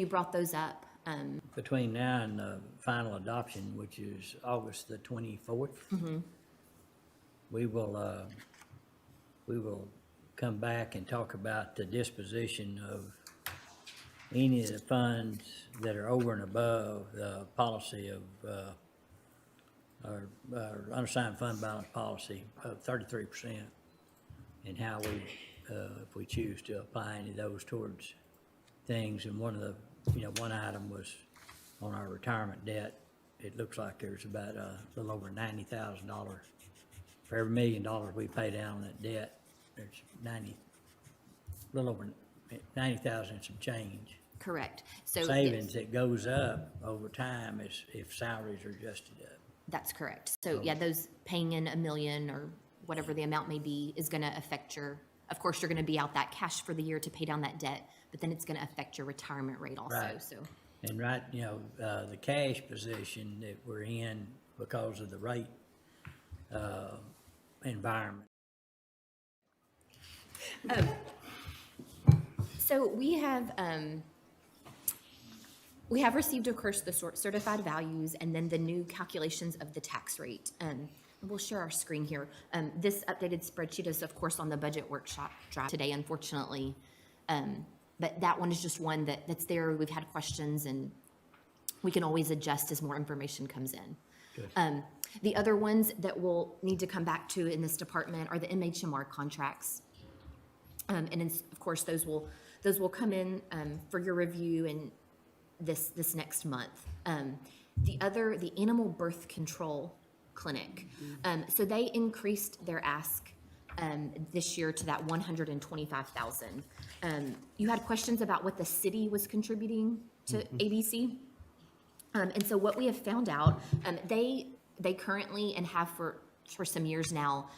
brought those up. Between now and the final adoption, which is August the 24th, we will come back and talk about the disposition of any of the funds that are over and above the policy of, our unassigned fund balance policy of 33%, and how we, if we choose to apply any of those towards things. And one of the, one item was on our retirement debt. It looks like there's about a little over $90,000. For every $1 million we pay down on that debt, there's a little over 90,000 and some change. Correct. So Savings that goes up over time is if salaries are adjusted up. that's correct. So yeah, those paying in $1 million or whatever the amount may be is going to affect your, of course, you're going to be out that cash for the year to pay down that debt, but then it's going to affect your retirement rate also. Right. So And the cash position that we're in because of the rate environment. So we have received, of course, the certified values and then the new calculations of the tax rate. We'll share our screen here. This updated spreadsheet is, of course, on the budget workshop drive today, unfortunately. But that one is just one that's there. We've had questions, and we can always adjust as more information comes in. Good. The other ones that we'll need to come back to in this department are the MHMR contracts. And of course, those will come in for your review in this next month. The animal birth control clinic. So they increased their ask this year to that $125,000. You had questions about what the city was contributing to ABC. And so what we have found out, they currently and have for some years now,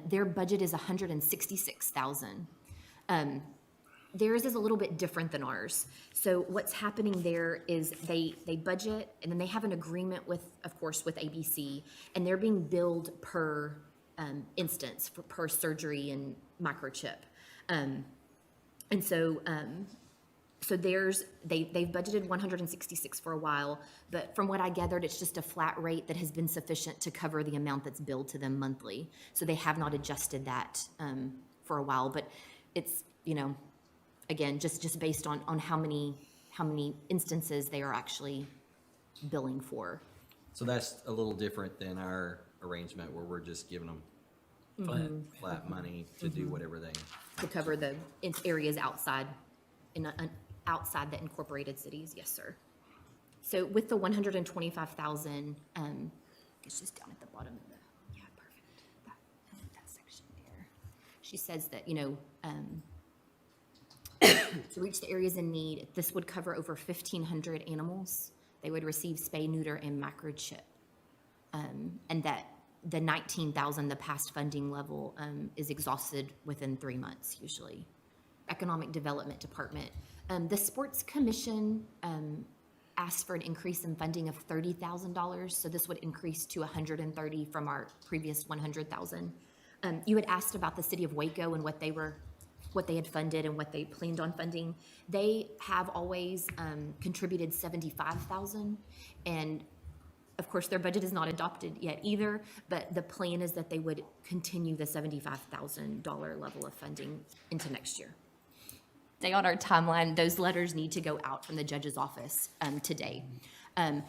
their budget is $166,000. Theirs is a little bit different than ours. So what's happening there is they budget, and then they have an agreement with, of course, with ABC, and they're being billed per instance per surgery and microchip. And so theirs, they've budgeted 166 for a while, but from what I gathered, it's just a flat rate that has been sufficient to cover the amount that's billed to them monthly. So they have not adjusted that for a while, but it's, again, just based on how many instances they are actually billing for. So that's a little different than our arrangement where we're just giving them flat money to do whatever they. To cover the areas outside outside the incorporated cities, yes, sir. So with the 125,000, it's just down at the bottom of perfect. That section there. She says that to reach the areas in need, this would cover over 1,500 animals. They would receive spay, neuter, and microchip, and that the 19,000, the past funding level, is exhausted within 3 months usually. Economic Development Department. The Sports Commission asked for an increase in funding of $30,000, so this would increase to $130,000 from our previous $100,000. You had asked about the city of Waco and what they had funded and what they planned on funding. They have always contributed $75,000, and of course their budget is not adopted yet either, but the plan is that they would continue the $75,000 level of funding into next year. Stay on our timeline. Those letters need to go out from the judge's office today.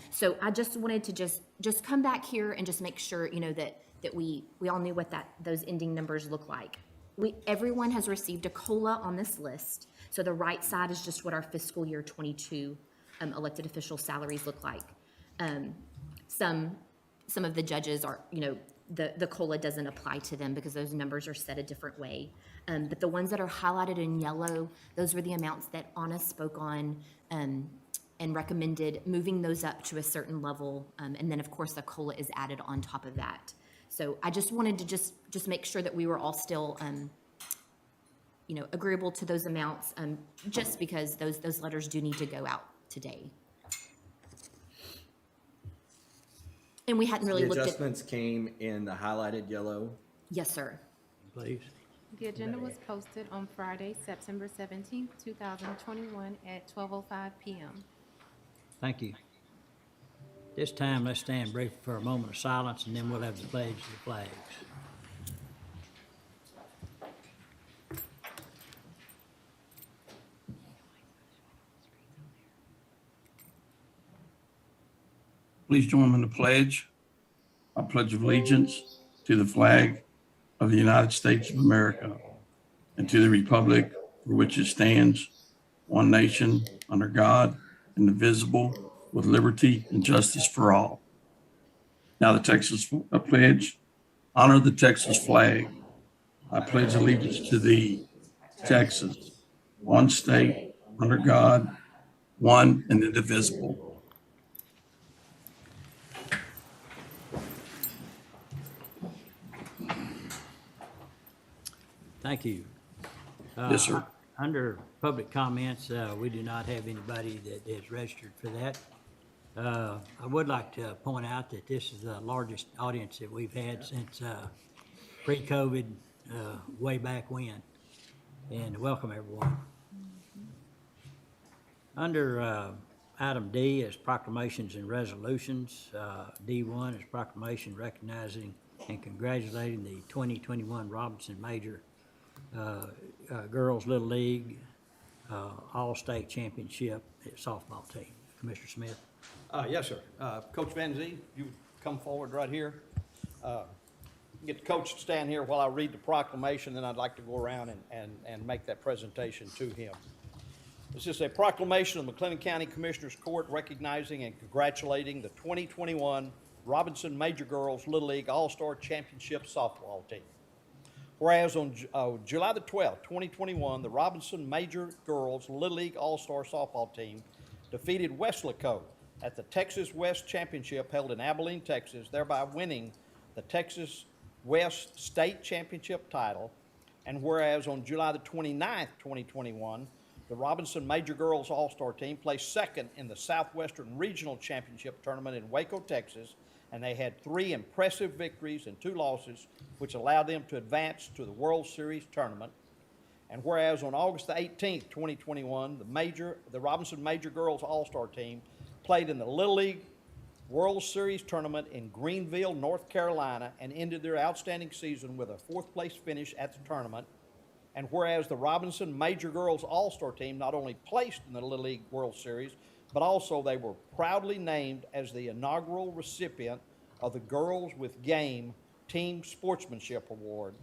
So I just wanted to just come back here and just make sure that we all knew what those ending numbers look like. Everyone has received a COLA on this list. So the right side is just what our fiscal year 22 elected official salaries look like. Some of the judges are, the COLA doesn't apply to them because those numbers are set a different way. But the ones that are highlighted in yellow, those were the amounts that Anna spoke on and recommended moving those up to a certain level. And then, of course, the COLA is added on top of that. So I just wanted to just make sure that we were all still, agreeable to those amounts, just because those letters do need to go out today. And we hadn't really The looked at. adjustments came in the highlighted yellow. Yes, sir. Please. The agenda was posted on Friday, September 17th, 2021 at 12:05 p.m. Thank you. This time, let's stand briefly for a moment of silence, and then we'll have the pledge of the flags. Please join me in the pledge. I pledge allegiance to the flag of the United States of America and to the republic for which it stands, one nation, under God, indivisible, with liberty and justice for all. Now the Texas pledge. Honor the Texas flag. I pledge allegiance to thee, Texas, one state, under God, one and indivisible. Thank you. Yes, sir. Under public comments, we do not have anybody that is registered for that. I would like to point out that this is the largest audience that we've had since pre-COVID, way back when. And welcome, everyone. Under item D is proclamations and resolutions. D1 is proclamation recognizing and congratulating the 2021 Robinson Major Girls Little League All-State Championship softball team. Commissioner Smith. Yes, sir. Coach Van Zee, you would come forward right here. Get the coach to stand here while I read the proclamation, then I'd like to go around and make that presentation to him. This is a proclamation of McLennan County Commissioners Court recognizing and congratulating the 2021 Robinson Major Girls Little League All-Star Championship softball team. Whereas on July the 12th, 2021, the Robinson Major Girls Little League All-Star softball team defeated Weslaco at the Texas West Championship held in Abilene, Texas, thereby winning the Texas West State Championship title. And whereas on July the 29th, 2021, the Robinson Major Girls All-Star team placed second in the Southwestern Regional Championship Tournament in Waco, Texas, and they had 3 impressive victories and 2 losses, which allowed them to advance to the World Series tournament. And whereas on August the 18th, 2021, the Robinson Major Girls All-Star team played in the Little League World Series tournament in Greenville, North Carolina, and ended their outstanding season with a 4th place finish at the tournament. And whereas the Robinson Major Girls All-Star team not only placed in the Little League World Series, but also they were proudly named as the inaugural recipient of the Girls with Game Team Sportsmanship Award.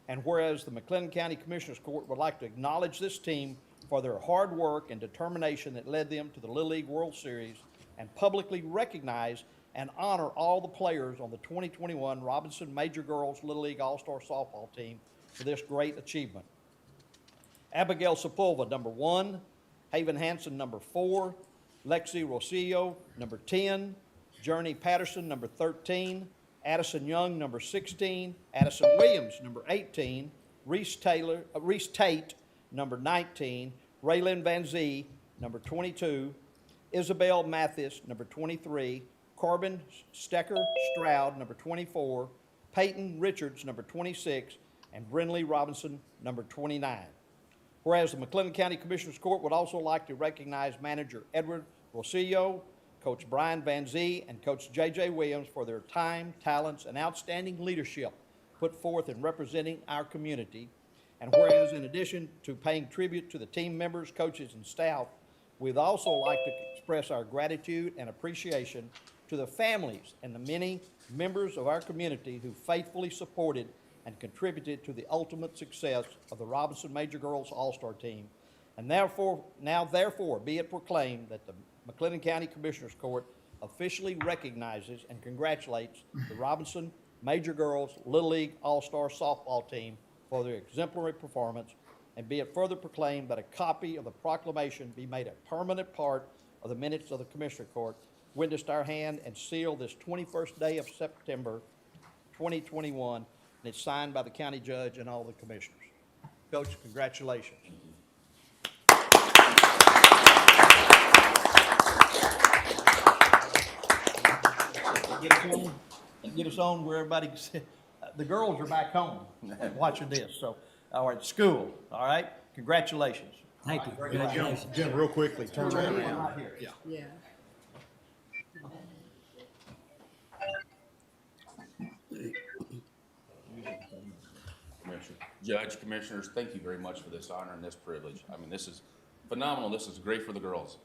And whereas the McLennan County Commissioners Court would like to acknowledge this team for their hard work and determination that led them to the Little League World Series, and publicly recognize and honor all the players on the 2021 Robinson Major Girls Little League All-Star softball team for this great achievement. Abigail Sepulveda, number 1, Haven Hansen, number 4, Lexi Rosillo, number 10, Journey Patterson, number 13, Addison Young, number 16, Addison Williams, number 18, Reese Tate, number 19, Raylyn Van Zee, number 22, Isabel Mathis, number 23, Corbin Stecker Stroud, number 24, Peyton Richards, number 26, and Brinley Robinson, number 29. Whereas the McLennan County Commissioners Court would also like to recognize manager Edward Rosillo, Coach Brian Van Zee, and Coach J.J. Williams for their time, talents, and outstanding leadership put forth in representing our community. And whereas in addition to paying tribute to the team members, coaches, and staff, we'd also like to express our gratitude and appreciation to the families and the many members of our community who faithfully supported and contributed to the ultimate success of the Robinson Major Girls All-Star team. And therefore, be it proclaimed that the McLennan County Commissioners Court officially recognizes and congratulates the Robinson Major Girls Little League All-Star softball team for their exemplary performance, and be it further proclaimed that a copy of the proclamation be made a permanent part of the minutes of the Commissioner Court, witnessed our hand and sealed this 21st day of September 2021, and it's signed by the county judge and all the commissioners. Coach, congratulations. Get us on where everybody, the girls are back home watching this. So or at school, all right? Congratulations. Thank you. Congratulations. Jim, real quickly, turn around. Right here. Yeah. Commissioner, Judge, Commissioners, thank you very much for this honor and this privilege. I mean, this is phenomenal. This is great for the girls.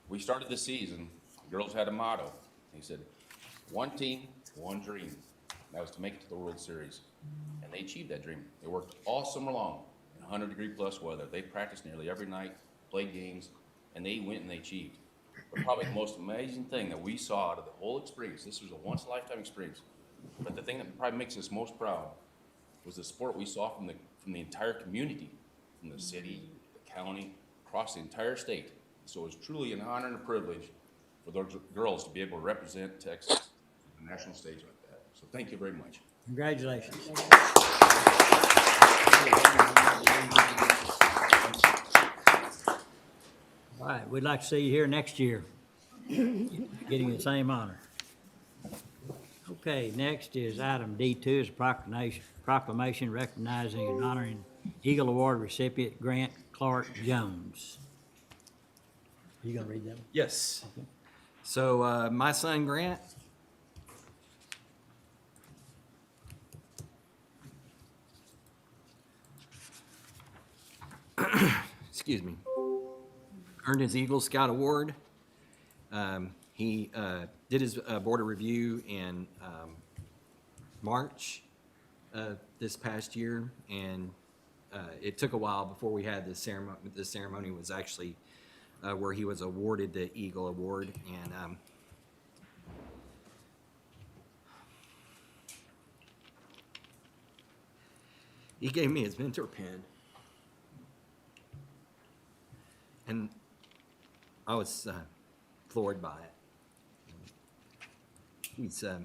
We started the season, the girls had a motto. He said, one team, one dream. That was to make it to the World Series. And they achieved that dream. They worked all summer long in 100-degree plus weather. They practiced nearly every night, played games, and they went and they achieved. But probably the most amazing thing that we saw out of the whole experience, this was a once-in-a-lifetime experience, but the thing that probably makes us most proud was the support we saw from the entire community, from the city, the county, across the entire state. So it was truly an honor and a privilege for those girls to be able to represent Texas on the national stage like that. So thank you very much. Congratulations. All right, we'd like to see you here next year, getting the same honor. Okay, next is item D2, is proclamation recognizing and honoring Eagle Award recipient Grant Clark Jones. You gonna read that one? Yes. So, my son Grant, excuse me, earned his Eagle Scout Award. He did his board review in March this past year, and it took a while before we had the ceremony. The ceremony was actually where he was awarded the Eagle Award, and he gave me his mentor pin, and I was floored by it. He's a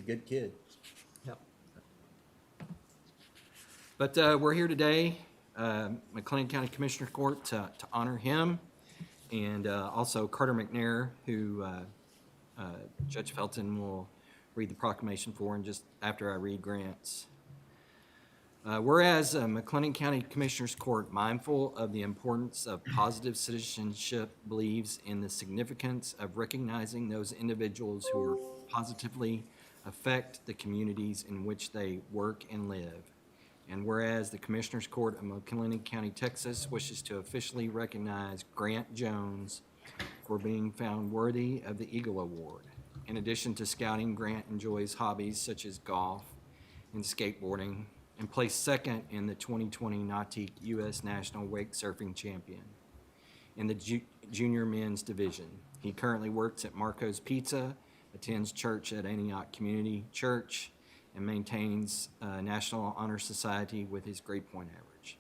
good kid. Yep. But we're here today, McLennan County Commissioner Court, to honor him, and also Carter McNair, who Judge Felton will read the proclamation for, and just after I read Grant's. Whereas McLennan County Commissioners Court, mindful of the importance of positive citizenship, believes in the significance of recognizing those individuals who are positively affect the communities in which they work and live. And whereas the Commissioners Court of McLennan County, Texas wishes to officially recognize Grant Jones for being found worthy of the Eagle Award. In addition to scouting, Grant enjoys hobbies such as golf and skateboarding, and placed second in the 2020 Nautique U.S. National Wake Surfing Champion in the junior men's division. He currently works at Marco's Pizza, attends church at Antioch Community Church, and maintains a National Honor Society with his grade point average.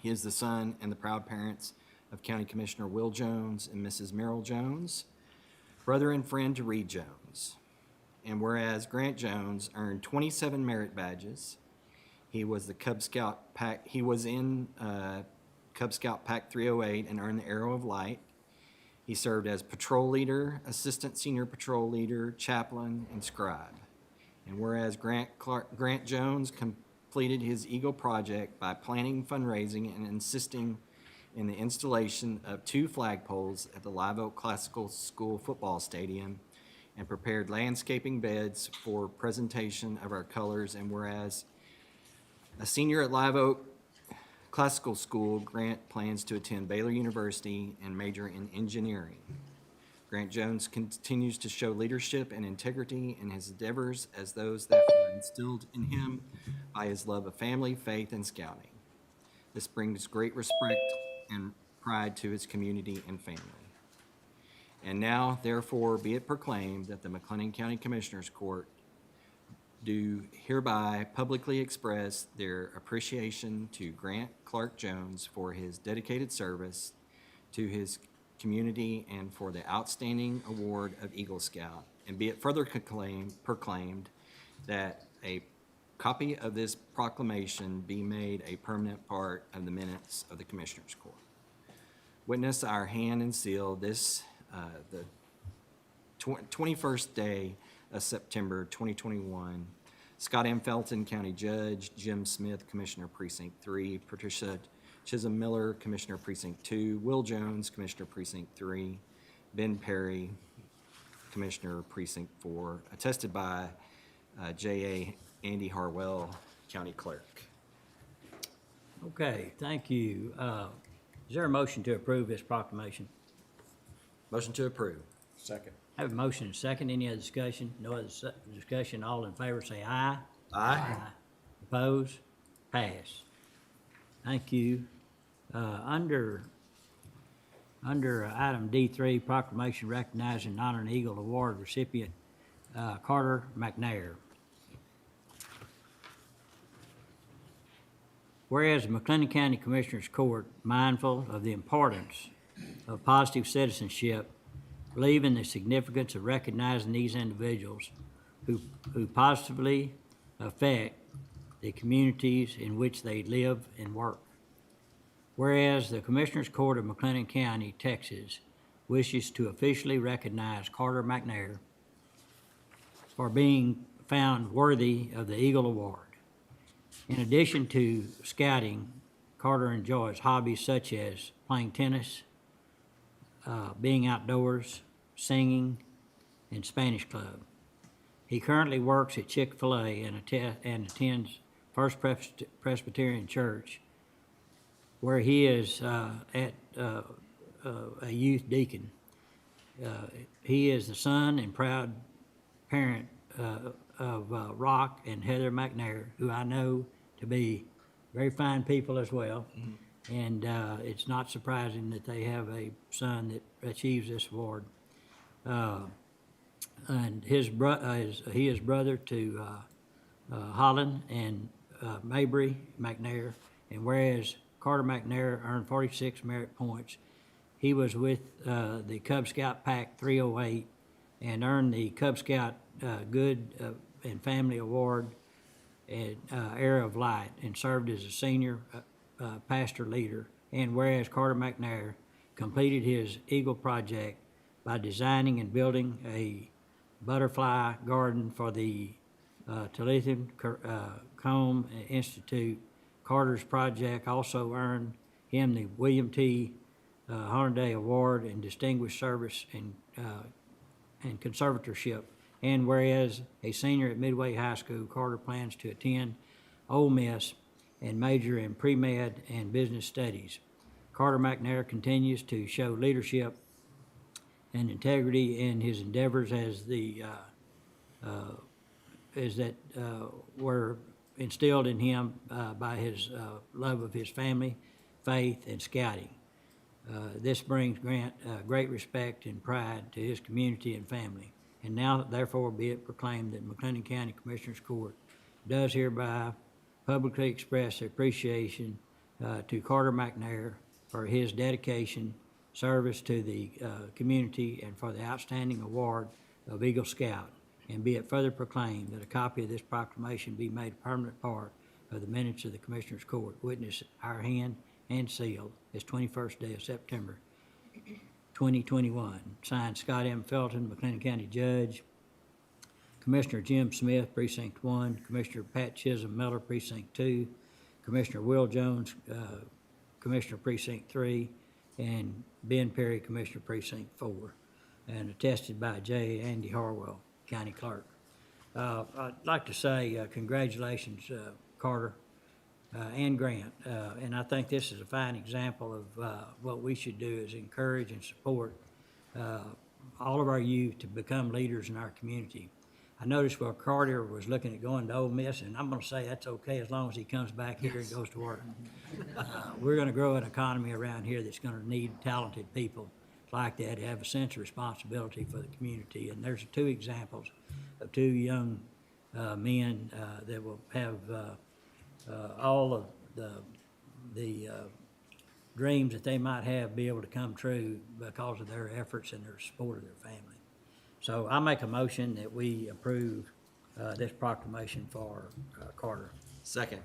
He is the son and the proud parents of County Commissioner Will Jones and Mrs. Merrill Jones, brother and friend to Reed Jones. And whereas Grant Jones earned 27 merit badges, he was the Cub Scout Pack. He was in Cub Scout Pack 308 and earned the Arrow of Light. He served as patrol leader, assistant senior patrol leader, chaplain, and scribe. And whereas Grant Jones completed his Eagle project by planning, fundraising, and assisting in the installation of 2 flagpoles at the Live Oak Classical School football stadium, and prepared landscaping beds for presentation of our colors. And whereas a senior at Live Oak Classical School, Grant plans to attend Baylor University and major in engineering. Grant Jones continues to show leadership and integrity in his endeavors as those that were instilled in him by his love of family, faith, and scouting. This brings great respect and pride to his community and family. And now, therefore, be it proclaimed that the McLennan County Commissioners Court do hereby publicly express their appreciation to Grant Clark Jones for his dedicated service to his community and for the outstanding award of Eagle Scout. And be it further proclaimed that a copy of this proclamation be made a permanent part of the minutes of the Commissioners Court. Witness our hand and seal this, the 21st day of September 2021, Scott M. Felton, County Judge, Jim Smith, Commissioner Precinct 3, Patricia Chisholm Miller, Commissioner Precinct 2, Will Jones, Commissioner Precinct 3, Ben Perry, Commissioner Precinct 4, attested by J.A. Andy Harwell, County Clerk. Okay, thank you. Is there a motion to approve this proclamation? Motion to approve. Second. I have a motion and a second. Any other discussion? No other discussion. All in favor say aye. Aye. Opposed? Pass. Thank you. Under item D3, proclamation recognizing and honoring Eagle Award recipient Carter McNair. Whereas the McLennan County Commissioners Court, mindful of the importance of positive citizenship, believe in the significance of recognizing these individuals who positively affect the communities in which they live and work. Whereas the Commissioners Court of McLennan County, Texas, wishes to officially recognize Carter McNair for being found worthy of the Eagle Award. In addition to scouting, Carter enjoys hobbies such as playing tennis, being outdoors, singing, and Spanish club. He currently works at Chick-fil-A and attends First Presbyterian Church, where he is a youth deacon. He is the son and proud parent of Rock and Heather McNair, who I know to be very fine people as well. And it's not surprising that they have a son that achieves this award. And he is brother to Holland and Mabry McNair. And whereas Carter McNair earned 46 merit points, he was with the Cub Scout Pack 308 and earned the Cub Scout Good and Family Award and Era of Light, and served as a senior pastor leader. And whereas Carter McNair completed his Eagle project by designing and building a butterfly garden for the Talitha Combe Institute, Carter's project also earned him the William T. Hornaday Award and Distinguished Service and Conservatorship. And whereas a senior at Midway High School, Carter plans to attend Ole Miss and major in pre-med and business studies. Carter McNair continues to show leadership and integrity in his endeavors as that were instilled in him by his love of his family, faith, and scouting. This brings Grant great respect and pride to his community and family. And now, therefore, be it proclaimed that McLennan County Commissioners Court does hereby publicly express appreciation to Carter McNair for his dedication, service to the community, and for the outstanding award of Eagle Scout. And be it further proclaimed that a copy of this proclamation be made a permanent part of the minutes of the Commissioners Court. Witness our hand and seal this 21st day of September, 2021. Signed, Scott M. Felton, McLennan County Judge. Commissioner Jim Smith, Precinct 1. Commissioner Pat Chisholm Miller, Precinct 2. Commissioner Will Jones, Commissioner Precinct 3. And Ben Perry, Commissioner Precinct 4. And attested by J. Andy Harwell, County Clerk. I'd like to say congratulations, Carter and Grant. And I think this is a fine example of what we should do is encourage and support all of our youth to become leaders in our community. I noticed where Carter was looking at going to Ole Miss, and I'm going to say that's okay as long as he comes back here and goes to work. We're going to grow an economy around here that's going to need talented people like that to have a sense of responsibility for the community. And there's two examples of two young men that will have all of the dreams that they might have be able to come true because of their efforts and their support of their family. So I make a motion that we approve this proclamation for Carter. Second.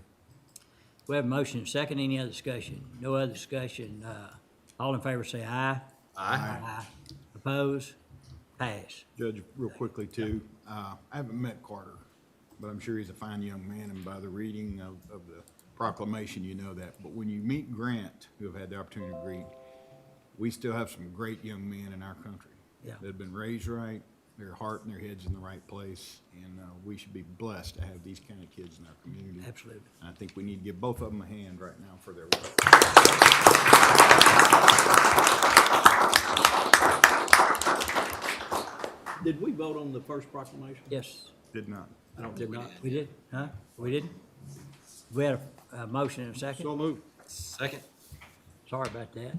We have a motion and second. Any other discussion? No other discussion. All in favor say aye. Aye. Oppose? Pass. Judge, real quickly too, I haven't met Carter. but I'm sure he's a fine young man, and by the reading of the proclamation, you know that. But when you meet Grant, who I've had the opportunity to greet, we still have some great young men in our country. Yeah. That have been raised right, their heart and their head's in the right place, and we should be blessed to have these kind of kids in our community. Absolutely. And I think we need to give both of them a hand right now for their work. Did we vote on the first proclamation? Yes. Did not. I don't think we did. We did? Huh? We didn't? We had a motion and a second? So moved. Second. Sorry about that.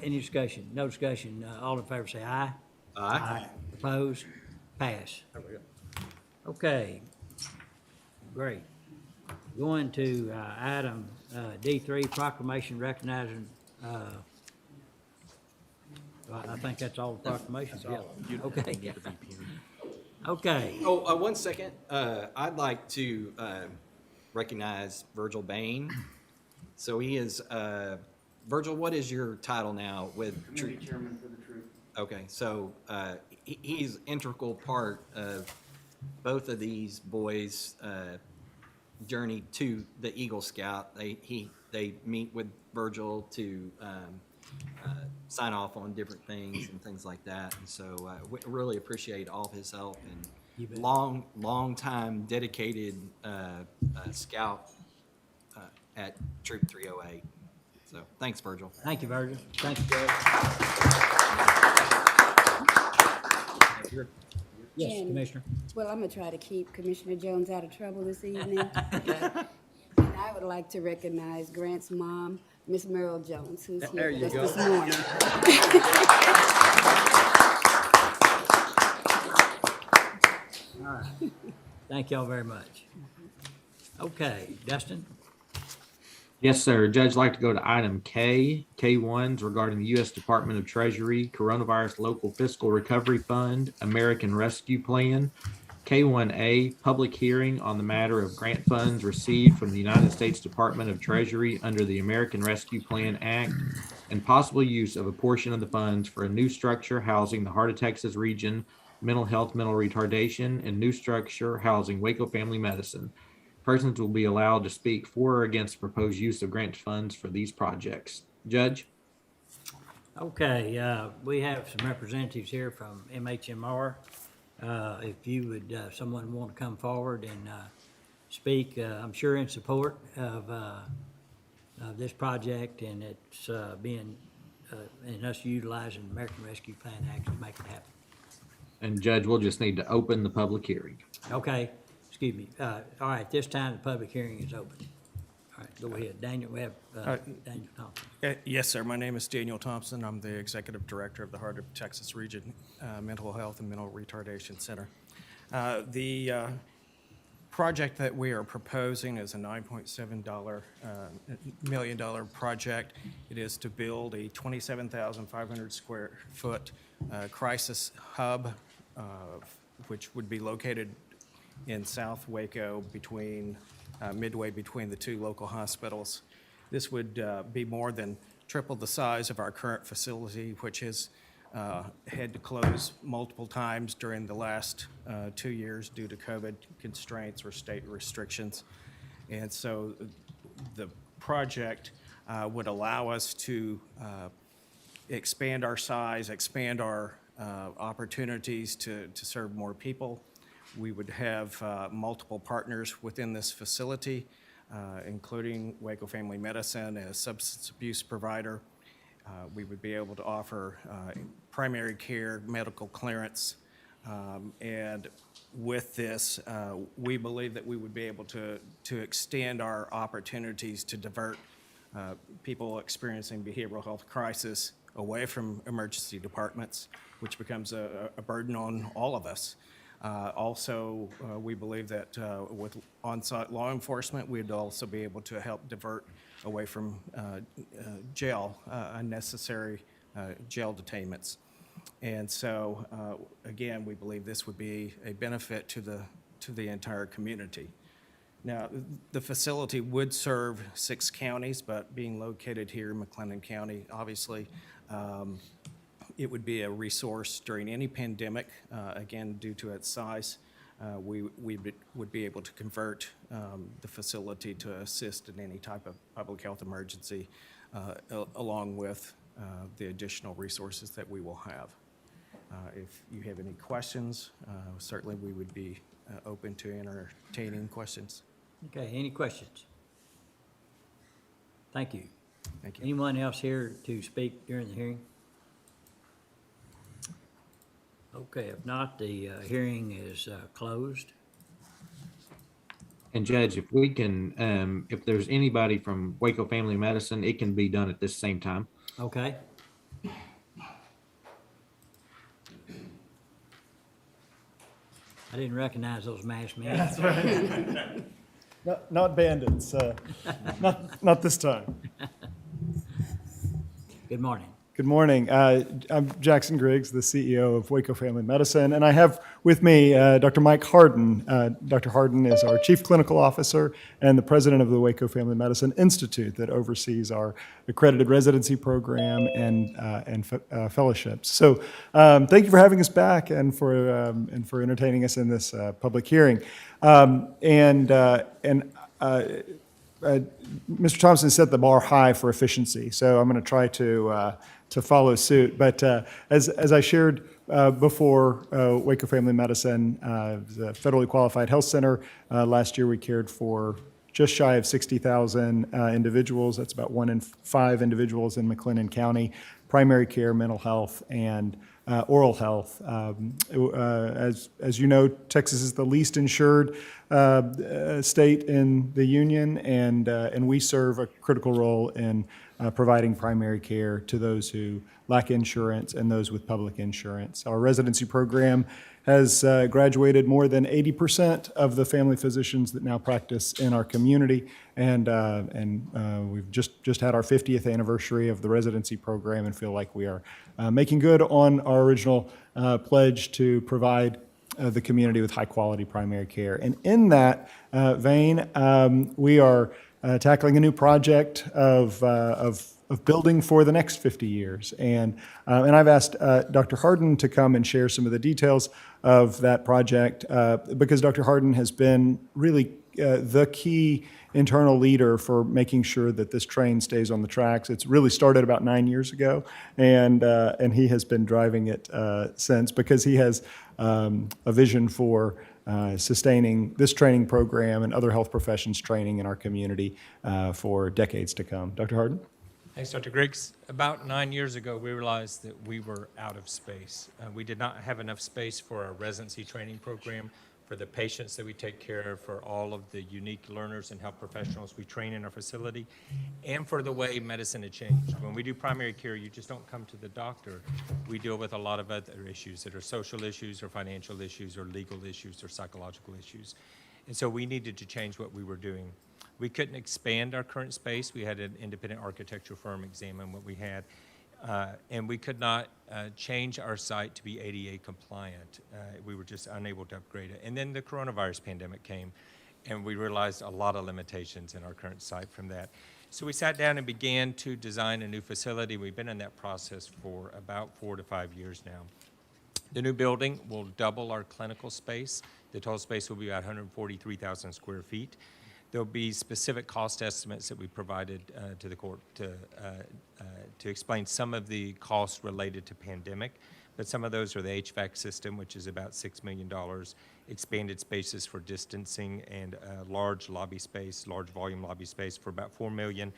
Any discussion? No discussion. All in favor say aye. Aye. Opposed? Pass. Okay. Great. Going to item D3, proclamation recognizing, I think that's all the proclamations, yeah. Okay. Okay. Oh, 1 second. I'd like to recognize Virgil Bain. So he is, Virgil, what is your title now with? Committee chairman for the troop. Okay, so he's integral part of both of these boys' journey to the Eagle Scout. They meet with Virgil to sign off on different things and things like that. And so we really appreciate all of his help You bet. and long time dedicated scout at Troop 308. So thanks, Virgil. Thank you, Virgil. Thank you, Judge. Yes, And- Commissioner. Well, I'm gonna try to keep Commissioner Jones out of trouble this evening. And I would like to recognize Grant's mom, Miss Merle Jones, who's here with us this morning. All right. Thank y'all very much. Okay, Dustin? Yes, sir. Judge, I'd like to go to item K. K1's regarding the U.S. Department of Treasury Coronavirus Local Fiscal Recovery Fund American Rescue Plan. K1A, public hearing on the matter of grant funds received from the United States Department of Treasury under the American Rescue Plan Act and possible use of a portion of the funds for a new structure housing the Heart of Texas region, mental health, mental retardation, and new structure housing Waco Family Medicine. Persons will be allowed to speak for or against proposed use of grant funds for these projects. Judge? Okay, we have some representatives here from MHMR. If you would, someone want to come forward and speak, I'm sure in support of this project, and it's being, and us utilizing the American Rescue Plan Act to make it happen. And Judge, we'll just need to open the public hearing. Okay, excuse me. All right, this time the public hearing is open. All right, go ahead. Daniel, we have Daniel Thompson. Yes, sir. My name is Daniel Thompson. I'm the Executive Director of the Heart of Texas Region Mental Health and Mental Retardation Center. The project that we are proposing is a $9.7 million project. It is to build a 27,500 square foot crisis hub, which would be located in South Waco midway between the two local hospitals. This would be more than triple the size of our current facility, which has had to close multiple times during the last 2 years due to COVID constraints or state restrictions. And so the project would allow us to expand our size, expand our opportunities to serve more people. We would have multiple partners within this facility, including Waco Family Medicine as a substance abuse provider. We would be able to offer primary care, medical clearance, and with this, we believe that we would be able to extend our opportunities to divert people experiencing behavioral health crisis away from emergency departments, which becomes a burden on all of us. Also, we believe that with on-site law enforcement, we'd also be able to help divert away from jail, unnecessary jail detainments. And so, again, we believe this would be a benefit to the entire community. Now, the facility would serve 6 counties, but being located here in McLennan County, obviously, it would be a resource during any pandemic, again, due to its size. we would be able to convert the facility to assist in any type of public health emergency, along with the additional resources that we will have. If you have any questions, certainly we would be open to entertaining questions. Okay, any questions? Thank you. Thank you. Anyone else here to speak during the hearing? Okay, if not, the hearing is closed. And Judge, if we can, if there's anybody from Waco Family Medicine, it can be done at this same time. Okay. I didn't recognize those masked men. Not bandits, not this time. Good morning. Good morning. I'm Jackson Griggs, the CEO of Waco Family Medicine, and I have with me Dr. Mike Harden. Dr. Harden is our Chief Clinical Officer and the President of the Waco Family Medicine Institute that oversees our accredited residency program and fellowships. So thank you for having us back and for entertaining us in this public hearing. Mr. Thompson set the bar high for efficiency, so I'm going to try to follow suit. But as I shared before, Waco Family Medicine, the federally qualified health center, last year we cared for just shy of 60,000 individuals. That's about 1 in 5 individuals in McLennan County, primary care, mental health, and oral health. As you know, Texas is the least insured state in the union, and we serve a critical role in providing primary care to those who lack insurance and those with public insurance. Our residency program has graduated more than 80% of the family physicians that now practice in our community, and we've just had our 50th anniversary of the residency program and feel like we are making good on our original pledge to provide the community with high-quality primary care. And in that vein, we are tackling a new project of building for the next 50 years. And I've asked Dr. Harden to come and share some of the details of that project because Dr. Harden has been really the key internal leader for making sure that this train stays on the tracks. It's really started about 9 years ago, and he has been driving it since because he has a vision for sustaining this training program and other health professions training in our community for decades to come. Dr. Harden? Thanks, Dr. Griggs. About 9 years ago, we realized that we were out of space. We did not have enough space for our residency training program, for the patients that we take care of, for all of the unique learners and health professionals we train in our facility, and for the way medicine had changed. When we do primary care, you just don't come to the doctor. We deal with a lot of other issues that are social issues or financial issues or legal issues or psychological issues. And so we needed to change what we were doing. We couldn't expand our current space. We had an independent architectural firm examine what we had. And we could not change our site to be ADA compliant. We were just unable to upgrade it. And then the coronavirus pandemic came, and we realized a lot of limitations in our current site from that. So we sat down and began to design a new facility. We've been in that process for about 4 to 5 years now. The new building will double our clinical space. The total space will be about 143,000 square feet. There'll be specific cost estimates that we provided to the court to explain some of the costs related to pandemic, but some of those are the HVAC system, which is about $6 million, expanded spaces for distancing, and large lobby space, large volume lobby space for about $4 million.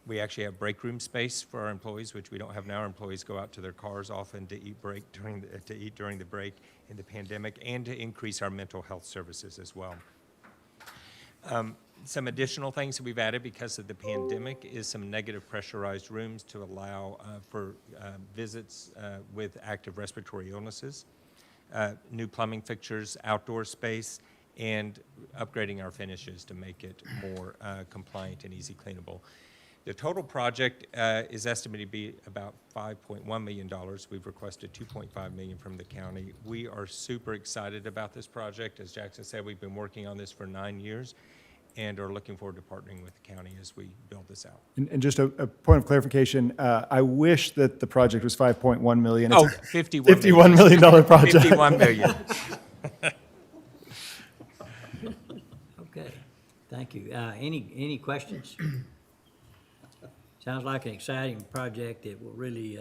We actually have break room space for our employees, which we don't have now. Our employees go out to their cars often to eat during the break in the pandemic, and to increase our mental health services as well. Some additional things that we've added because of the pandemic is some negative pressurized rooms to allow for visits with active respiratory illnesses, new plumbing fixtures, outdoor space, and upgrading our finishes to make it more compliant and easy cleanable. The total project is estimated to be about $5.1 million. We've requested $2.5 million from the county. We are super excited about this project. As Jackson said, we've been working on this for 9 years and are looking forward to partnering with the county as we build this out. And just a point of clarification, I wish that the project was $5.1 million. Oh, It's a $51 $51 million project. $51 million. Okay, thank you. Any questions? Sounds like an exciting project that will really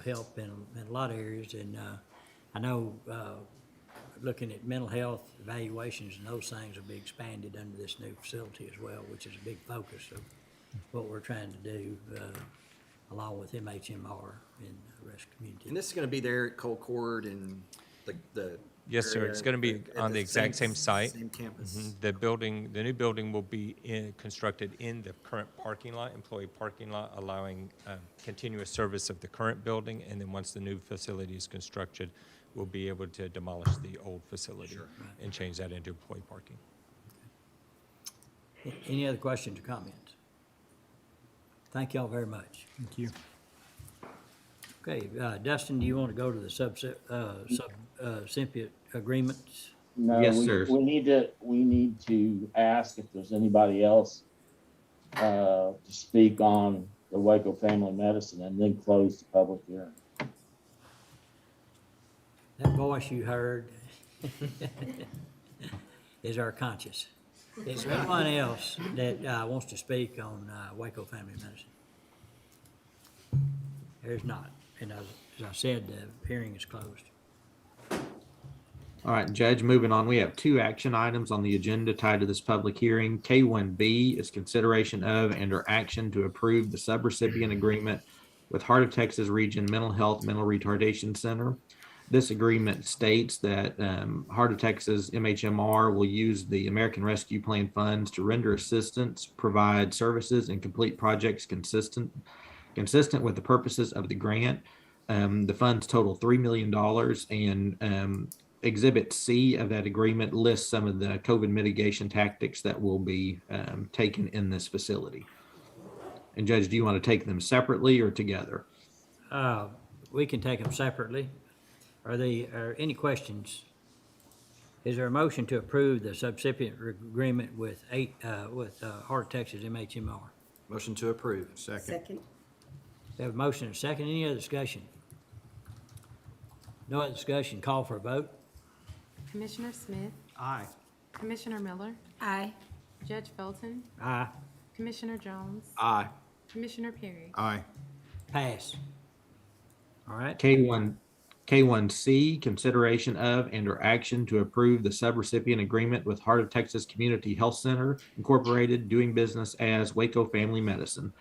help in a lot of areas. And I know, looking at mental health evaluations and those things will be expanded under this new facility as well, which is a big focus of what we're trying to do, along with MHMR and the rest of the community. And this is going to be there at Colcord and the. Yes, sir. It's going to be area on the at exact same site. Same campus. Mhm. The new building will be constructed in the current parking lot, employee parking lot, allowing continuous service of the current building. And then once the new facility is constructed, we'll be able to demolish the old facility and change that into employee parking. Any other questions or comments? Thank y'all very much. Thank you. Okay, Dustin, do you want to go to the subsimple agreements? No, Yes, we, sir. we need to ask if there's anybody else to speak on the Waco Family Medicine and then close the public hearing. That voice you heard is our conscience. Is there anyone else that wants to speak on Waco Family Medicine? There's not. And as I said, the hearing is closed. All right, Judge, moving on, we have two action items on the agenda tied to this public hearing. K1B is consideration of and/or action to approve the subrecipient agreement with Heart of Texas Region Mental Health Mental Retardation Center. This agreement states that Heart of Texas MHMR will use the American Rescue Plan funds to render assistance, provide services, and complete projects consistent with the purposes of the grant. The funds total $3 million, and Exhibit C of that agreement lists some of the COVID mitigation tactics that will be taken in this facility. And Judge, do you want to take them separately or together? We can take them separately. Are any questions? Is there a motion to approve the subrecipient agreement with Heart of Texas MHMR? Motion to approve. Second. We have a motion and a second. Any other discussion? No other discussion. Call for a vote. Commissioner Smith, Aye. Commissioner Miller, Aye. Judge Felton, Aye. Commissioner Jones, Aye. Commissioner Perry. Aye. Pass. All right. K1C, consideration of and/or action to approve the subrecipient agreement with Heart of Texas Community Health Center Incorporated, doing business as Waco Family Medicine.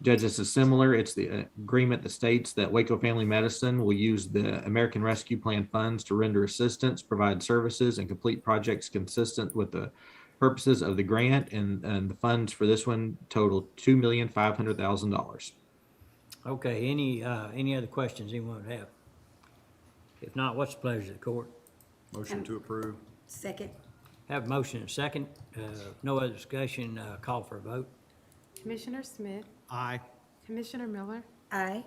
Judge, this is similar. It's the agreement that states that Waco Family Medicine will use the American Rescue Plan funds to render assistance, provide services, and complete projects consistent with the purposes of the grant. And the funds for this one total $2,500,000. Okay, any other questions anyone would have? If not, what's the pleasure of the court? Motion to approve. Second. Have a motion and a second. No other discussion. Call for a vote. Commissioner Smith, Aye. Commissioner Miller, Aye.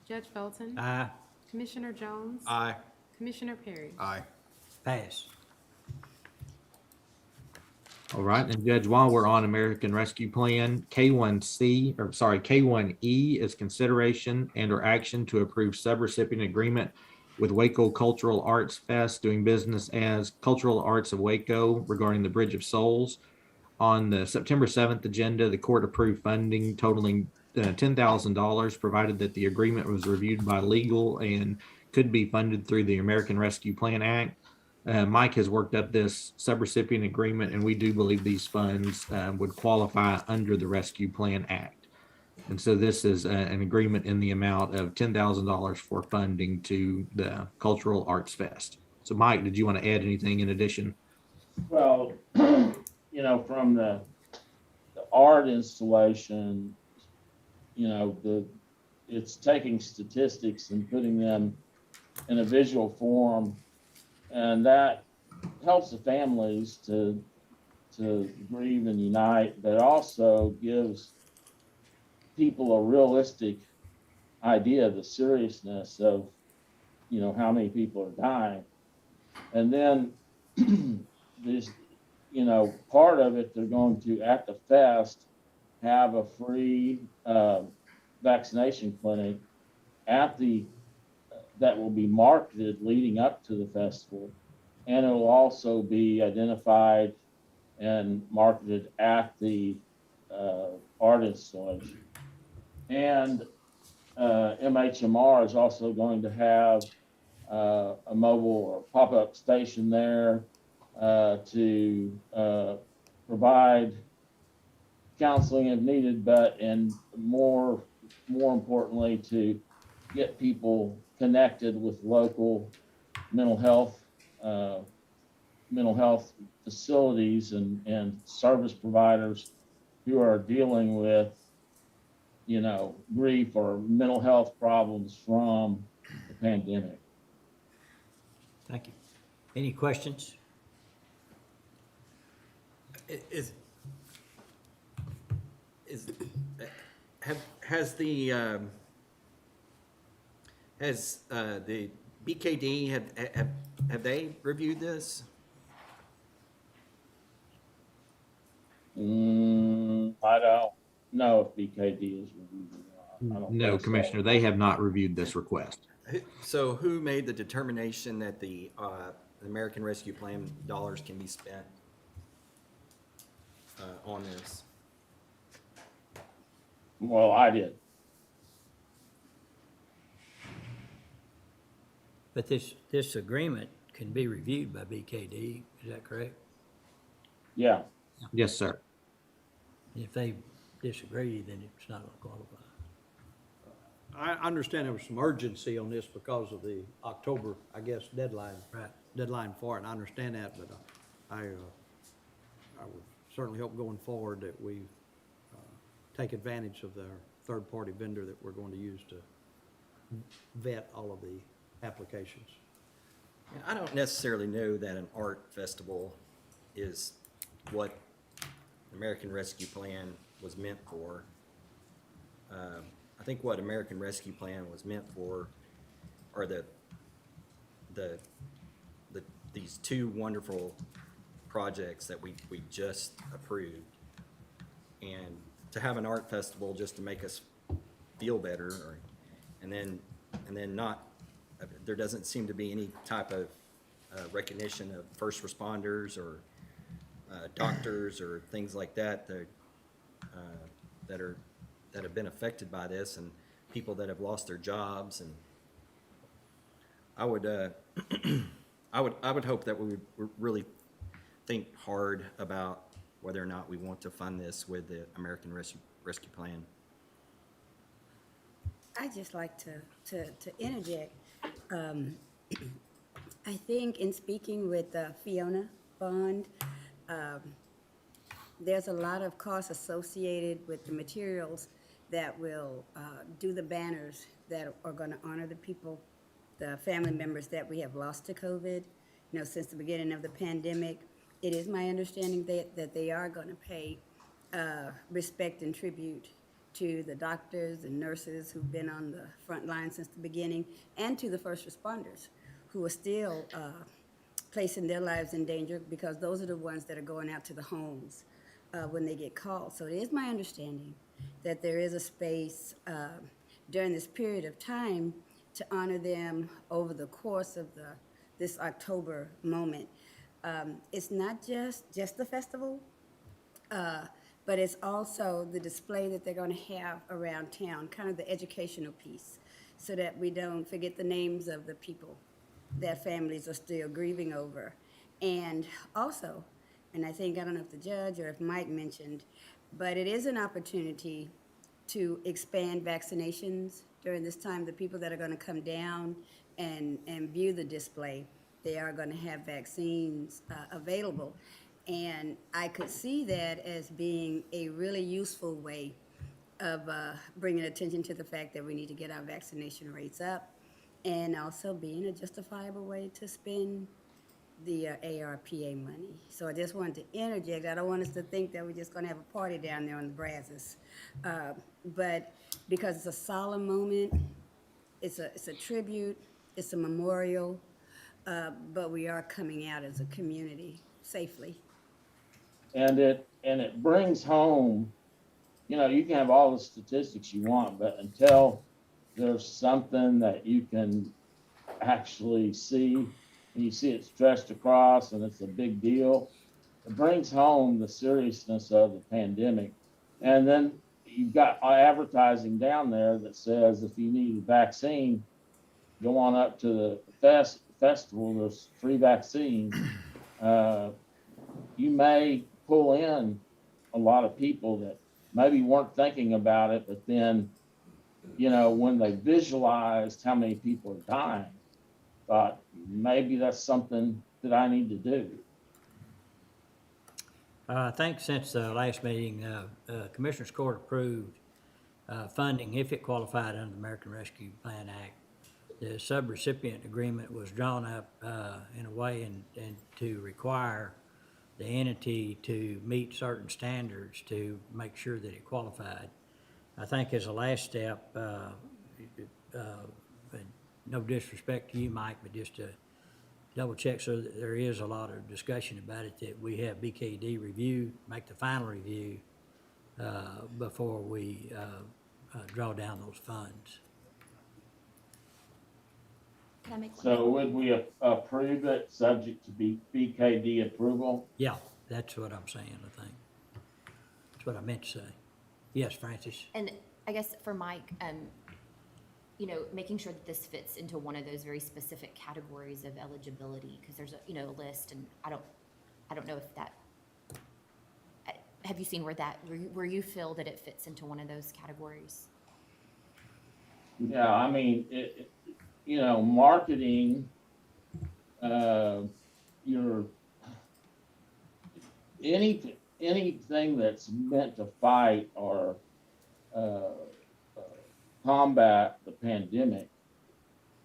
Judge Felton, Aye. Commissioner Jones, Aye. Commissioner Perry. Aye. Pass. All right, and Judge, while we're on American Rescue Plan, K1E is consideration and/or action to approve subrecipient agreement with Waco Cultural Arts Fest, doing business as Cultural Arts of Waco, regarding the Bridge of Souls. On the September 7th agenda, the court approved funding totaling $10,000, provided that the agreement was reviewed by legal and could be funded through the American Rescue Plan Act. Mike has worked up this subrecipient agreement, and we do believe these funds would qualify under the Rescue Plan Act. And so this is an agreement in the amount of $10,000 for funding to the Cultural Arts Fest. So Mike, did you want to add anything in addition? Well, from the art installation, it's taking statistics and putting them in a visual form, and that helps the families to grieve and unite, but also gives people a realistic idea of the seriousness of, how many people are dying. And then there's, part of it, they're going to, at the fest, have a free vaccination clinic that will be marketed leading up to the festival. And it will also be identified and marketed at the art installation. And MHMR is also going to have a mobile or pop-up station there to provide counseling if needed, and more importantly, to get people connected with local mental health facilities and service providers who are dealing with, grief or mental health problems from the pandemic. Thank you. Any questions? Has the BKD, have they reviewed this? I don't know if BKD is reviewed or not. I don't No, think so. Commissioner, they have not reviewed this request. So who made the determination that the American Rescue Plan dollars can be spent on this? Well, I did. But this agreement can be reviewed by BKD, is that correct? Yeah. Yes, sir. If they disagree, then it's not going to qualify. I understand there was some urgency on this because of the October, I guess, deadline. Right. Deadline for it, and I understand that, but I would certainly hope going forward that we take advantage of the third-party vendor that we're going to use to vet all of the applications. I don't necessarily know that an art festival is what the American Rescue Plan was meant for. I think what American Rescue Plan was meant for are these two wonderful projects that we just approved. And to have an art festival just to make us feel better, and then not, there doesn't seem to be any type of recognition of first responders or doctors or things like that that have been affected by this, and people that have lost their jobs. And I would hope that we would really think hard about whether or not we want to fund this with the American Rescue Plan. I'd just like to interject. I think in speaking with Fiona Bond, there's a lot of costs associated with the materials that will do the banners that are going to honor the people, the family members that we have lost to COVID, since the beginning of the pandemic. It is my understanding that they are going to pay respect and tribute to the doctors and nurses who've been on the front line since the beginning, and to the first responders who are still placing their lives in danger, because those are the ones that are going out to the homes when they get called. So it is my understanding that there is a space during this period of time to honor them over the course of this October moment. It's not just the festival, but it's also the display that they're going to have around town, kind of the educational piece, so that we don't forget the names of the people that families are still grieving over. And also, and I don't know if the judge or if Mike mentioned, but it is an opportunity to expand vaccinations during this time. The people that are going to come down and view the display, they are going to have vaccines available. And I could see that as being a really useful way of bringing attention to the fact that we need to get our vaccination rates up, and also being a justifiable way to spend the ARPA money. So I just wanted to interject. I don't want us to think that we're just going to have a party down there on the Brazos. But because it's a solemn moment, it's a tribute, it's a memorial, but we are coming out as a community safely. And it brings home, you can have all the statistics you want, but until there's something that you can actually see, and you see it stretched across and it's a big deal, it brings home the seriousness of the pandemic. And then you've got advertising down there that says if you need a vaccine, go on up to the festival, there's free vaccines. You may pull in a lot of people that maybe weren't thinking about it, but then, when they visualized how many people are dying, thought maybe that's something that I need to do. I think since the last meeting, Commissioners Court approved funding if it qualified under the American Rescue Plan Act. The subrecipient agreement was drawn up in a way and to require the entity to meet certain standards to make sure that it qualified. I think as a last step, no disrespect to you, Mike, but just to double check so that there is a lot of discussion about it, that we have BKD review, make the final review before we draw down those funds. Can I make one? So would we approve it subject to BKD approval? Yeah, that's what I'm saying, I think. That's what I meant to say. Yes, Francis? And I guess for Mike, making sure that this fits into one of those very specific categories of eligibility, because there's a list, and I don't know if that, have you seen where you feel that it fits into one of those categories? Yeah, I mean, marketing, anything that's meant to fight or combat the pandemic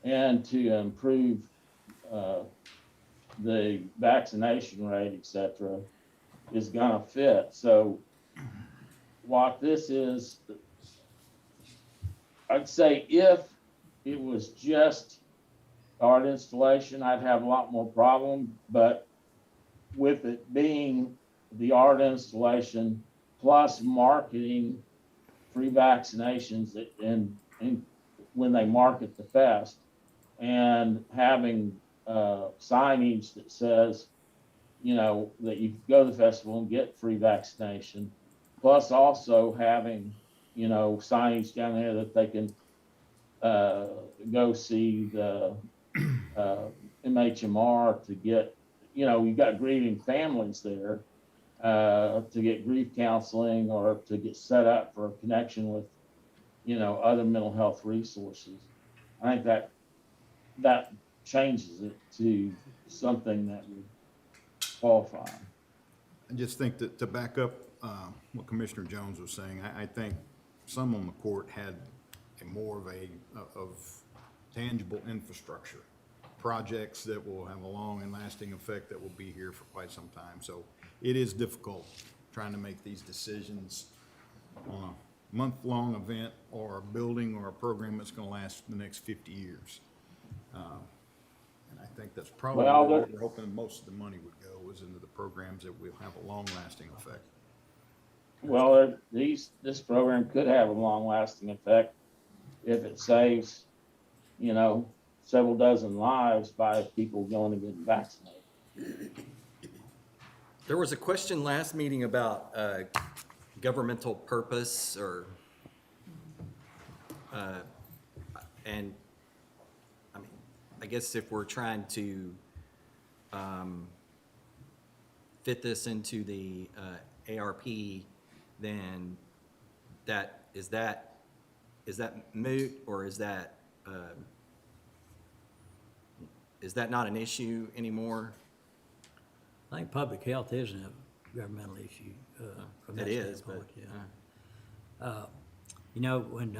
and to improve the vaccination rate, et cetera, is gonna fit. So what this is, I'd say if it was just art installation, I'd have a lot more problem, but with it being the art installation plus marketing free vaccinations and when they market the fest, and having signage that says, that you can go to the festival and get free vaccination, plus also having, signage down there that they can go see the MHMR to get, you've got grieving families there to get grief counseling or to get set up for a connection with, other mental health resources. I think that changes it to something that would qualify. I just think that to back up what Commissioner Jones was saying, I think some on the court had more of tangible infrastructure projects that will have a long and lasting effect that will be here for quite some time. So it is difficult trying to make these decisions on a month-long event or a building or a program that's going to last the next 50 years. And I think that's probably where we're hoping most of the money would go, is into the programs that will have a long-lasting effect. Well, this program could have a long-lasting effect if it saves, several dozen lives by people going and getting vaccinated. There was a question last meeting about governmental purpose and I mean, I guess if we're trying to fit this into the ARP, then is that moot, or is that not an issue anymore? I think public health isn't a governmental issue. From that It is, standpoint, but yeah. When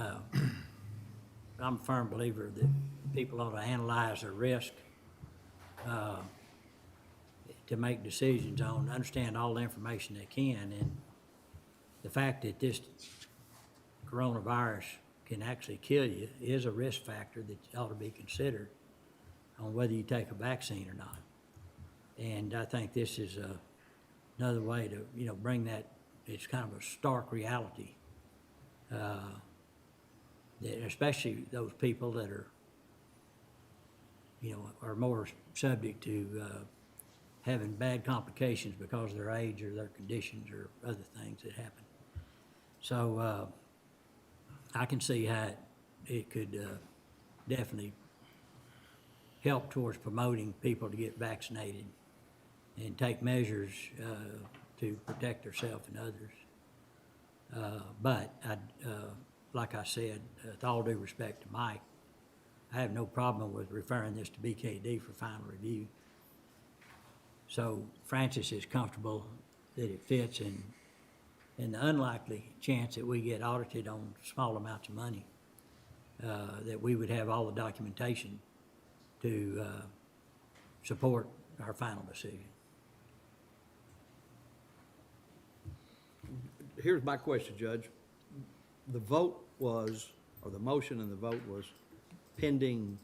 I'm a firm believer that people ought to analyze their risk to make decisions on, understand all the information they can, and the fact that this coronavirus can actually kill you is a risk factor that ought to be considered on whether you take a vaccine or not. And I think this is another way to, bring that. It's kind of a stark reality, that especially those people that are, are more subject to having bad complications because of their age or their conditions or other things that happen. So, I can see how it could, definitely help towards promoting people to get vaccinated and take measures, to protect themselves and others. But like I said, with all due respect to Mike, I have no problem with referring this to BKD for final review. So Francis is comfortable that it fits, and in the unlikely chance that we get audited on small amounts of money, that we would have all the documentation to support our final decision. Here's my question, Judge. The vote was, or the motion and the vote was pending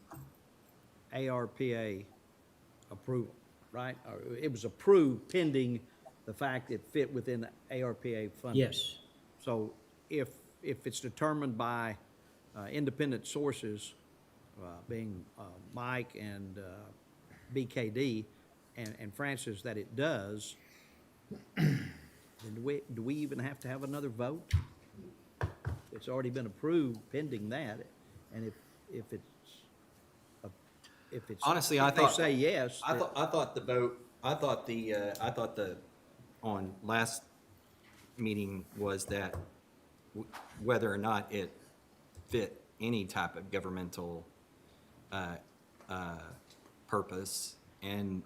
ARPA approval, right? Or it was approved pending the fact it fit within the ARPA funding. Yes. So if it's determined by independent sources, being Mike and BKD and Francis, that it does, then do we even have to have another vote? It's already been approved pending that, and if it's. Honestly, if I thought. they say yes. I thought the vote, I thought the, on last meeting was that whether or not it fit any type of governmental, purpose, and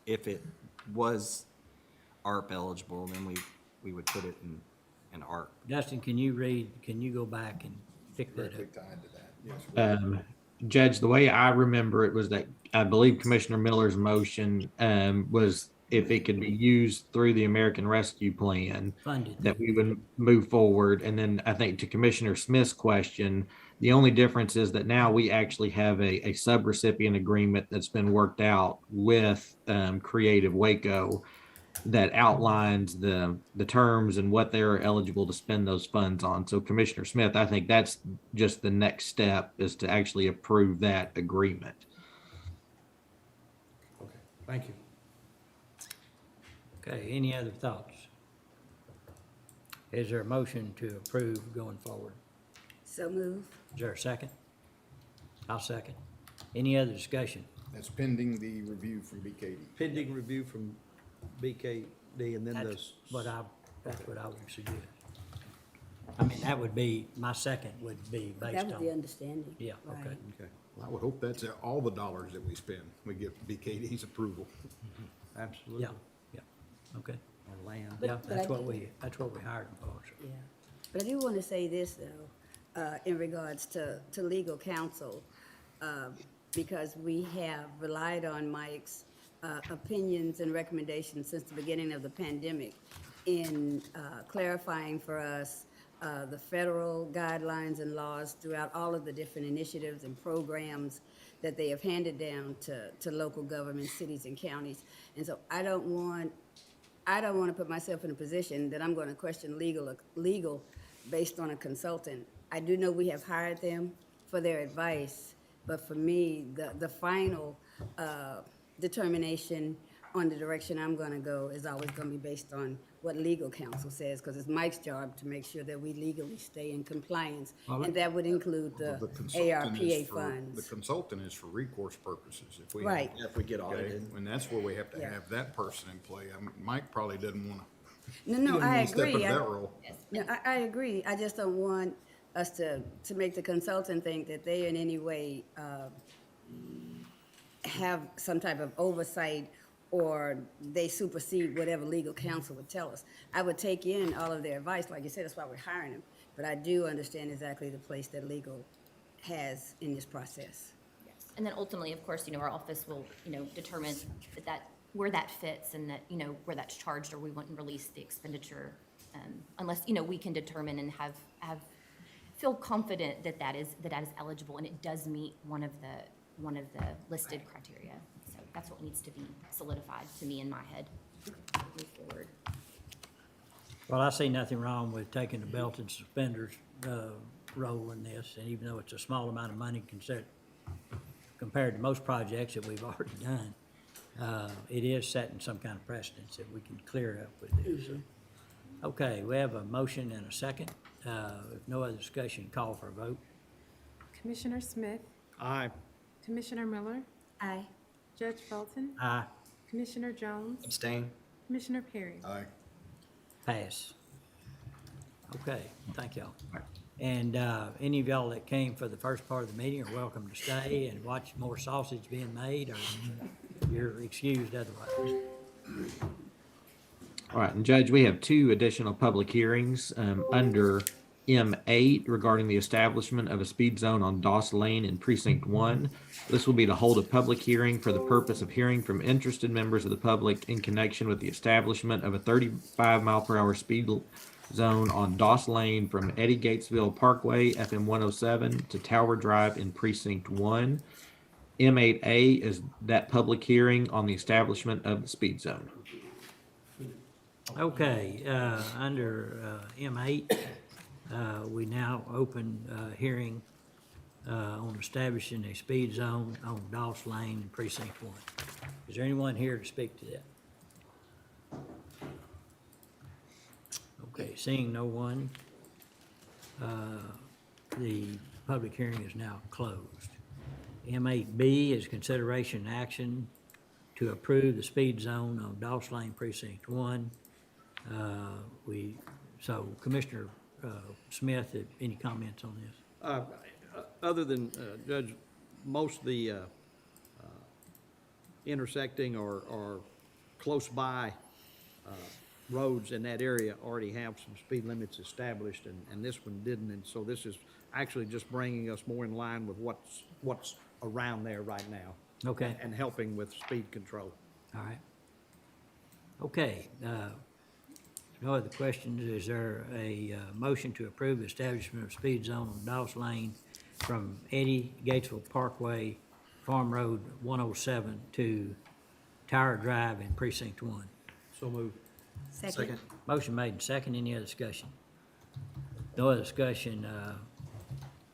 if it was ARP eligible, then we would put it in ARP. Dustin, can you go back and pick that up? Judge, the way I remember it was that I believe Commissioner Miller's motion was if it could be used through the American Rescue Plan, Funded. that we would move forward. And then I think to Commissioner Smith's question, the only difference is that now we actually have a subrecipient agreement that's been worked out with Creative Waco that outlines the terms and what they're eligible to spend those funds on. So Commissioner Smith, I think that's just the next step, is to actually approve that agreement. Okay, thank you. Okay, any other thoughts? Is there a motion to approve going forward? So move. Is there a second? I'll second. Any other discussion? That's pending the review from BKD. Pending review from BKD, and then That's what I would suggest. I mean, that would be, my second would be based That was the on, understanding. yeah, okay. Right. Okay, I would hope that's all the dollars that we spend, we get BKD's approval. absolutely. Yeah, yeah, okay. And land. But- Yeah, but that's I what do- that's what we hired them for, so. Yeah, but I do want to say this, though, in regards to legal counsel, because we have relied on Mike's opinions and recommendations since the beginning of the pandemic in clarifying for us the federal guidelines and laws throughout all of the different initiatives and programs that they have handed down to local governments, cities, and counties. And so I don't want to put myself in a position that I'm going to question legal based on a consultant. I do know we have hired them for their advice, but for me, the final determination on the direction I'm going to go is always going to be based on what legal counsel says, because it's Mike's job to make sure that we legally stay in compliance, and that would include the consultant is ARPA for- funds. The consultant is for recourse purposes. If we Right. If we get Okay, audited. and that's where we have to Yeah. have that person in play. I mean, Mike probably doesn't want to. No, I Step agree. into that role. No, I agree. I just don't want us to make the consultant think that they in any way have some type of oversight or they supersede whatever legal counsel would tell us. I would take in all of their advice, like you said, that's why we're hiring them. But I do understand exactly the place that legal has in this process. Yes. And then ultimately, of course, our office will, determine where that fits and that, where that's charged, or we wouldn't release the expenditure unless, we can determine and feel confident that that is eligible and it does meet one of the listed criteria. So that's what needs to be solidified to me in my head. Move forward. Well, I see nothing wrong with taking the belt and suspenders role in this, and even though it's a small amount of money compared to most projects that we've already done, it is setting some kind of precedence that we can clear up with this. Okay, we have a motion and a second. If no other discussion, call for a vote. Commissioner Smith, Aye. Commissioner Miller, Aye. Judge Felton, Aye. Commissioner Jones, Abstain? Commissioner Perry. Aye. Pass. Okay, thank y'all. And any of y'all that came for the first part of the meeting are welcome to stay and watch more sausage being made, or you're excused otherwise. All right, and Judge, we have 2 additional public hearings under M8 regarding the establishment of a speed zone on Doss Lane in Precinct 1. This will be to hold a public hearing for the purpose of hearing from interested members of the public in connection with the establishment of a 35-mile-per-hour speed zone on Doss Lane from Eddie Gatesville Parkway, FM 107, to Tower Drive in Precinct 1. M8A is that public hearing on the establishment of the speed zone. Okay, under M8, we now open hearing on establishing a speed zone on Doss Lane in Precinct 1. Is there anyone here to speak to that? Okay, seeing no one, the public hearing is now closed. M8B is consideration and action to approve the speed zone on Doss Lane Precinct 1. So Commissioner Smith, any comments on this? Other than, Judge, most of the intersecting or close by roads in that area already have some speed limits established, and this one didn't, and so this is actually just bringing us more in line with what's around there right now. Okay. And helping with speed control. All right. Okay, no other questions. Is there a motion to approve the establishment of speed zone on Doss Lane from Eddie Gatesville Parkway, Farm Road 107 to Tower Drive in Precinct 1? So moved. Second. Motion made and second. Any other discussion? No other discussion.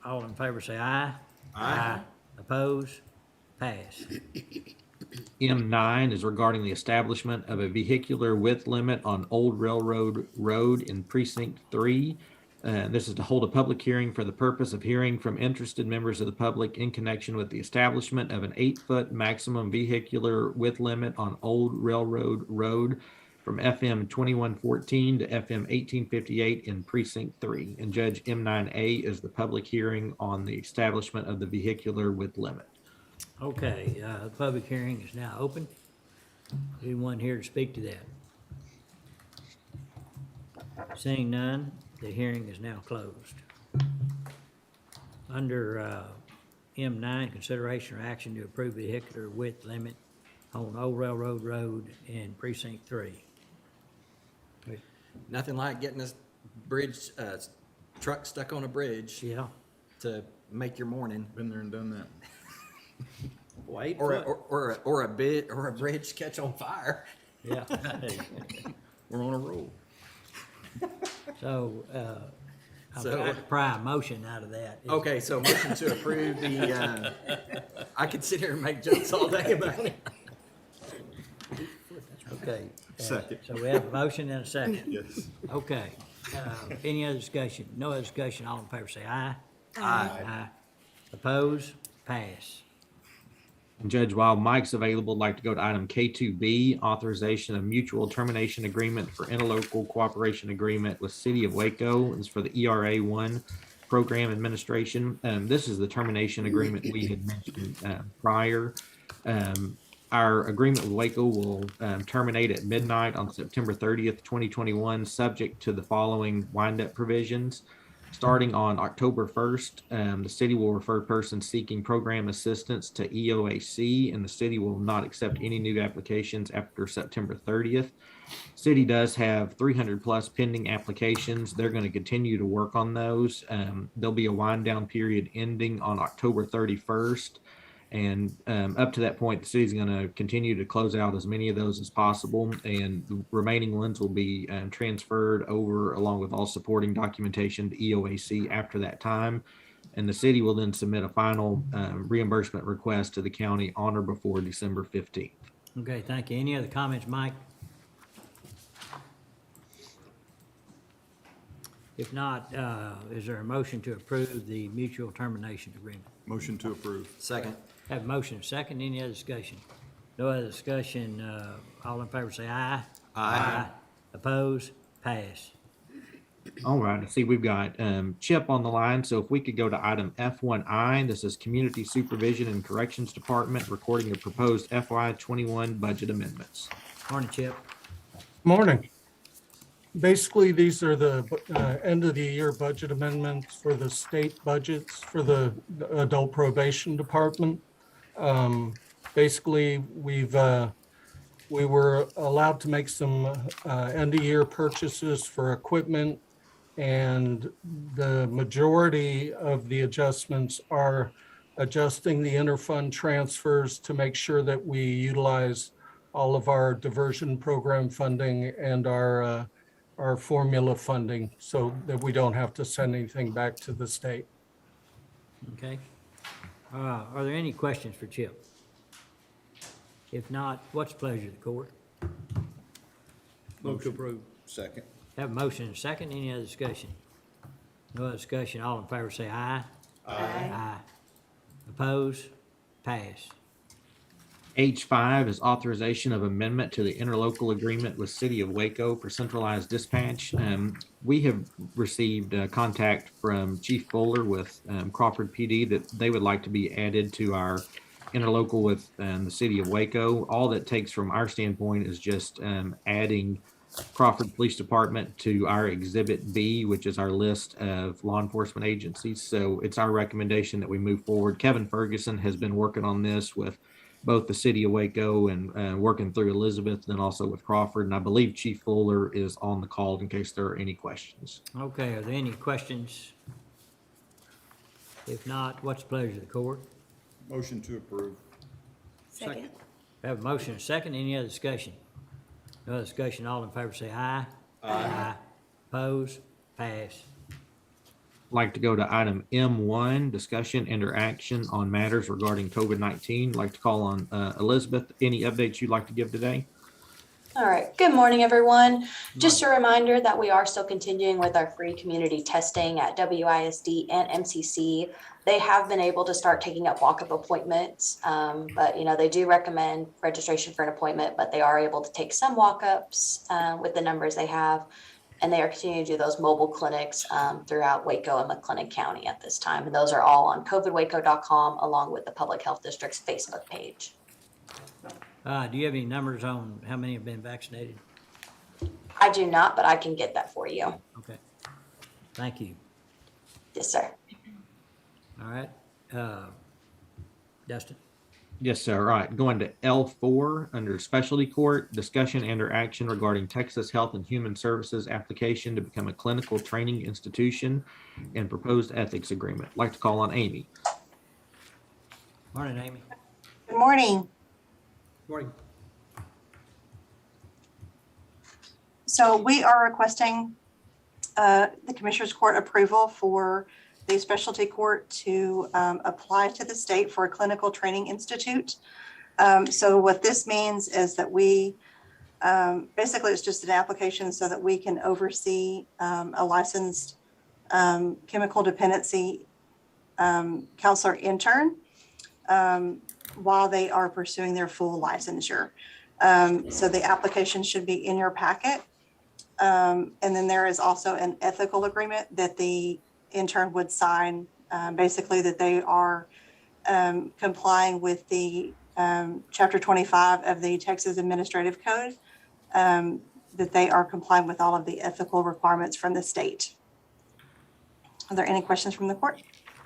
All in favor say aye. Aye. Oppose? Pass. M9 is regarding the establishment of a vehicular width limit on Old Railroad Road in Precinct 3. This is to hold a public hearing for the purpose of hearing from interested members of the public in connection with the establishment of an 8-foot maximum vehicular width limit on Old Railroad Road from FM 2114 to FM 1858 in Precinct 3. And Judge, M9A is the public hearing on the establishment of the vehicular width limit. Okay, the public hearing is now open. Anyone here to speak to that? Seeing none, the hearing is now closed. Under M9, consideration or action to approve vehicular width limit on Old Railroad Road in Precinct 3. Nothing like getting a bridge, truck stuck on a bridge Yeah, to make your morning. Been there and done that. Wait. Or a bridge catch on fire. yeah. We're on a roll. So, I'm So- trying to pry a motion out of that. Okay, so motion to approve the, I could sit here and make jokes all day about it. Okay. Second. So we have a motion and a second. Yes. Okay. Any other discussion? No other discussion. All in favor say aye. Aye. Aye. Oppose? Pass. And Judge, while Mike's available, I'd like to go to item K2B, authorization of mutual termination agreement for interlocal cooperation agreement with City of Waco. It's for the ERA1 program administration. This is the termination agreement we had mentioned prior. Our agreement with Waco will terminate at midnight on September 30th, 2021, subject to the following wind-up provisions. Starting on October 1st, the city will refer persons seeking program assistance to EOAC, and the city will not accept any new applications after September 30th. City does have 300+ pending applications. They're going to continue to work on those. There'll be a wind-down period ending on October 31st. And up to that point, the city's going to continue to close out as many of those as possible, and the remaining ones will be transferred over along with all supporting documentation to EOAC after that time. And the city will then submit a final reimbursement request to the county on or before December 15th. Okay, thank you. Any other comments, Mike? If not, is there a motion to approve the mutual termination agreement? Motion to approve. Second. Have a motion, second, any other discussion? No other discussion, all in favor say aye. Aye. Oppose, pass. All right, I see we've got Chip on the line, so if we could go to item F1I, this is Community Supervision and Corrections Department, recording of proposed FY21 budget amendments. Morning, Chip. Morning. Basically, these are the end of the year budget amendments for the state budgets for the adult probation department. Basically, we were allowed to make some end of year purchases for equipment, and the majority of the adjustments are adjusting the interfund transfers to make sure that we utilize all of our diversion program funding and our formula funding so that we don't have to send anything back to the state. Okay. Are there any questions for Chip? If not, what's the pleasure of the court? Move to approve. Second. Have a motion and a second, any other discussion? No other discussion, all in favor say aye. Aye. Oppose, pass. H5 is authorization of amendment to the interlocal agreement with City of Waco for centralized dispatch. We have received contact from Chief Fuller with Crawford PD that they would like to be added to our interlocal with the City of Waco. All that takes from our standpoint is just adding Crawford Police Department to our Exhibit B, which is our list of law enforcement agencies. So it's our recommendation that we move forward. Kevin Ferguson has been working on this with both the City of Waco and working through Elizabeth, and also with Crawford. And I believe Chief Fuller is on the call in case there are any questions. Okay, are there any questions? If not, what's the pleasure of the court? Motion to approve. Second. Have a motion and a second, any other discussion? No other discussion, all in favor say aye. Aye. Oppose, pass. Like to go to item M1, discussion and or action on matters regarding COVID-19. Like to call on Elizabeth. Any updates you'd like to give today? All right. Good morning, everyone. Just a reminder that we are still continuing with our free community testing at WISD and MCC. They have been able to start taking up walk-up appointments, but they do recommend registration for an appointment, but they are able to take some walk-ups with the numbers they have. And they are continuing to do those mobile clinics throughout Waco and McLennan County at this time. And those are all on covidwaco.com along with the Public Health District's Facebook page. Do you have any numbers on how many have been vaccinated? I do not, but I can get that for you. Okay, thank you. Yes, sir. All right, Dustin? Yes, sir. All right. Going to L4 under specialty court, discussion and or action regarding Texas Health and Human Services application to become a clinical training institution and proposed ethics agreement. Like to call on Amy. Morning, Amy. Good morning. Morning. So we are requesting the Commissioners Court approval for the specialty court to apply to the state for a clinical training institute. So what this means is that we, basically it's just an application so that we can oversee a licensed chemical dependency counselor intern while they are pursuing their full licensure. So the application should be in your packet. And then there is also an ethical agreement that the intern would sign, basically that they are complying with the Chapter 25 of the Texas Administrative Code, that they are complying with all of the ethical requirements from the state. Are there any questions from the court?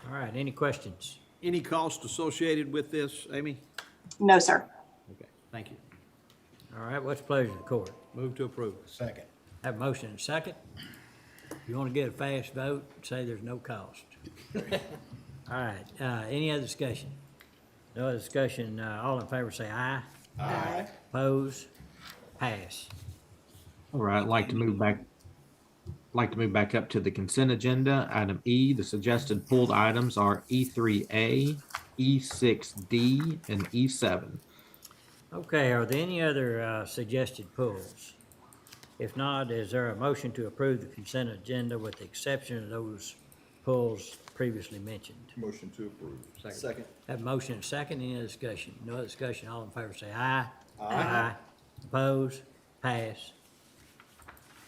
All right, any questions? Any cost associated with this, Amy? No, sir. Okay, thank you. All right, what's the pleasure of the court? Move to approve. Second. Have a motion and a second. If you want to get a fast vote, say there's no cost. All right, any other discussion? No other discussion, all in favor say aye. Aye. Oppose, pass. All right. I'd like to move back up to the consent agenda. Item E, the suggested pulled items are E3A, E6D, and E7. Okay, are there any other suggested pulls? If not, is there a motion to approve the consent agenda with the exception of those pulls previously mentioned? Motion to approve. Second. Have a motion and second, any other discussion? No other discussion, all in favor say aye. Aye. Opposed? Pass.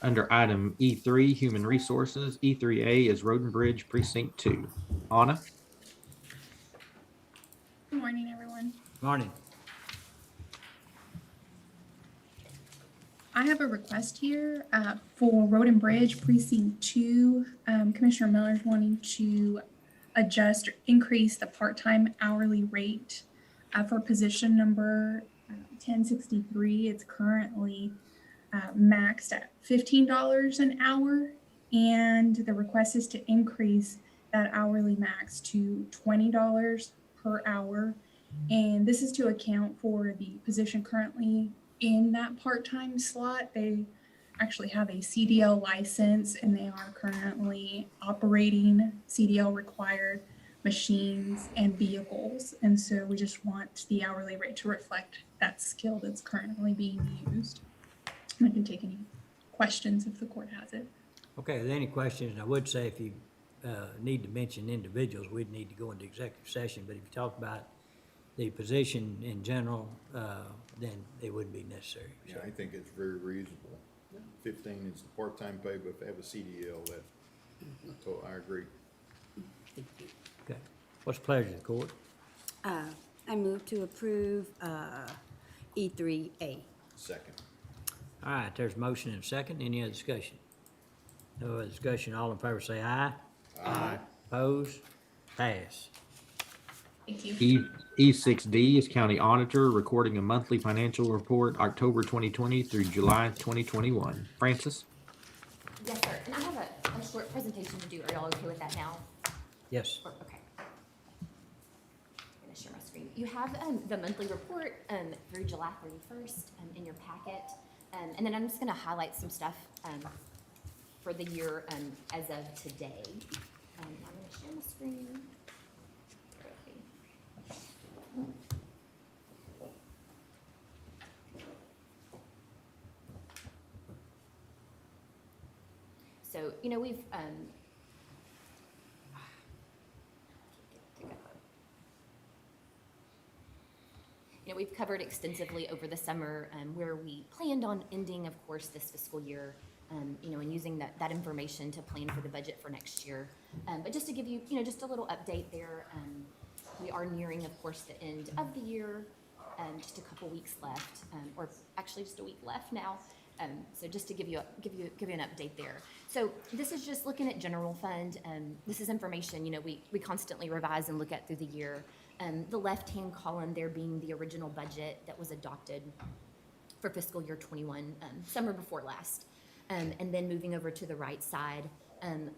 Under item E3, Human Resources, E3A is Road and Bridge Precinct 2. Anna? Good morning, everyone. Morning. I have a request here for Road and Bridge Precinct 2. Commissioner Miller's wanting to adjust or increase the part-time hourly rate for position number 1063. It's currently maxed at $15 an hour, and the request is to increase that hourly max to $20 per hour. And this is to account for the position currently in that part-time slot. They actually have a CDL license and they are currently operating CDL required machines and vehicles. And so we just want the hourly rate to reflect that skill that's currently being used. I can take any questions if the court has it. Okay, are there any questions? And I would say if you need to mention individuals, we'd need to go into executive session, but if you talk about the position in general, then it wouldn't be necessary. Yeah, I think it's very reasonable. 15 is the part-time pay, but if they have a CDL, I agree. Okay, what's the pleasure of the court? I move to approve E3A. Second. All right, there's a motion and a second. Any other discussion? No other discussion. All in favor say aye. Aye. Opposed? Pass. Thank you. E6D is County Auditor recording a monthly financial report, October 2020 through July 2021. Francis? Yes, sir. And I have a short presentation to do. Are y'all okay with that now? Yes. Okay. I'm gonna share my screen. You have the monthly report through July 31st in your packet. And then I'm just gonna highlight some stuff for the year as of today. I'm gonna share my screen. So, you know, we've we've covered extensively over the summer where we planned on ending, of course, this fiscal year, and using that information to plan for the budget for next year. But just to give you, just a little update there, we are nearing, of course, the end of the year, just a couple weeks left, or actually just a week left now. So just to give you an update there. So this is just looking at general fund. This is information, we constantly revise and look at through the year. The left-hand column there being the original budget that was adopted for fiscal year 21, summer before last. And then moving over to the right side,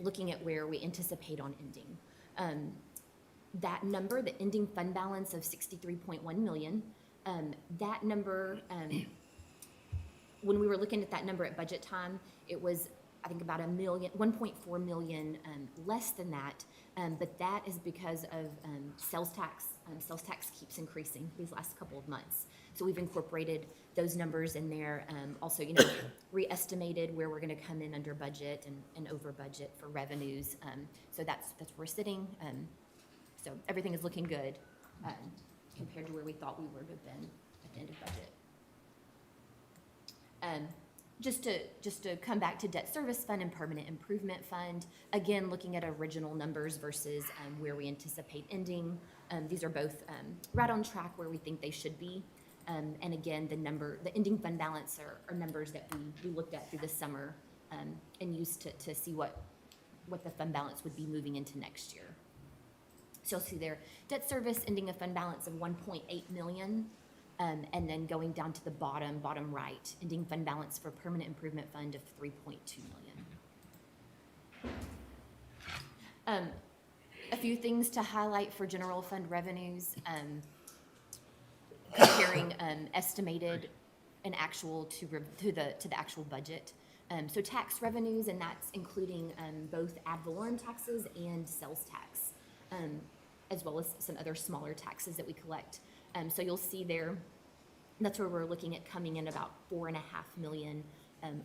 looking at where we anticipate on ending. That number, the ending fund balance of 63.1 million, that number, when we were looking at that number at budget time, it was, I think, about 1.4 million less than that. But that is because of sales tax. Sales tax keeps increasing these last couple of months. So we've incorporated those numbers in there. Also, re-estimated where we're going to come in under budget and over budget for revenues. So that's where we're sitting. So everything is looking good compared to where we thought we would have been at the end of budget. Just to come back to debt service fund and permanent improvement fund, again, looking at original numbers versus where we anticipate ending. These are both right on track where we think they should be. And again, the ending fund balance are numbers that we looked at through the summer and used to see what the fund balance would be moving into next year. So you'll see there, debt service ending a fund balance of 1.8 million. And then going down to the bottom right, ending fund balance for permanent improvement fund of 3.2 million. A few things to highlight for general fund revenues, comparing estimated and actual to the actual budget. So tax revenues, and that's including both ad valorem taxes and sales tax, as well as some other smaller taxes that we collect. So you'll see there That's where we're looking at coming in about 4.5 million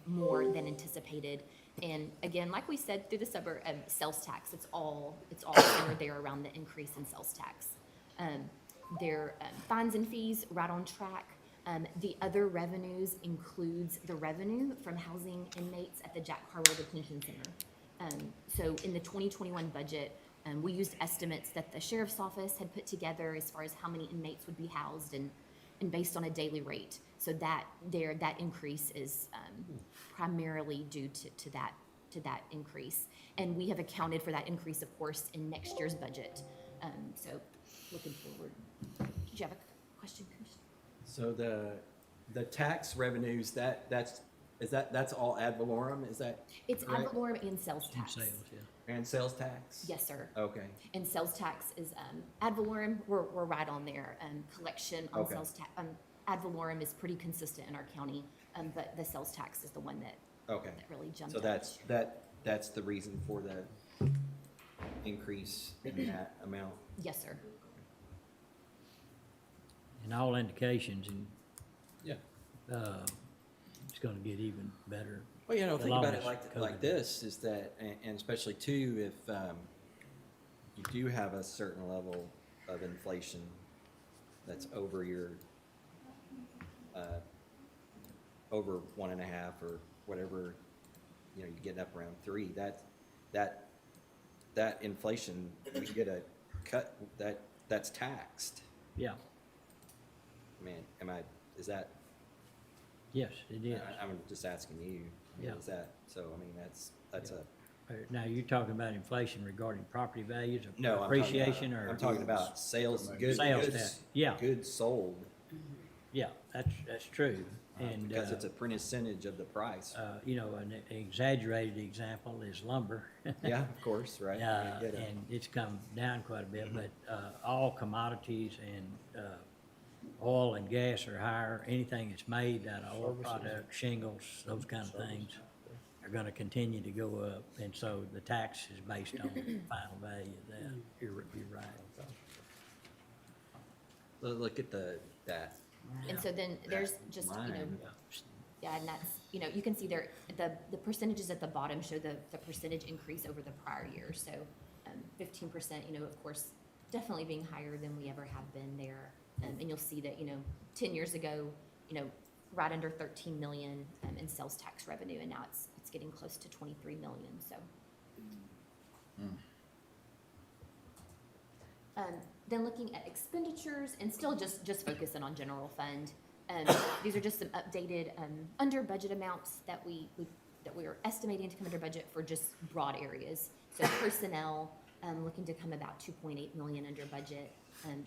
more than anticipated. And again, like we said, through the summer, sales tax, it's all centered there around the increase in sales tax. Their fines and fees, right on track. The other revenues includes the revenue from housing inmates at the Jack Harlow Detention Center. So in the 2021 budget, we used estimates that the sheriff's office had put together as far as how many inmates would be housed and based on a daily rate. So that increase is primarily due to that increase. And we have accounted for that increase, of course, in next year's budget. So looking forward. Did you have a question, Commissioner? So the tax revenues, that's all ad valorem, is that? It's ad correct? valorem and sales tax. Sales, yeah. And sales tax? Yes, sir. Okay, And sales tax is ad valorem, we're right on there. Collection on Okay. sales tax, ad valorem is pretty consistent in our county, but the sales tax is the one that okay. really jumped So out. that's the reason for the increase in that amount? Yes, sir. And all indications, and Yeah. it's gonna get even better. Well, you know, the think about longer it like COVID. this, is that, and especially too, if you do have a certain level of inflation that's over your, over 1.5 or whatever, you know, you get up around 3, that inflation, we get a cut, that's taxed. Yeah, I mean, is that, yes, it is. I'm just asking you, I mean, Yeah. is that, so, I mean, that's a. Now, you're talking about inflation regarding property values or No, appreciation or? I'm talking about sales, goods, Sales goods, tax, yeah. goods sold, Yeah, that's true. And, because it's a percentage of the price. you know, an exaggerated example is lumber. Yeah, of course, right. Uh, You get a- and it's come down quite a bit, but, all commodities and, oil and gas are higher. Anything that's made out of oil products, shingles, those kind of things are gonna continue to go up. And so the tax is based on the final value of that. You're right. Look at that. And so then there's just, you know, line. yeah, and that's, you know, you can see there, the percentages at the bottom show the percentage increase over the prior year. So 15%, you know, of course, definitely being higher than we ever have been there. And you'll see that, you know, 10 years ago, you know, right under 13 million in sales tax revenue, and now it's getting close to 23 million, so. Then looking at expenditures and still just focusing on general fund. These are just some updated under budget amounts that we are estimating to come under budget for just broad areas. So personnel, looking to come about 2.8 million under budget.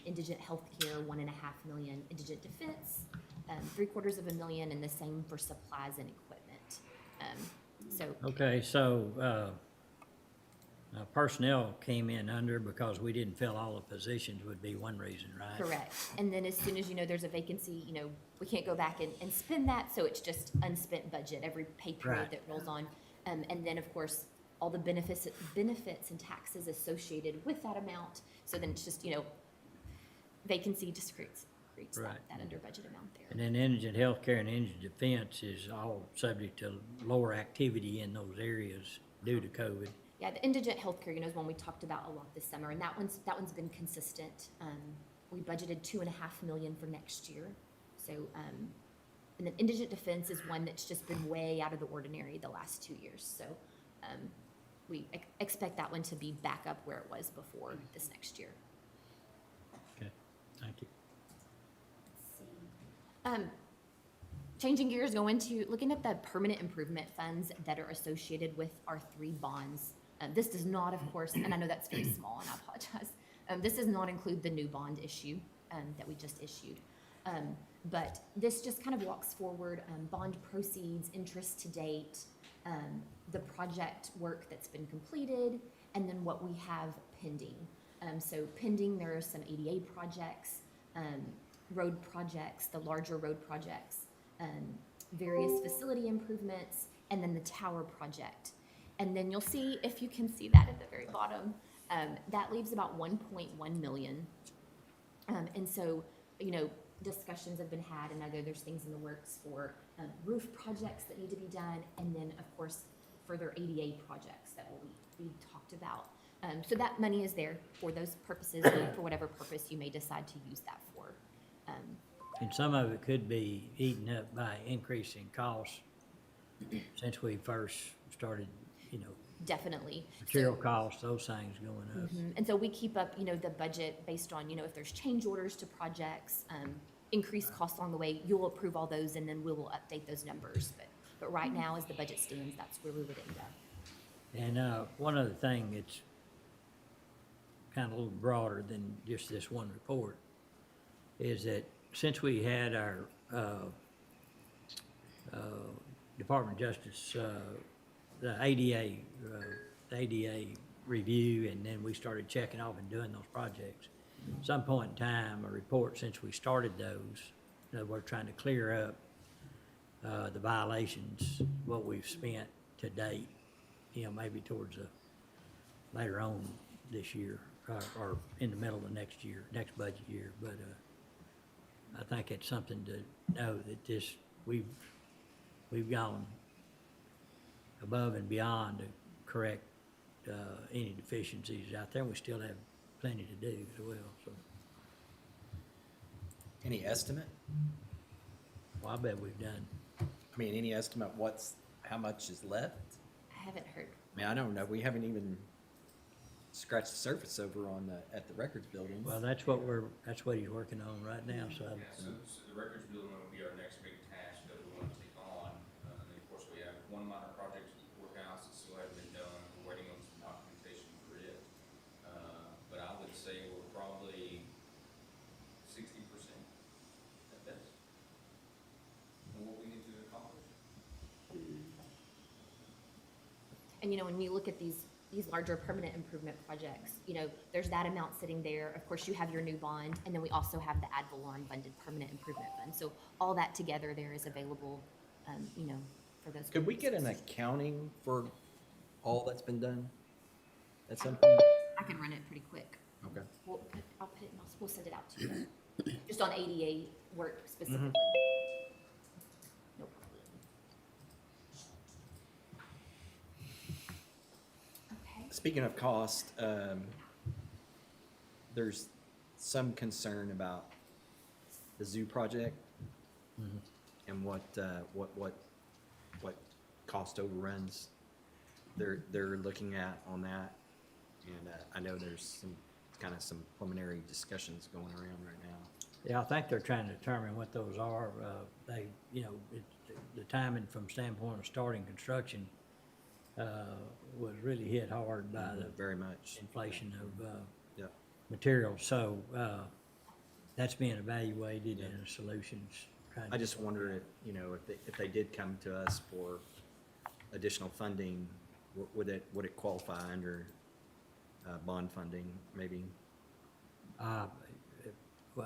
Indigent healthcare, 1.5 million. Indigent defense, 750,000, and the same for supplies and equipment. So Okay, so, personnel came in under because we didn't fill all the positions would be one reason, right? correct. And then as soon as you know there's a vacancy, you know, we can't go back and spend that, so it's just unspent budget every pay period Right. that rolls on. And then, of course, all the benefits and taxes associated with that amount. So then it's just, you know, vacancy just creates Right. that under budget amount there. And then indigent healthcare and indigent defense is all subject to lower activity in those areas due to COVID. Yeah, the indigent healthcare, you know, is one we talked about a lot this summer, and that one's been consistent. We budgeted 2.5 million for next year. So, and then indigent defense is one that's just been way out of the ordinary the last 2 years. So, we expect that one to be back up where it was before this next year. Okay, thank you. Changing gears, going to looking at the permanent improvement funds that are associated with our 3 bonds. This does not, of course, and I know that's very small, and I apologize. This does not include the new bond issue that we just issued. But this just kind of walks forward bond proceeds, interest to date, the project work that's been completed, and then what we have pending. So pending, there are some ADA projects, road projects, the larger road projects, various facility improvements, and then the tower project. And then you'll see, if you can see that at the very bottom, that leaves about 1.1 million. And so, you know, discussions have been had, and I know there's things in the works for roof projects that need to be done, and then, of course, further ADA projects that will be talked about. So that money is there for those purposes, or for whatever purpose you may decide to use that for. And some of it could be eaten up by increasing costs since we first started, Definitely. material costs, those things going up. And so we keep up, the budget based on, if there's change orders to projects, increased costs along the way, you'll approve all those, and then we will update those numbers. But right now, as the budget stands, that's where we would end up. And one other thing that's kind of a little broader than just this one report is that since we had our Department of Justice, the ADA review, and then we started checking off and doing those projects, at some point in time, a report since we started those, we're trying to clear up the violations, what we've spent to date, maybe towards later on this year, or in the middle of next budget year. But I think it's something to know that we've gone above and beyond to correct any deficiencies out there. We still have plenty to do as well, so. Any estimate? Well, I bet we've done. I mean, any estimate how much is left? I haven't heard. I mean, I don't know. We haven't even scratched the surface over at the records building. Well, that's what he's working on right now, so. So the records building will be our next big task that we want to take on. And then, of course, we have one minor project at the courthouse that still hasn't been done. We're waiting on some documentation for it. But I would say we're probably 60% at best on what we need to accomplish. And, when you look at these larger permanent improvement projects, there's that amount sitting there. Of course, you have your new bond, and then we also have the ad valorem funded permanent improvement fund. So all that together there is available, for those. Could we get an accounting for all that's been done at some point? I can run it pretty quick. Okay. We'll send it out to you. Just on ADA work specifically. No problem. Okay. Speaking of cost, there's some concern about the zoo project and what cost overruns they're looking at on that. And I know there's some preliminary discussions going around right now. Yeah, I think they're trying to determine what those are. The timing from standpoint of starting construction was really hit hard by the very much inflation of Yep. materials. So that's being evaluated and solutions. I just wonder if they did come to us for additional funding, would it qualify under bond funding, maybe? Well,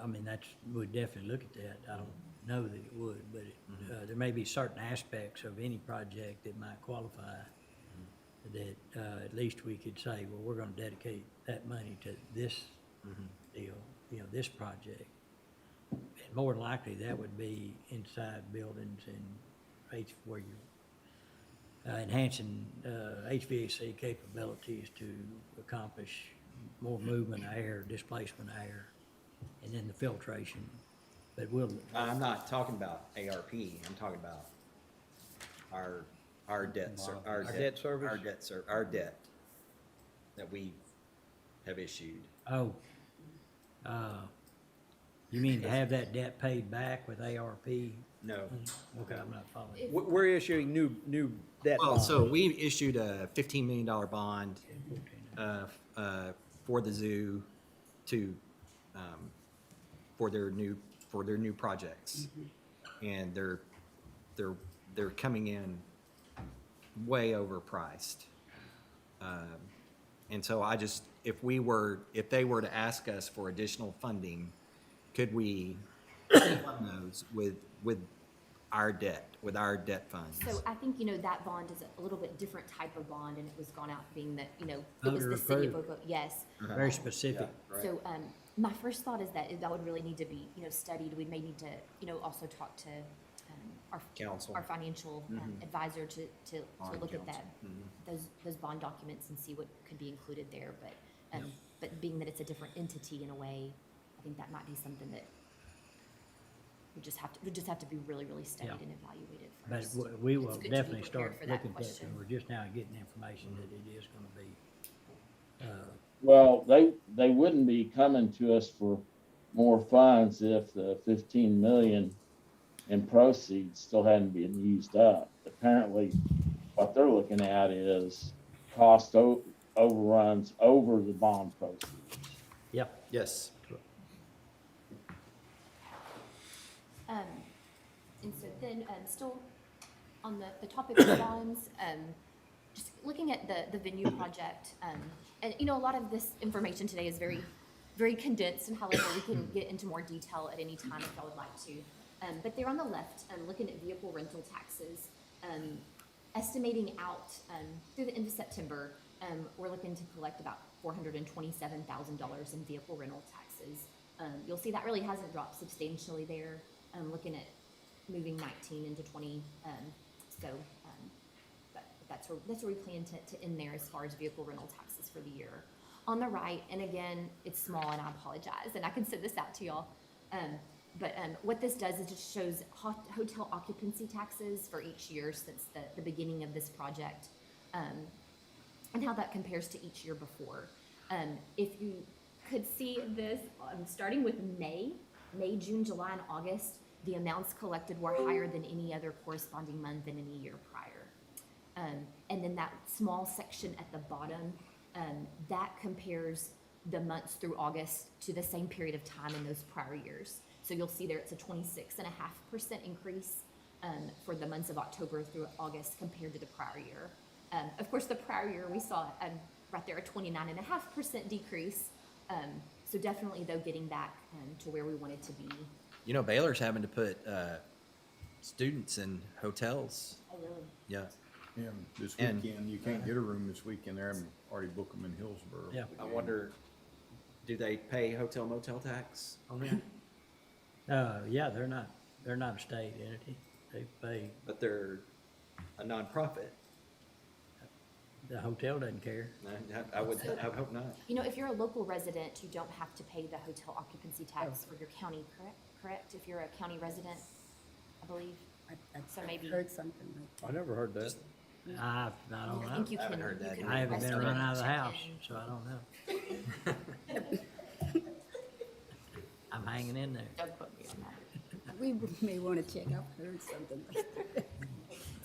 I mean, we'd definitely look at that. I don't know that it would, but there may be certain aspects of any project that might qualify that at least we could say, well, we're going to dedicate that money to this deal, this project. And more than likely, that would be inside buildings and where you're enhancing HVAC capabilities to accomplish more movement of air, displacement of air, and then the filtration. But I'm not talking about ARP. I'm talking about our debt service. Our debt that we have issued. Oh, you mean to have that debt paid back with ARP? No. Okay, I'm not following. We're issuing new debt Well, bonds. so we issued a $15 million bond for the zoo for their new projects, and they're coming in way overpriced. And so if they were to ask us for additional funding, could we fund those with our debt, with our debt funds. So I think, that bond is a little bit different type of bond, and it was gone out being that, it was Voter the city of approved. Oklahoma, yes. Very specific. So, my first thought is that would really need to be, studied. We may need to, also talk to, our. Counsel. Our financial advisor to Bond look at counsel. that, those bond documents and see what could be included there. But being that it's a different entity in a way, I think that might be something that would just have to be really, really studied Yeah. and evaluated But first. we It's will good to be definitely prepared start for that looking at that, question. and we're just now getting information that it is gonna be, Well, they wouldn't be coming to us for more funds if the 15 million in proceeds still hadn't been used up. Apparently, what they're looking at is cost overruns over the bond proceeds. yep. Yes. And so then, still on the topic of bonds, just looking at the venue project, and, a lot of this information today is very, very condensed, and however, we can get into more detail at any time if y'all would like to. But there on the left, looking at vehicle rental taxes, estimating out, through the end of September, we're looking to collect about $427,000 in vehicle rental taxes. You'll see that really hasn't dropped substantially there, looking at moving 19 into 20. But that's where we plan to end there as far as vehicle rental taxes for the year. On the right, and again, it's small and I apologize, and I can send this out to y'all. But what this does is just shows hotel occupancy taxes for each year since the beginning of this project, and how that compares to each year before. If you could see this, starting with May, June, July, and August, the amounts collected were higher than any other corresponding month in any year prior. And then that small section at the bottom, that compares the months through August to the same period of time in those prior years. So you'll see there it's a 26.5% increase for the months of October through August compared to the prior year. Of course, the prior year we saw right there a 29.5% decrease. So definitely, though, getting back to where we wanted to be. Baylor's having to put students in hotels. Oh, really? Yeah. Yeah, this And- weekend, you can't get a room this weekend there. I'm already booked them in Hillsborough. Yeah. I wonder, do they pay hotel motel tax on that? Yeah, they're not a state entity. They pay, But they're a nonprofit. the hotel doesn't care. I hope not. If you're a local resident, you don't have to pay the hotel occupancy tax for your county, correct? If you're a county resident, I believe. So maybe. Heard something like that. I never heard that. I don't I know. think you I haven't can. heard that you either. can I haven't been request run it. out of the Check house, in. so I don't know. I'm hanging in there. Don't quote me on that. We may want to check. I've heard something like that.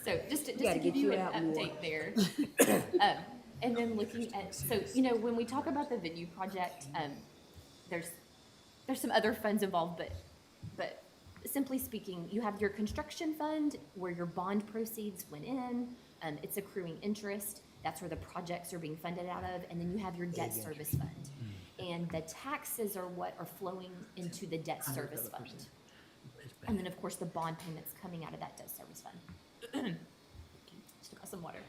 So just to Gotta give get you you an out more. update there. And then looking at, so, when we talk about the venue project, there's some other funds involved, but simply speaking, you have your construction fund where your bond proceeds went in, it's accruing interest, that's where the projects are being funded out of, and then you have your debt service fund. And the taxes are what are flowing into the debt service fund. And then, of course, the bond payments coming out of that debt service fund. Just got some water.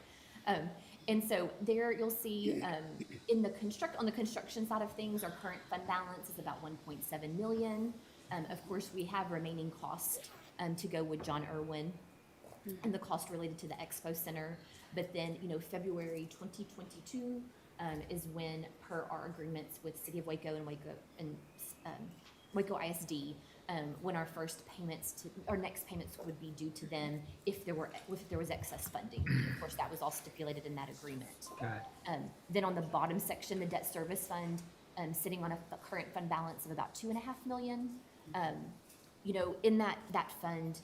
And so there you'll see, on the construction side of things, our current fund balance is about 1.7 million. Of course, we have remaining costs to go with John Irwin and the cost related to the Expo Center. But then, February 2022 is when, per our agreements with City of Waco and Waco ISD, when our next payments would be due to them if there was excess funding. Of course, that was all stipulated in that agreement. Right. Then on the bottom section, the debt service fund, sitting on a current fund balance of about $2.5 million. In that fund,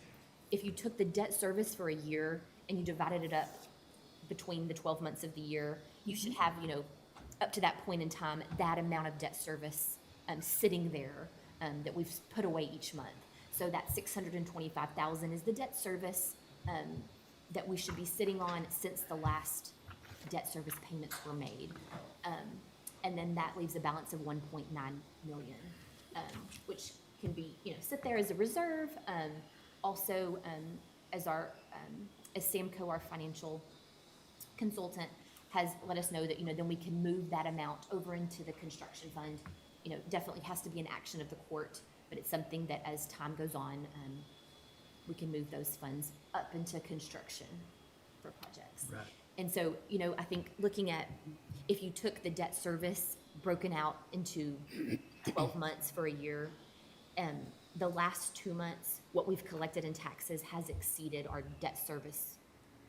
if you took the debt service for a year and you divided it up between the 12 months of the year, you should have, up to that point in time, that amount of debt service sitting there that we've put away each month. So that $625,000 is the debt service that we should be sitting on since the last debt service payments were made. And then that leaves a balance of 1.9 million, which can be, sit there as a reserve, Also, as Samco, our financial consultant, has let us know that, then we can move that amount over into the construction fund. Definitely has to be an action of the court, but it's something that as time goes on, we can move those funds up into construction for projects. Right. And so, I think looking at, if you took the debt service broken out into 12 months for a year, the last 2 months, what we've collected in taxes has exceeded our debt service,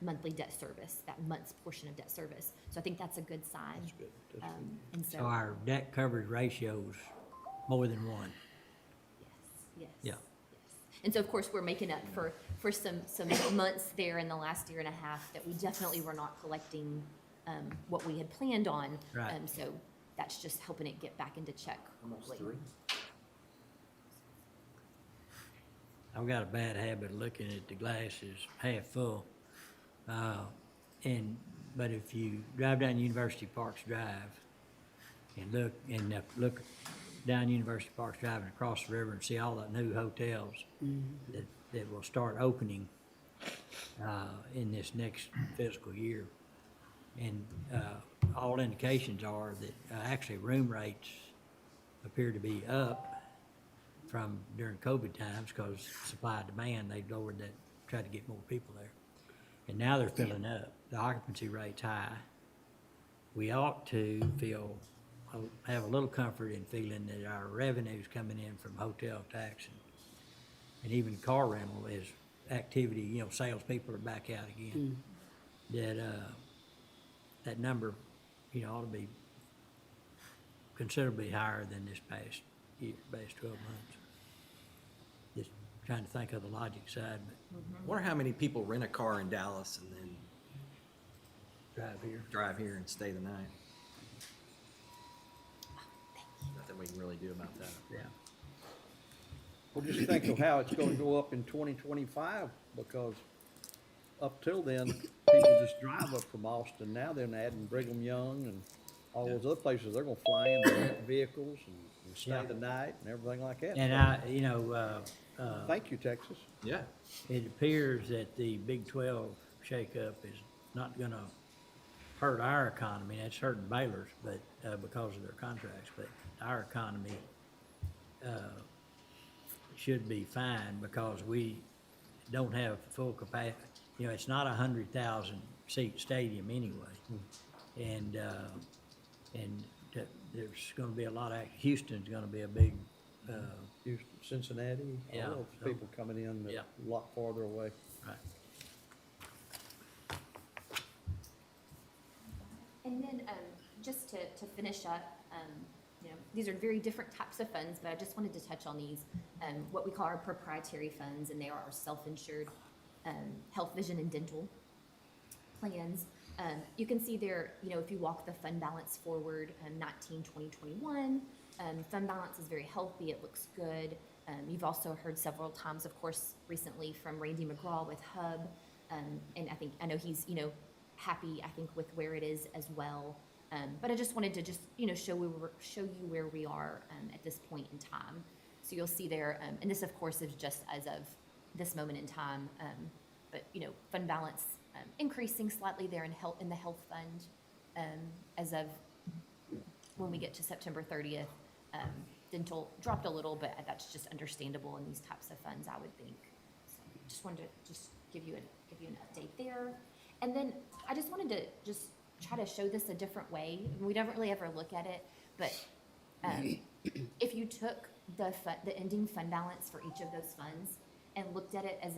monthly debt service, that month's portion of debt service. So I think that's a good sign. That's good. That's good. And So our debt coverage ratio's more than one. yes. Yeah. And so, of course, we're making up for some months there in the last year and a half that we definitely were not collecting what we had planned on. Right. So that's just helping it get back into check. quickly. I've got a bad habit of looking at the glasses half full. But if you drive down University Parks Drive and look down University Parks Drive and across the river and see all the new hotels that will start opening in this next fiscal year. And all indications are that actually room rates appear to be up from during COVID times, because supply and demand, they lowered that, tried to get more people there. And now they're filling up. The occupancy rate's high. We ought to have a little comfort in feeling that our revenues coming in from hotel tax and even car rental is activity, salespeople are back out again. That number, ought to be considerably higher than this past year, past 12 months. Just trying to think of the logic side, but Wonder how many people rent a car in Dallas and then drive here. and stay the night. Nothing we can really do about that. Yeah. Well, just think of how it's gonna go up in 2025, because up till then, people just drive up from Austin. Now they're adding Brigham Young and all those other places. They're gonna fly in and rent vehicles and stay Yeah. the night and everything like that. And Thank you, Texas. Yeah. it appears that the Big 12 shakeup is not gonna hurt our economy. That's hurting Baylor's, but, because of their contracts, but our economy, should be fine, because we don't have full capacity. It's not 100,000 seat stadium anyway. And there's gonna be a lot of, Houston's gonna be a big, Houston, Cincinnati, Yeah, all those so- people coming in that Yeah. a lot farther away. right. And then, just to finish up, these are very different types of funds, but I just wanted to touch on these, what we call our proprietary funds, and they are our self-insured, health, vision, and dental plans. You can see there, if you walk the fund balance forward, 19, 20, 21, fund balance is very healthy, it looks good. You've also heard several times, of course, recently from Randy McGraw with HUB, and I know he's, happy, I think, with where it is as well. But I just wanted to show you where we are at this point in time. So you'll see there, and this, of course, is just as of this moment in time. But fund balance increasing slightly there in the health fund as of when we get to September 30th. Dental dropped a little, but that's just understandable in these types of funds, I would think. So just wanted to give you an update there. And then I just wanted to just try to show this a different way. We don't really ever look at it, but if you took the ending fund balance for each of those funds and looked at it as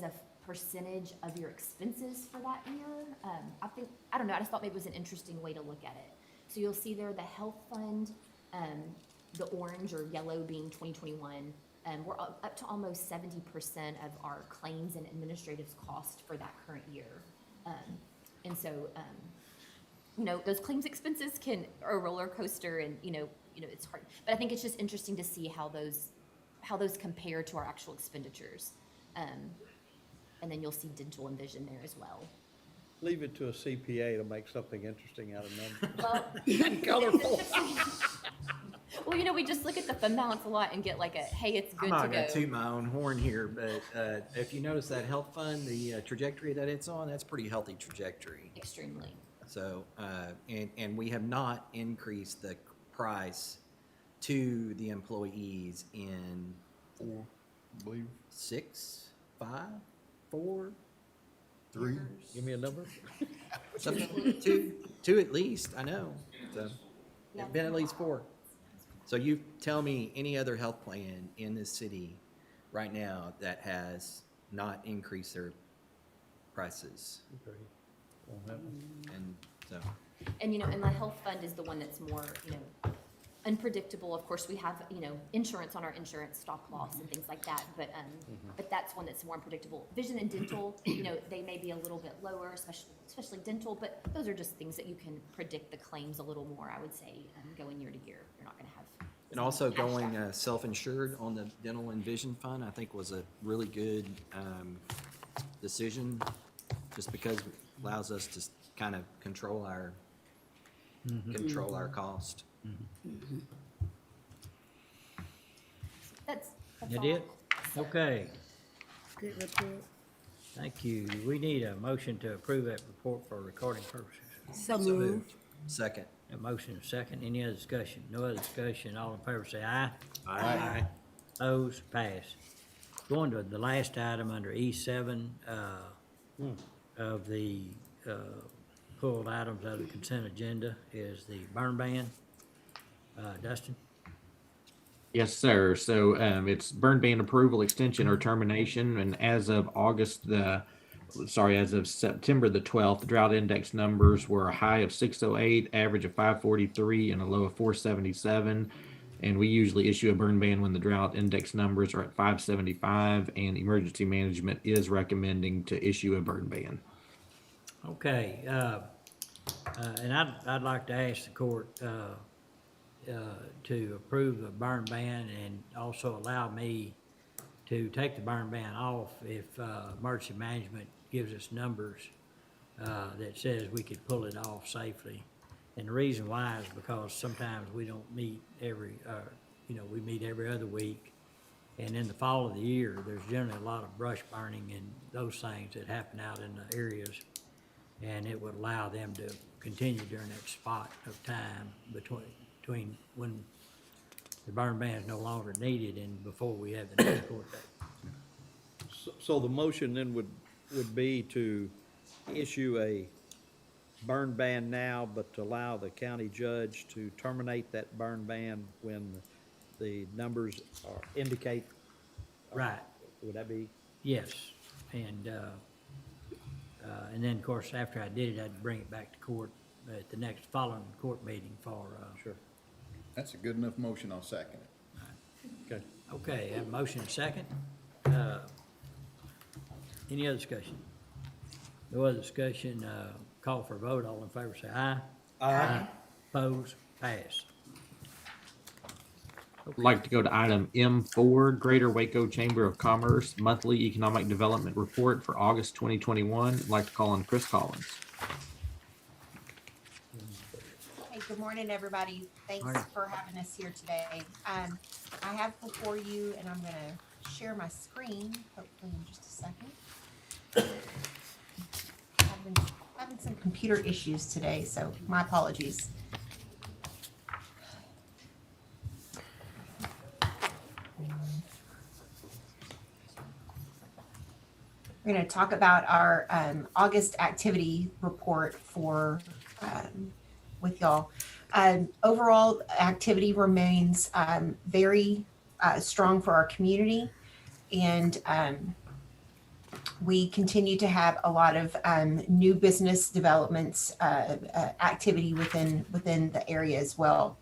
a percentage of your expenses for that year, I don't know, I just thought maybe it was an interesting way to look at it. So you'll see there the health fund, the orange or yellow being 2021, we're up to almost 70% of our claims and administrative cost for that current year. And so, those claims expenses are a roller coaster, and, it's hard. But I think it's just interesting to see how those compare to our actual expenditures. And then you'll see dental and vision there as well. Leave it to a CPA to make something interesting out of numbers. Well, And colorful. Well, you know, we just look at the fund balance a lot and get like a, hey, it's I'm good to not gonna go. toot my own horn here, but if you notice that health fund, the trajectory that it's on, that's pretty healthy trajectory. Extremely. So, and we have not increased the price to the employees in 4, I believe, 6, 5, 4, 3. Give me a number. something, two at least, I know. So, it's been at least 4. So you tell me any other health plan in this city right now that has not increased their prices? And so, And, you know, and the health fund is the one that's more, you know, unpredictable. Of course, we have, you know, insurance on our insurance stop loss and things like that, but that's one that's more unpredictable. Vision and dental, you know, they may be a little bit lower, especially dental, but those are just things that you can predict the claims a little more, I would say, going year to year. You're not gonna have. and also going self-insured on the dental and vision fund, I think was a really good decision, just because it allows us to kind of control our cost. That's You all. did? Okay, Good report. thank you. We need a motion to approve that report for recording purposes. So moved. Second. A motion and a second. Any other discussion? No other discussion. All in favor say aye. Aye. Opposed? Passed. Going to the last item under E7 of the pulled items of the consent agenda is the burn ban. Dustin? Yes, sir. So it's burn ban approval, extension, or termination. And as of as of September the 12th, drought index numbers were a high of 608, average of 543, and a low of 477. And we usually issue a burn ban when the drought index numbers are at 575, and emergency management is recommending to issue a burn ban. Okay, and I'd like to ask the court to approve the burn ban and also allow me to take the burn ban off if emergency management gives us numbers that says we could pull it off safely. And the reason why is because sometimes we don't meet we meet every other week. And in the fall of the year, there's generally a lot of brush burning and those things that happen out in the areas. And it would allow them to continue during that spot of time between when the burn ban is no longer needed and before we have the next court date. So the motion then would be to issue a burn ban now, but to allow the county judge to terminate that burn ban when the numbers indicate. Right, Would that be? yes. And then, of course, after I did it, I'd bring it back to court at the next following court meeting for, Sure. That's a good enough motion, I'll second it. Okay. okay, have a motion and second. Any other discussion? No other discussion, call for a vote. All in favor say aye. Aye. Opposed? Passed. I'd like to go to item M4, Greater Waco Chamber of Commerce Monthly Economic Development Report for August 2021. I'd like to call on Chris Collins. Hey, good morning, everybody. Thanks Morning. for having us here today. I have before you, and I'm gonna share my screen, hopefully in just a second. I've been having some computer issues today, so my apologies. We're going to talk about our August activity report with y'all. Overall, activity remains very strong for our community, and we continue to have a lot of new business developments activity within the area as well.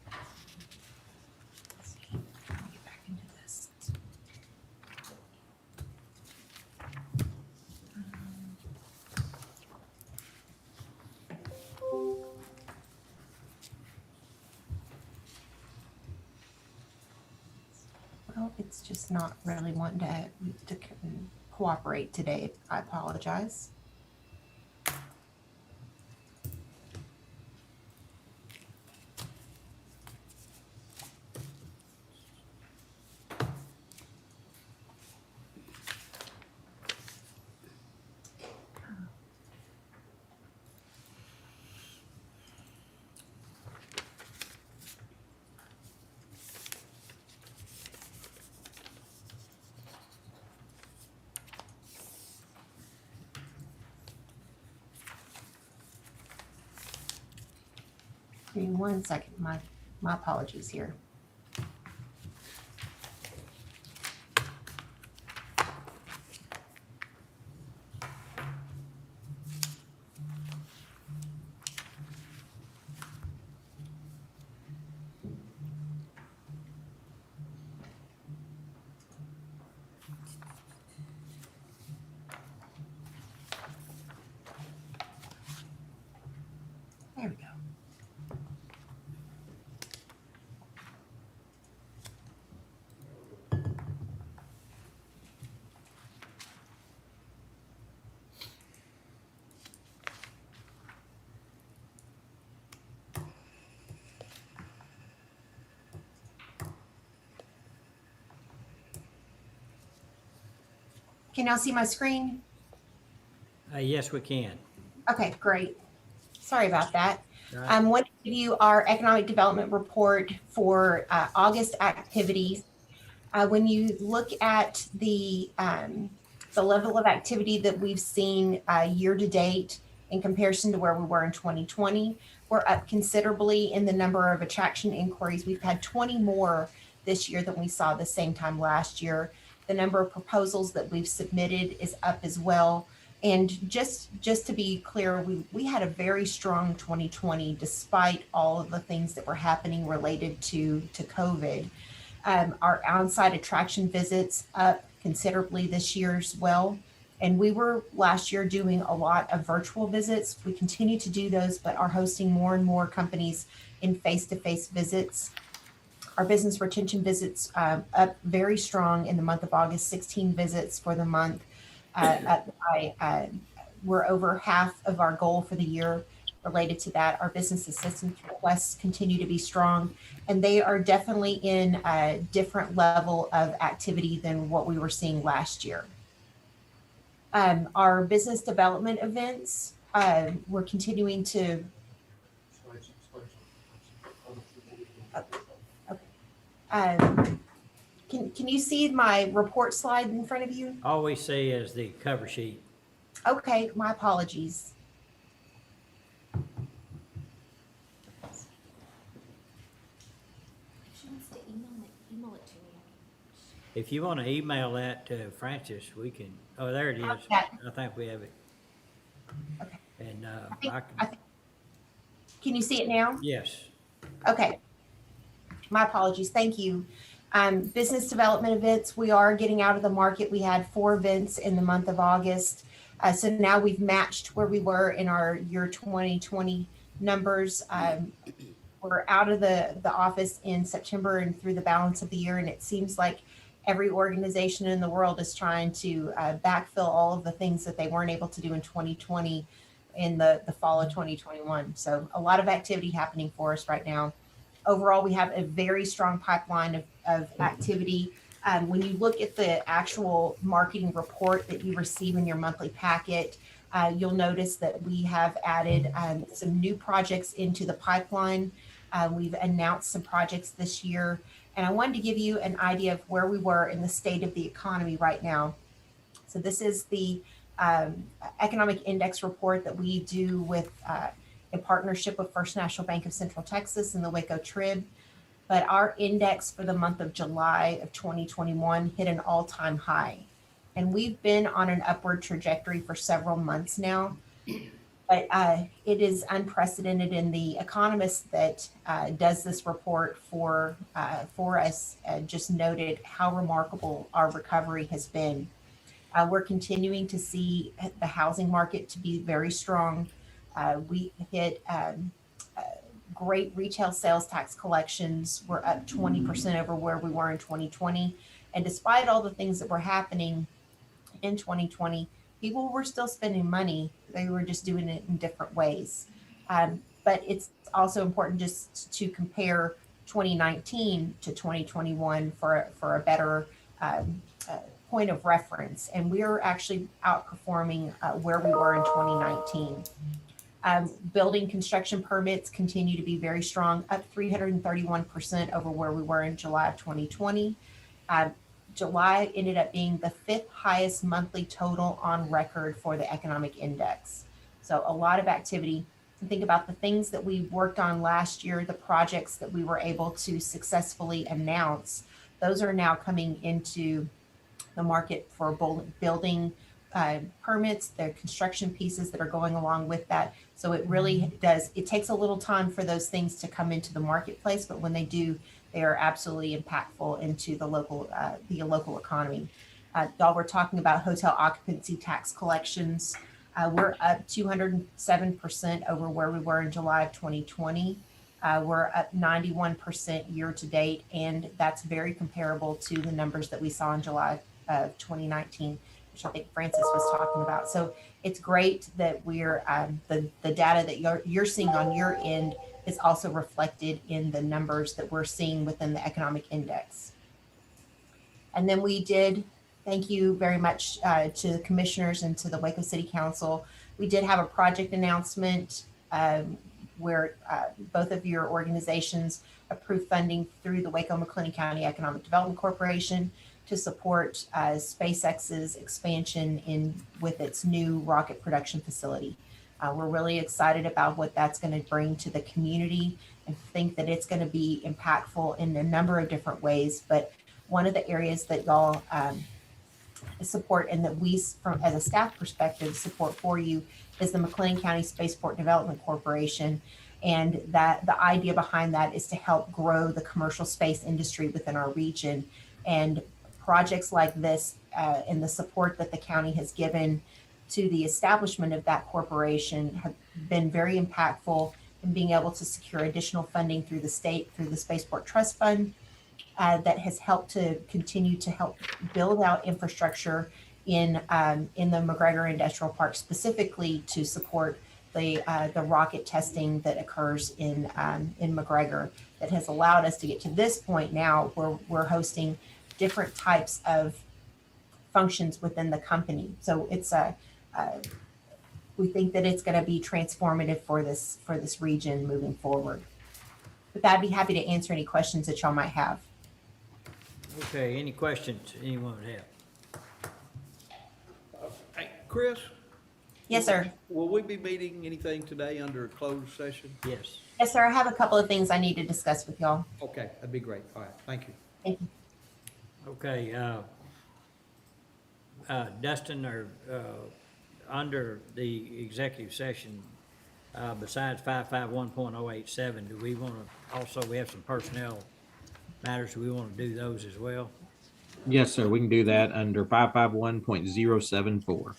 Let's see. Let me get back into this. Well, it's just not really wanting to cooperate today. I apologize. Give me 1 second. My apologies here. There we go. Can y'all see my screen? Yes, we can. Okay, great. Sorry about that. Right. I want to give you our economic development report for August activities. When you look at the level of activity that we've seen year to date in comparison to where we were in 2020, we're up considerably in the number of attraction inquiries. We've had 20 more this year than we saw the same time last year. The number of proposals that we've submitted is up as well. And just to be clear, we had a very strong 2020 despite all of the things that were happening related to COVID. Our on-site attraction visits up considerably this year as well. And we were last year doing a lot of virtual visits. We continue to do those, but are hosting more and more companies in face-to-face visits. Our business retention visits up very strong in the month of August, 16 visits for the month. We're over half of our goal for the year related to that. Our business assistance requests continue to be strong, and they are definitely in a different level of activity than what we were seeing last year. Our business development events, we're continuing to. Can you see my report slide in front of you? All we see is the cover sheet. Okay, my apologies. If she wants to email it to me. If you want to email that to Francis, we can, oh, there it is. Okay. I think we have it. Okay. And, Can you see it now? yes, Okay. My apologies. Thank you. Business development events, we are getting out of the market. We had 4 events in the month of August. So now we've matched where we were in our year 2020 numbers. We're out of the office in September and through the balance of the year. And it seems like every organization in the world is trying to backfill all of the things that they weren't able to do in 2020 in the fall of 2021. So a lot of activity happening for us right now. Overall, we have a very strong pipeline of activity. When you look at the actual marketing report that you receive in your monthly packet, you'll notice that we have added some new projects into the pipeline. We've announced some projects this year, and I wanted to give you an idea of where we were in the state of the economy right now. So this is the economic index report that we do with in partnership with First National Bank of Central Texas and the Waco Trib. But our index for the month of July of 2021 hit an all-time high. And we've been on an upward trajectory for several months now. But it is unprecedented, and the economist that does this report for us just noted how remarkable our recovery has been. We're continuing to see the housing market to be very strong. We hit great retail sales tax collections. We're up 20% over where we were in 2020. And despite all the things that were happening in 2020, people were still spending money. They were just doing it in different ways. But it's also important just to compare 2019 to 2021 for a better point of reference. And we are actually outperforming where we were in 2019. Building construction permits continue to be very strong, up 331% over where we were in July of 2020. July ended up being the 5th highest monthly total on record for the economic index. So a lot of activity. and think about the things that we worked on last year, the projects that we were able to successfully announce, those are now coming into the market for building permits, the construction pieces that are going along with that. So it really does, it takes a little time for those things to come into the marketplace, but when they do, they are absolutely impactful into the local economy. Y'all were talking about hotel occupancy tax collections. We're up 207% over where we were in July of 2020. We're up 91% year to date, and that's very comparable to the numbers that we saw in July of 2019, which I think Francis was talking about. So it's great that we're the data that you're seeing on your end is also reflected in the numbers that we're seeing within the economic index. And then we did, thank you very much to the commissioners and to the Waco City Council. We did have a project announcement where both of your organizations approved funding through the Waco McLennan County Economic Development Corporation to support SpaceX's expansion with its new rocket production facility. We're really excited about what that's going to bring to the community and think that it's going to be impactful in a number of different ways. But one of the areas that y'all support and that we, as a staff perspective, support for you is the McLennan County Spaceport Development Corporation. And that the idea behind that is to help grow the commercial space industry within our region. And projects like this and the support that the county has given to the establishment of that corporation have been very impactful in being able to secure additional funding through the state, through the Spaceport Trust Fund, that has helped to continue to help build out infrastructure in the McGregor Industrial Park, specifically to support the rocket testing that occurs in McGregor, that has allowed us to get to this point now where we're hosting different types of functions within the company. So it's we think that it's going to be transformative for this region moving forward. With that, I'd be happy to answer any questions that y'all might have. Okay, any questions anyone would have? Hey, Chris? Yes, sir. Will we be meeting anything today under a closed session? Yes. Yes, sir. I have a couple of things I need to discuss with y'all. Okay, that'd be great. All right, thank you. Thank you. Okay, Dustin, or under the executive session, besides 551.087, do we want to, also we have some personnel matters, do we want to do those as well? Yes, sir. We can do that under 551.074.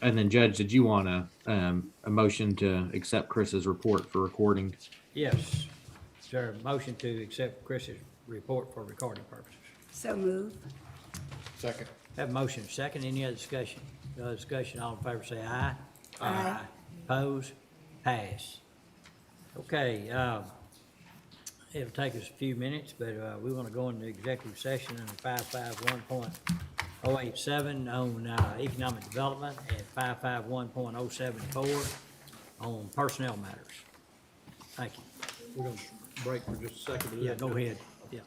And then, Judge, did you want a motion to accept Chris's report for recording? Yes. Is there a motion to accept Chris's report for recording purposes? So move. Second. Have a motion, second, any other discussion? No other discussion, all in favor say aye. Aye. Oppose? Pass. Okay, it'll take us a few minutes, but we want to go into executive session under 551.087 on economic development and 551.074 on personnel matters. Thank you. We're going to break for just a second. Yeah, go ahead. Yeah.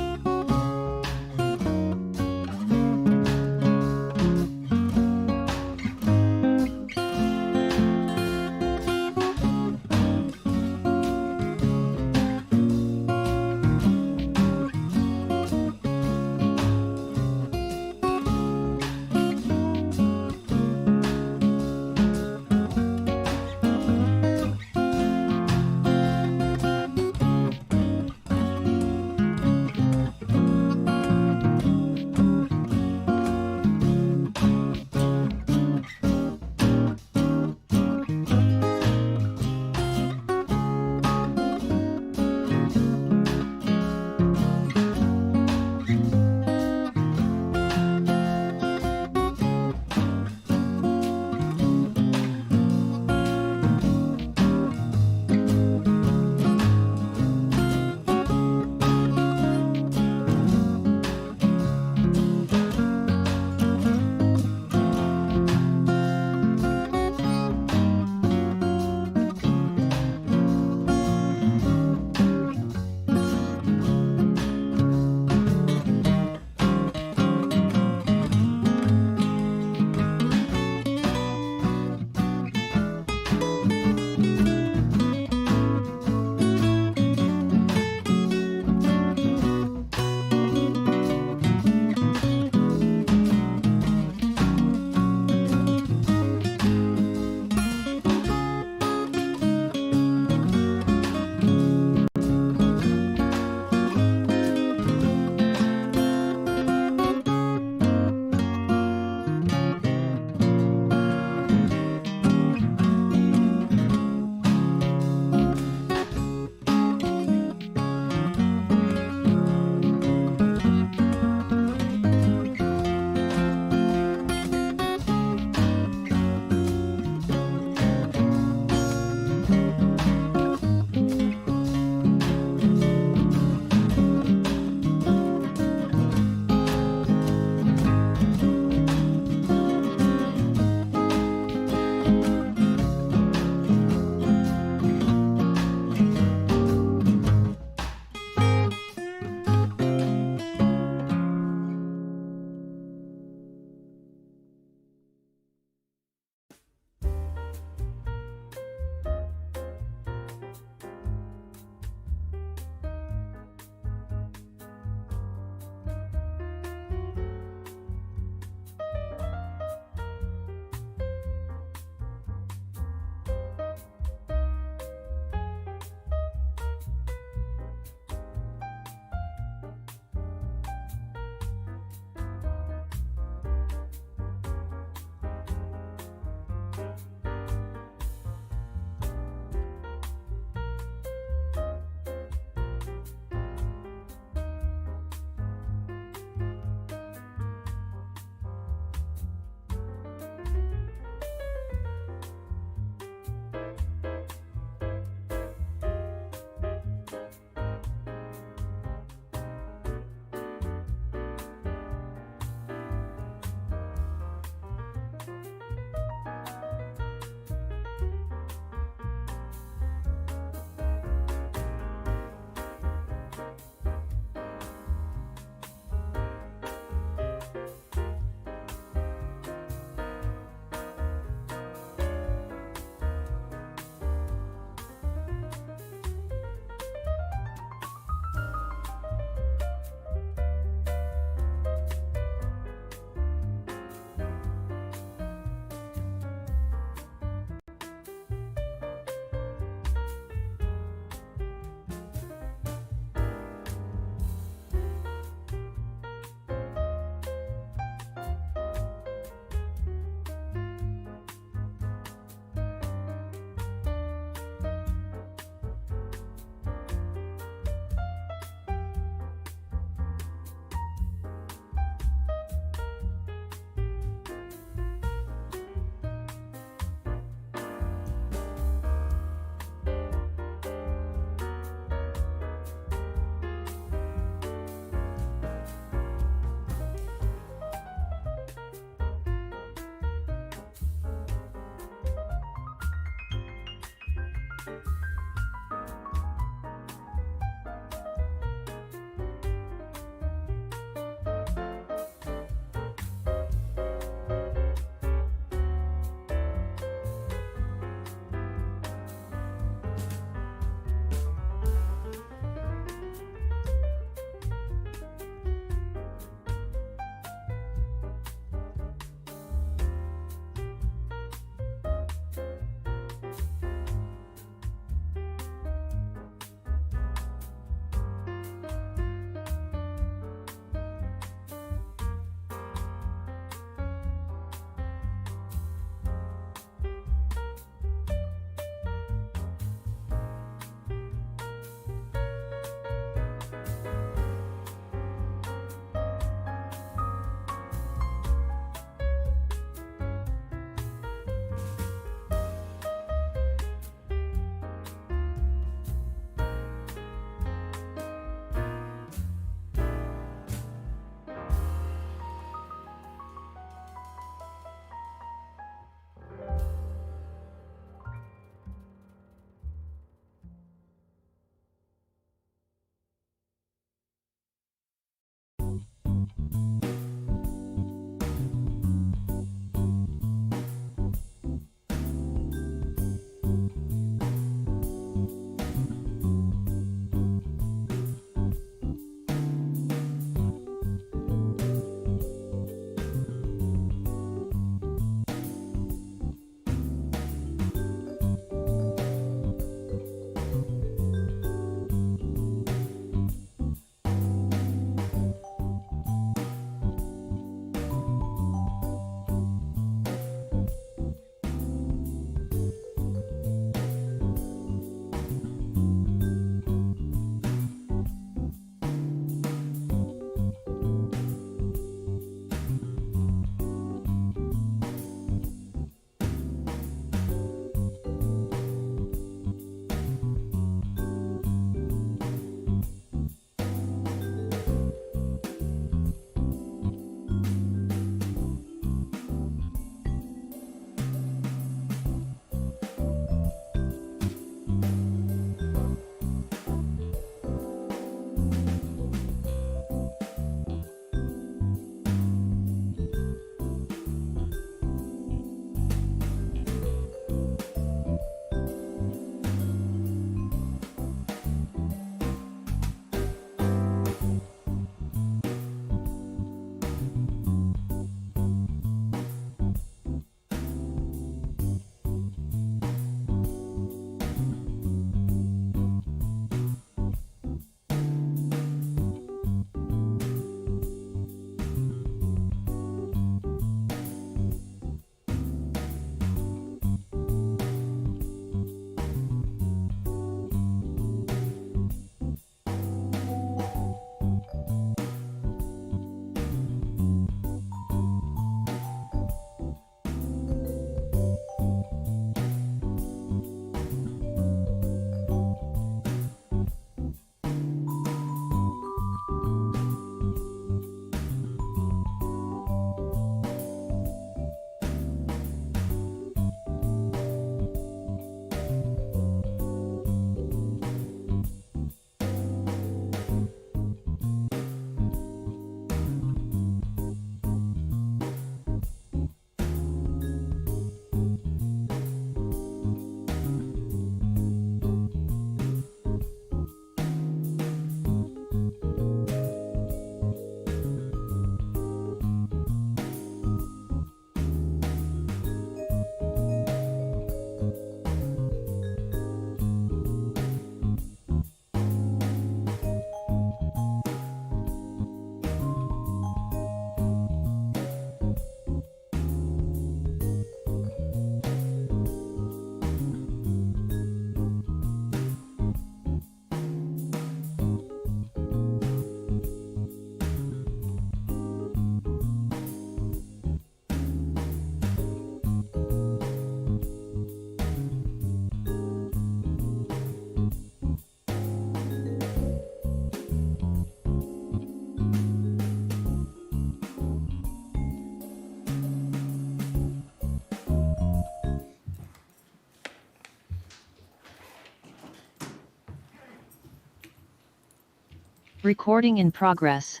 Recording in progress.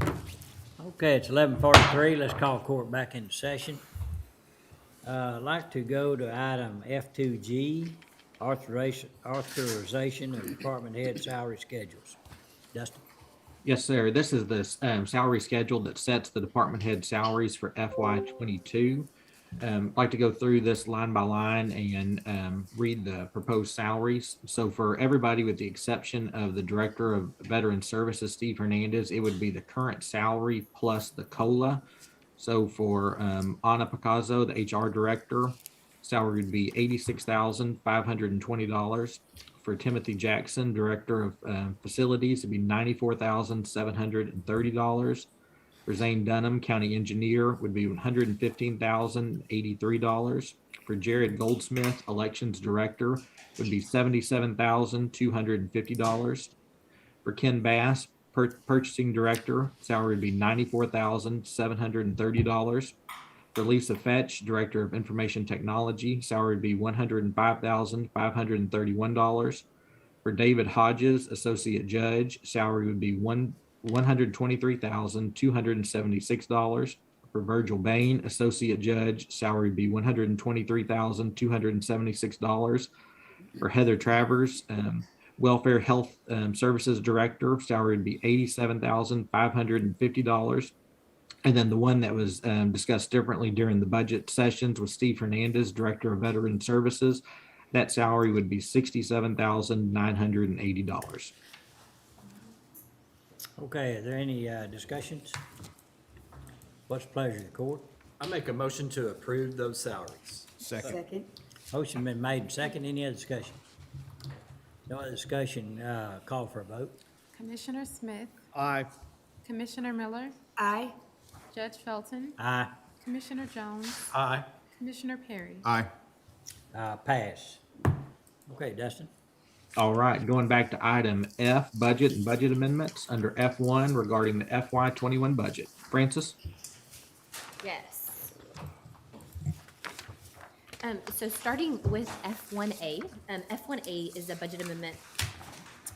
Okay, it's 11:43. Let's call court back into session. I'd like to go to item F2G, authorization of department head salary schedules. Dustin? Yes, sir. This is the salary schedule that sets the department head salaries for FY22. I'd like to go through this line by line and read the proposed salaries. So for everybody, with the exception of the Director of Veteran Services, Steve Hernandez, it would be the current salary plus the COLA. So for Ana Picasso, the HR Director, salary would be $86,520. For Timothy Jackson, Director of Facilities, it'd be $94,730. For Zane Dunham, County Engineer, would be $115,083. For Jared Goldsmith, Elections Director, would be $77,250. For Ken Bass, Purchasing Director, salary would be $94,730. For Lisa Fetch, Director of Information Technology, salary would be $105,531. For David Hodges, Associate Judge, salary would be $123,276. For Virgil Bain, Associate Judge, salary would be $123,276. For Heather Travers, Welfare Health Services Director, salary would be $87,550. And then the one that was discussed differently during the budget sessions was Steve Hernandez, Director of Veteran Services. That salary would be $67,980. Okay, are there any discussions? What's the pleasure of the court? I make a motion to approve those salaries. Second. Motion been made and second. Any other discussion? No other discussion, call for a vote. Commissioner Smith, Aye. Commissioner Miller, Aye. Judge Felton, Aye. Commissioner Jones, Aye. Commissioner Perry. Aye. Pass. Okay, Dustin? All right, going back to item F, budget and budget amendments under F1 regarding the FY21 budget. Francis? Yes. So starting with F1A, F1A is a budget amendment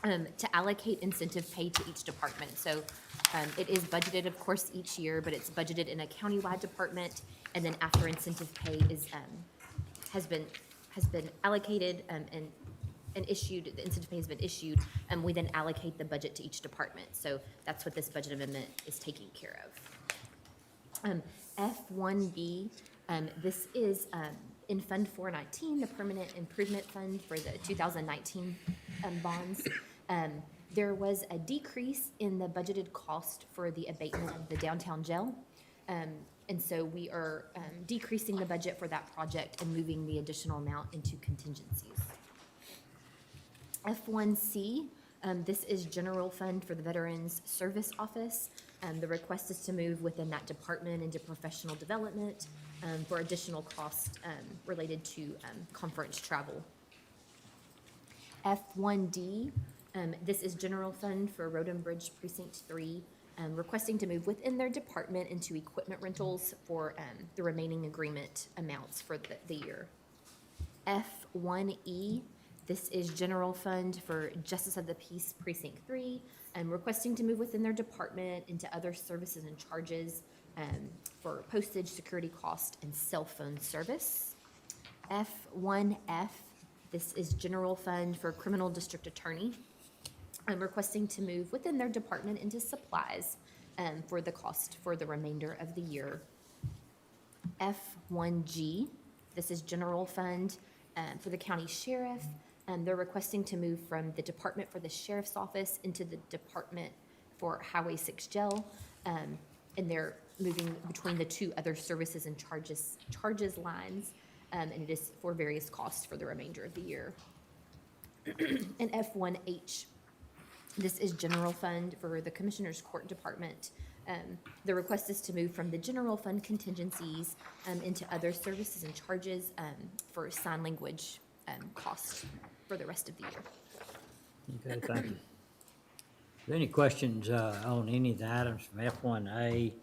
to allocate incentive pay to each department. So it is budgeted, of course, each year, but it's budgeted in a countywide department. And then after incentive pay is has been allocated and issued, the incentive pay has been issued, and we then allocate the budget to each department. So that's what this budget amendment is taking care of. F1B, this is in Fund 419, the Permanent Improvement Fund for the 2019 bonds. There was a decrease in the budgeted cost for the abatement of the downtown jail. And so we are decreasing the budget for that project and moving the additional amount into contingencies. F1C, this is general fund for the Veterans Service Office. The request is to move within that department into professional development for additional costs related to conference travel. F1D, this is general fund for Road and Bridge Precinct 3, requesting to move within their department into equipment rentals for the remaining agreement amounts for the year. F1E, this is general fund for Justice of the Peace Precinct 3, requesting to move within their department into other services and charges for postage, security cost, and cell phone service. F1F, this is general fund for Criminal District Attorney, requesting to move within their department into supplies for the cost for the remainder of the year. F1G, this is general fund for the county sheriff. They're requesting to move from the department for the sheriff's office into the department for Highway 6 jail. And they're moving between the two other services and charges lines. And it is for various costs for the remainder of the year. And F1H, this is general fund for the Commissioner's Court Department. The request is to move from the general fund contingencies into other services and charges for sign language costs for the rest of the year. Okay, thank you. Are there any questions on any of the items from F1A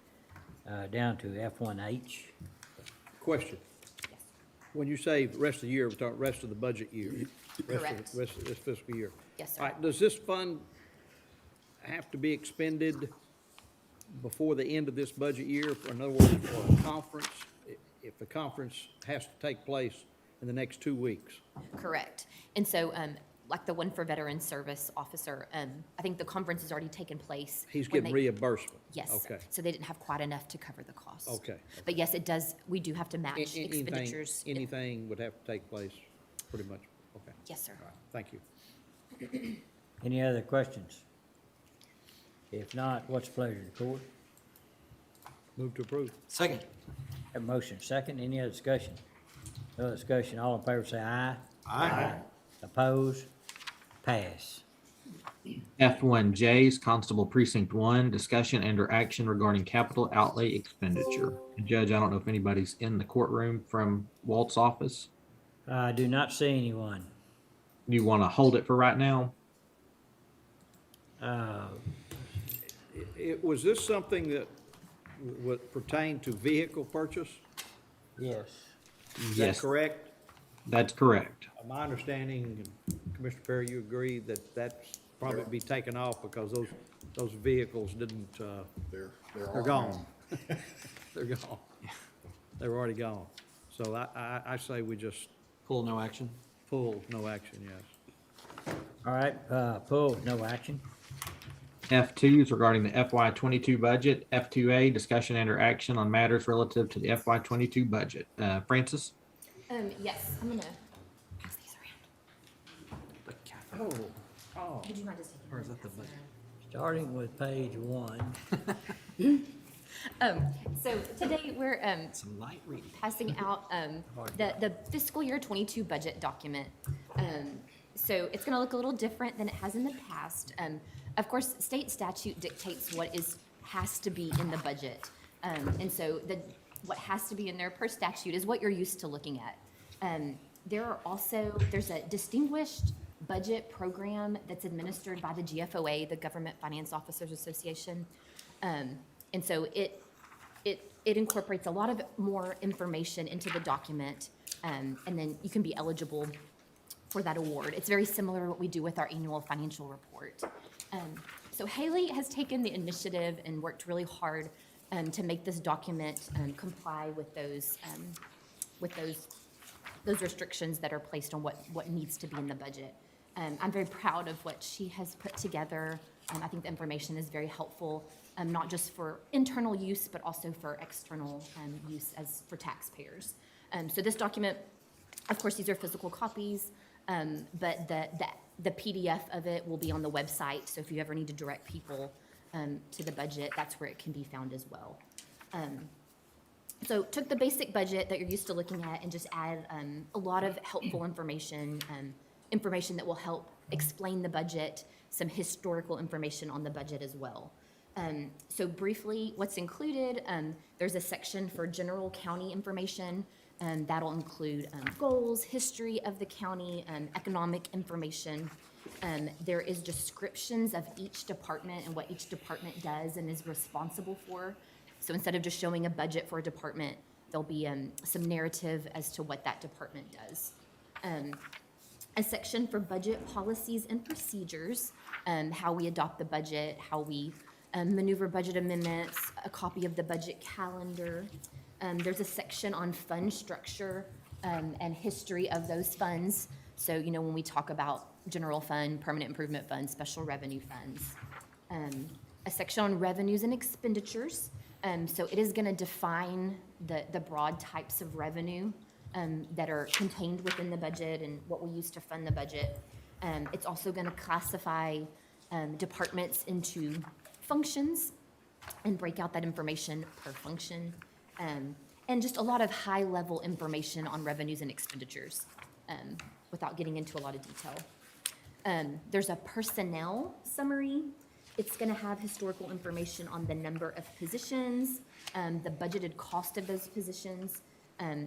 down to F1H? Question. When you say rest of the year, we're talking rest of the budget year. Correct. Rest of this fiscal year. Yes, sir. All right, does this fund have to be expended before the end of this budget year? In other words, for a conference, if the conference has to take place in the next 2 weeks? Correct. And so, like the one for veteran service officer, I think the conference has already taken place. He's when getting they- reimbursement? Yes. Okay. So they didn't have quite enough to cover the cost. Okay. But yes, it does, we do have to match Anything- expenditures. Anything would have to take place, pretty much? Okay. Yes, sir. All right, thank you. Any other questions? If not, what's the pleasure of the court? Move to approve. Second. Have a motion second, any other discussion? No other discussion, all in favor say aye. Aye. Oppose? Pass. F1J's Constable Precinct 1, discussion and/or action regarding capital outlay expenditure. And Judge, I don't know if anybody's in the courtroom from Walt's office. I do not see anyone. You want to hold it for right now? Was this something that would pertain to vehicle purchase? Yes. Is that Yes. correct? That's correct. My understanding, and Commissioner Perry, you agree that that's probably be taken off because those vehicles didn't, They're they're all gone. They're gone. They're already gone. So I say we just Pull no action? pull no action, yes. All right, pull, no action. F2 is regarding the FY22 budget. F2A, discussion and/or action on matters relative to the FY22 budget. Francis? Yes, I'm gonna pass these around. Oh. Would you mind just taking? Or is that the budget? Starting with page 1. So today we're, Some light reading. passing out the fiscal year 22 budget document. So it's going to look a little different than it has in the past. Of course, state statute dictates what has to be in the budget. And so what has to be in there per statute is what you're used to looking at. There's a distinguished budget program that's administered by the GFOA, the Government Finance Officers Association. And so it incorporates a lot of more information into the document, and then you can be eligible for that award. It's very similar to what we do with our annual financial report. So Haley has taken the initiative and worked really hard to make this document comply with those restrictions that are placed on what needs to be in the budget. I'm very proud of what she has put together. I think the information is very helpful, not just for internal use, but also for external use as for taxpayers. So this document, of course, these are physical copies, but the PDF of it will be on the website. So if you ever need to direct people to the budget, that's where it can be found as well. So took the basic budget that you're used to looking at and just add a lot of helpful information, information that will help explain the budget, some historical information on the budget as well. So briefly, what's included, there's a section for general county information, that'll include goals, history of the county, economic information. There is descriptions of each department and what each department does and is responsible for. So instead of just showing a budget for a department, there'll be some narrative as to what that department does. A section for budget policies and procedures, how we adopt the budget, how we maneuver budget amendments, a copy of the budget calendar. There's a section on fund structure and history of those funds. So, when we talk about general fund, permanent improvement fund, special revenue funds. A section on revenues and expenditures. So it is going to define the broad types of revenue that are contained within the budget and what we use to fund the budget. It's also going to classify departments into functions and break out that information per function. And just a lot of high-level information on revenues and expenditures without getting into a lot of detail. There's a personnel summary. It's going to have historical information on the number of positions, the budgeted cost of those positions,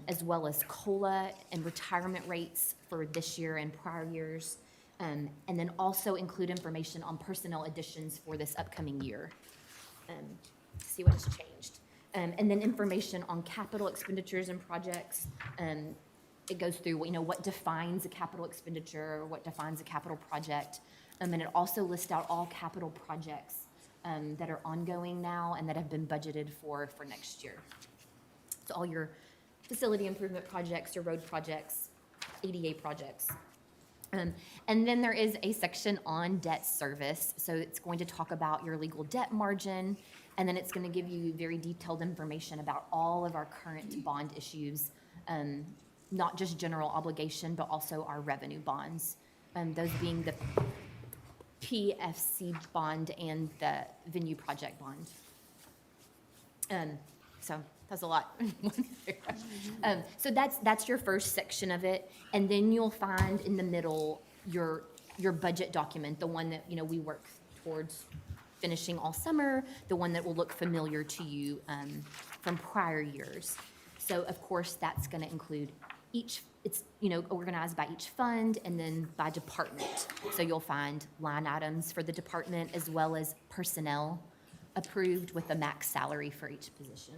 as well as COLA and retirement rates for this year and prior years, and then also include information on personnel additions for this upcoming year. See what's changed. And then information on capital expenditures and projects, it goes through, what defines a capital expenditure, what defines a capital project. And it also lists out all capital projects that are ongoing now and that have been budgeted for next year. So all your facility improvement projects, your road projects, ADA projects. And then there is a section on debt service. So it's going to talk about your legal debt margin, and then it's going to give you very detailed information about all of our current bond issues, not just general obligation, but also our revenue bonds. Those being the PFC bond and the venue project bond. So that's a lot. So that's your first section of it, and then you'll find in the middle your budget document, the one that we work towards finishing all summer, the one that will look familiar to you from prior years. So of course that's going to include it's organized by each fund and then by department. So you'll find line items for the department as well as personnel approved with the max salary for each position.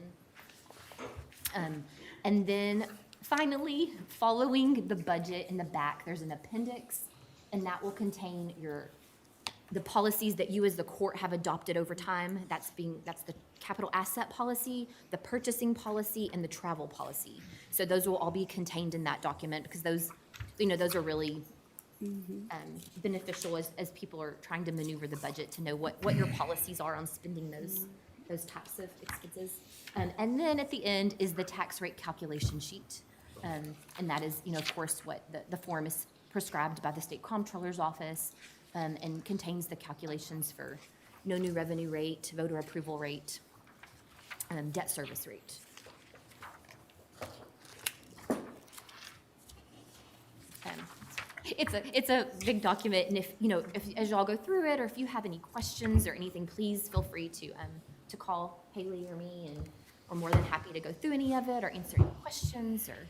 And then finally, following the budget in the back, there's an appendix, and that will contain the policies that you as the court have adopted over time. That's the capital asset policy, the purchasing policy, and the travel policy. So those will all be contained in that document because those are really beneficial as people are trying to maneuver the budget to know what your policies are on spending those types of expenses. And then at the end is the tax rate calculation sheet. And that is, of course, what the form is prescribed by the State Comptroller's Office and contains the calculations for no new revenue rate, voter approval rate, debt service rate. It's a big document, and if as y'all go through it, or if you have any questions or anything, please feel free to call Haley or me, and we're more than happy to go through any of it or answer any questions or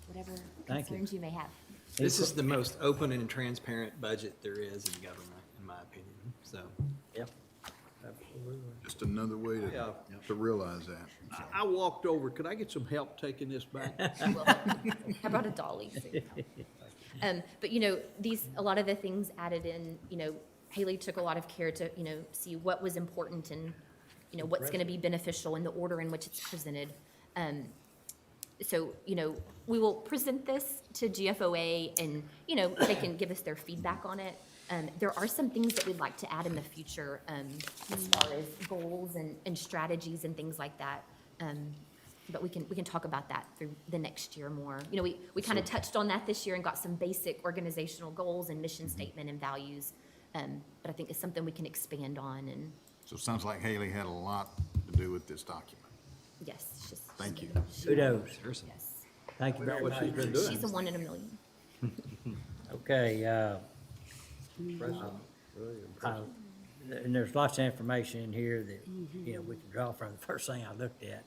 whatever concerns you may have. This is the most open and transparent budget there is in government, in my opinion, so. Yep. Absolutely. Just another way to realize that. I walked over, could I get some help taking this back? How about a dolly? But a lot of the things added in, Haley took a lot of care to, see what was important and, what's going to be beneficial in the order in which it's presented. So, we will present this to GFOA and, they can give us their feedback on it. There are some things that we'd like to add in the future as far as goals and strategies and things like that. But we can talk about that through the next year more. We kind of touched on that this year and got some basic organizational goals and mission statement and values. But I think it's something we can expand on. And So it sounds like Haley had a lot to do with this document. yes, it's just. Thank you. Kudos. Yes. Thank you very what much. she's been doing. She's a 1 in a million. Okay, and there's lots of information in here that, we can draw from. The first thing I looked at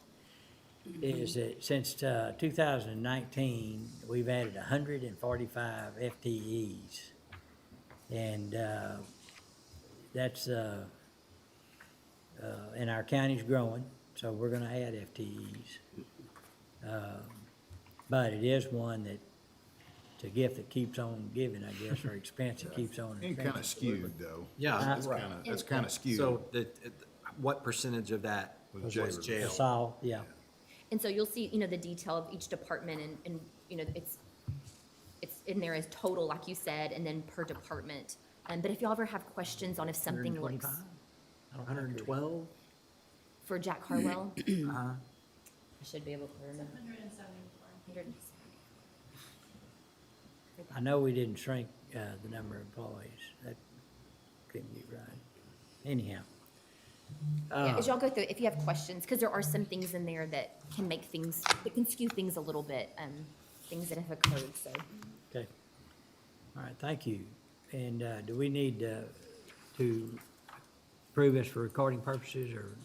is that since 2019, we've added 145 FTEs. And that's, and our county's growing, so we're gonna add FTEs. But it is one that, it's a gift that keeps on giving, I guess, or expense that keeps on And kind of skewed, though. Yeah. That's kind of skewed. So what percentage of that was jail? That's all, yeah. And so you'll see, the detail of each department and it's in there as total, like you said, and then per department. But if y'all ever have questions on if something looks 112? for Jack Harwell, I should be able to remember. 174. I know we didn't shrink the number of employees. That couldn't be right. Anyhow. Yeah, as y'all go through, if you have questions, because there are some things in there that can skew things a little bit, things that have occurred, so. Okay. All right, thank you. And do we need to approve this for recording purposes, or?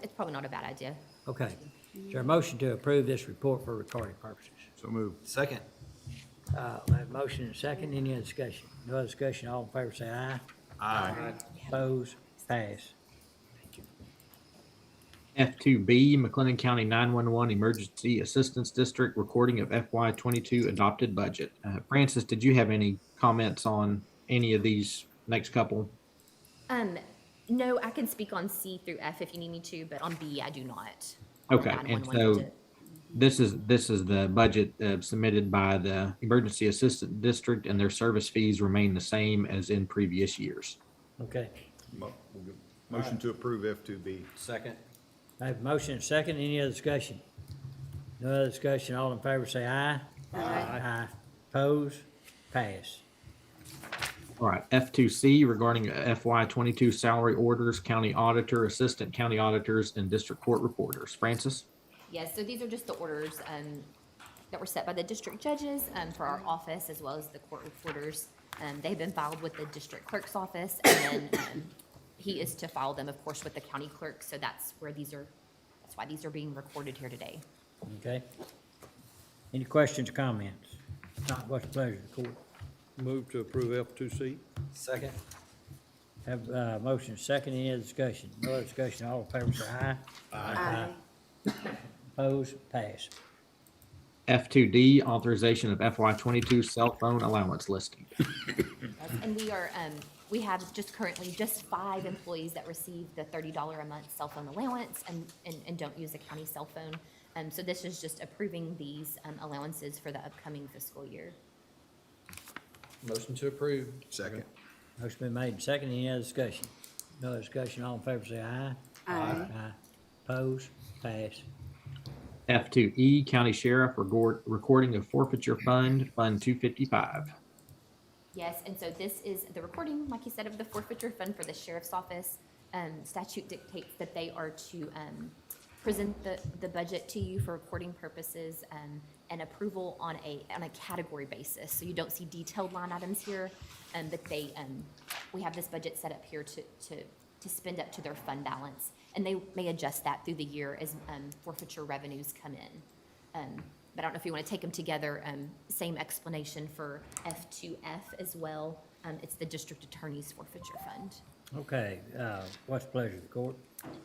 It's probably not a bad idea. Okay. Is there a motion to approve this report for recording purposes? So moved. Second. We have a motion and a second. Any other discussion? No other discussion. All in favor say aye. Aye. Opposed? Pass. F2B, McLennan County 911 Emergency Assistance District, recording of FY22 adopted budget. Francis, did you have any comments on any of these next couple? No, I can speak on C through F if you need me to, but on B, I do not. Okay, On and 911 so budget. this is the budget submitted by the Emergency Assistant District, and their service fees remain the same as in previous years. Okay. Motion to approve F2B. Second. I have a motion and second. Any other discussion? No other discussion. All in favor say aye. Aye. Oppose? Pass. All right, F2C regarding FY22 salary orders, county auditor, assistant county auditors, and district court reporters. Francis? Yes, so these are just the orders that were set by the district judges for our office as well as the court reporters. They've been filed with the district clerk's office, and then he is to file them, of course, with the county clerk. So that's why these are being recorded here today. Okay. Any questions or comments? If not, what's the pleasure of the court? Move to approve F2C. Second. Have motion second. Any other discussion? No other discussion. All in favor say aye. Aye. Oppose? Pass. F2D, authorization of FY22 cell phone allowance listing. And we have just currently just 5 employees that receive the $30 a month cell phone allowance and don't use a county cell phone. So this is just approving these allowances for the upcoming fiscal year. Motion to approve. Second. Motion been made and second. Any other discussion? No other discussion. All in favor say aye. Aye. Oppose? Pass. F2E, county sheriff recording of forfeiture fund, Fund 255. Yes, and so this is the recording, like you said, of the forfeiture fund for the sheriff's office. Statute dictates that they are to present the budget to you for recording purposes and approval on a category basis. So you don't see detailed line items here, but we have this budget set up here to spend up to their fund balance. And they may adjust that through the year as forfeiture revenues come in. But I don't know if you want to take them together. Same explanation for F2F as well. It's the district attorney's forfeiture fund. Okay, what's the pleasure of the court?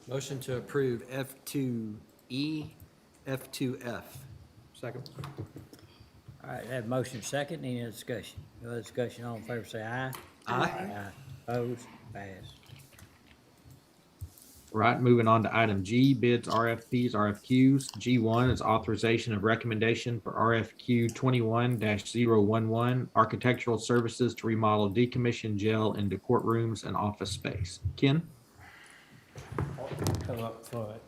Motion to approve F2E, F2F. Second. All right, have motion second. Any other discussion? No other discussion. All in favor say aye. Aye. Oppose? Pass. Right, moving on to item G, bids, RFPs, RFQs. G1 is authorization of recommendation for RFQ 21-011, architectural services to remodel decommissioned jail into courtrooms and office space. Ken? Come up front.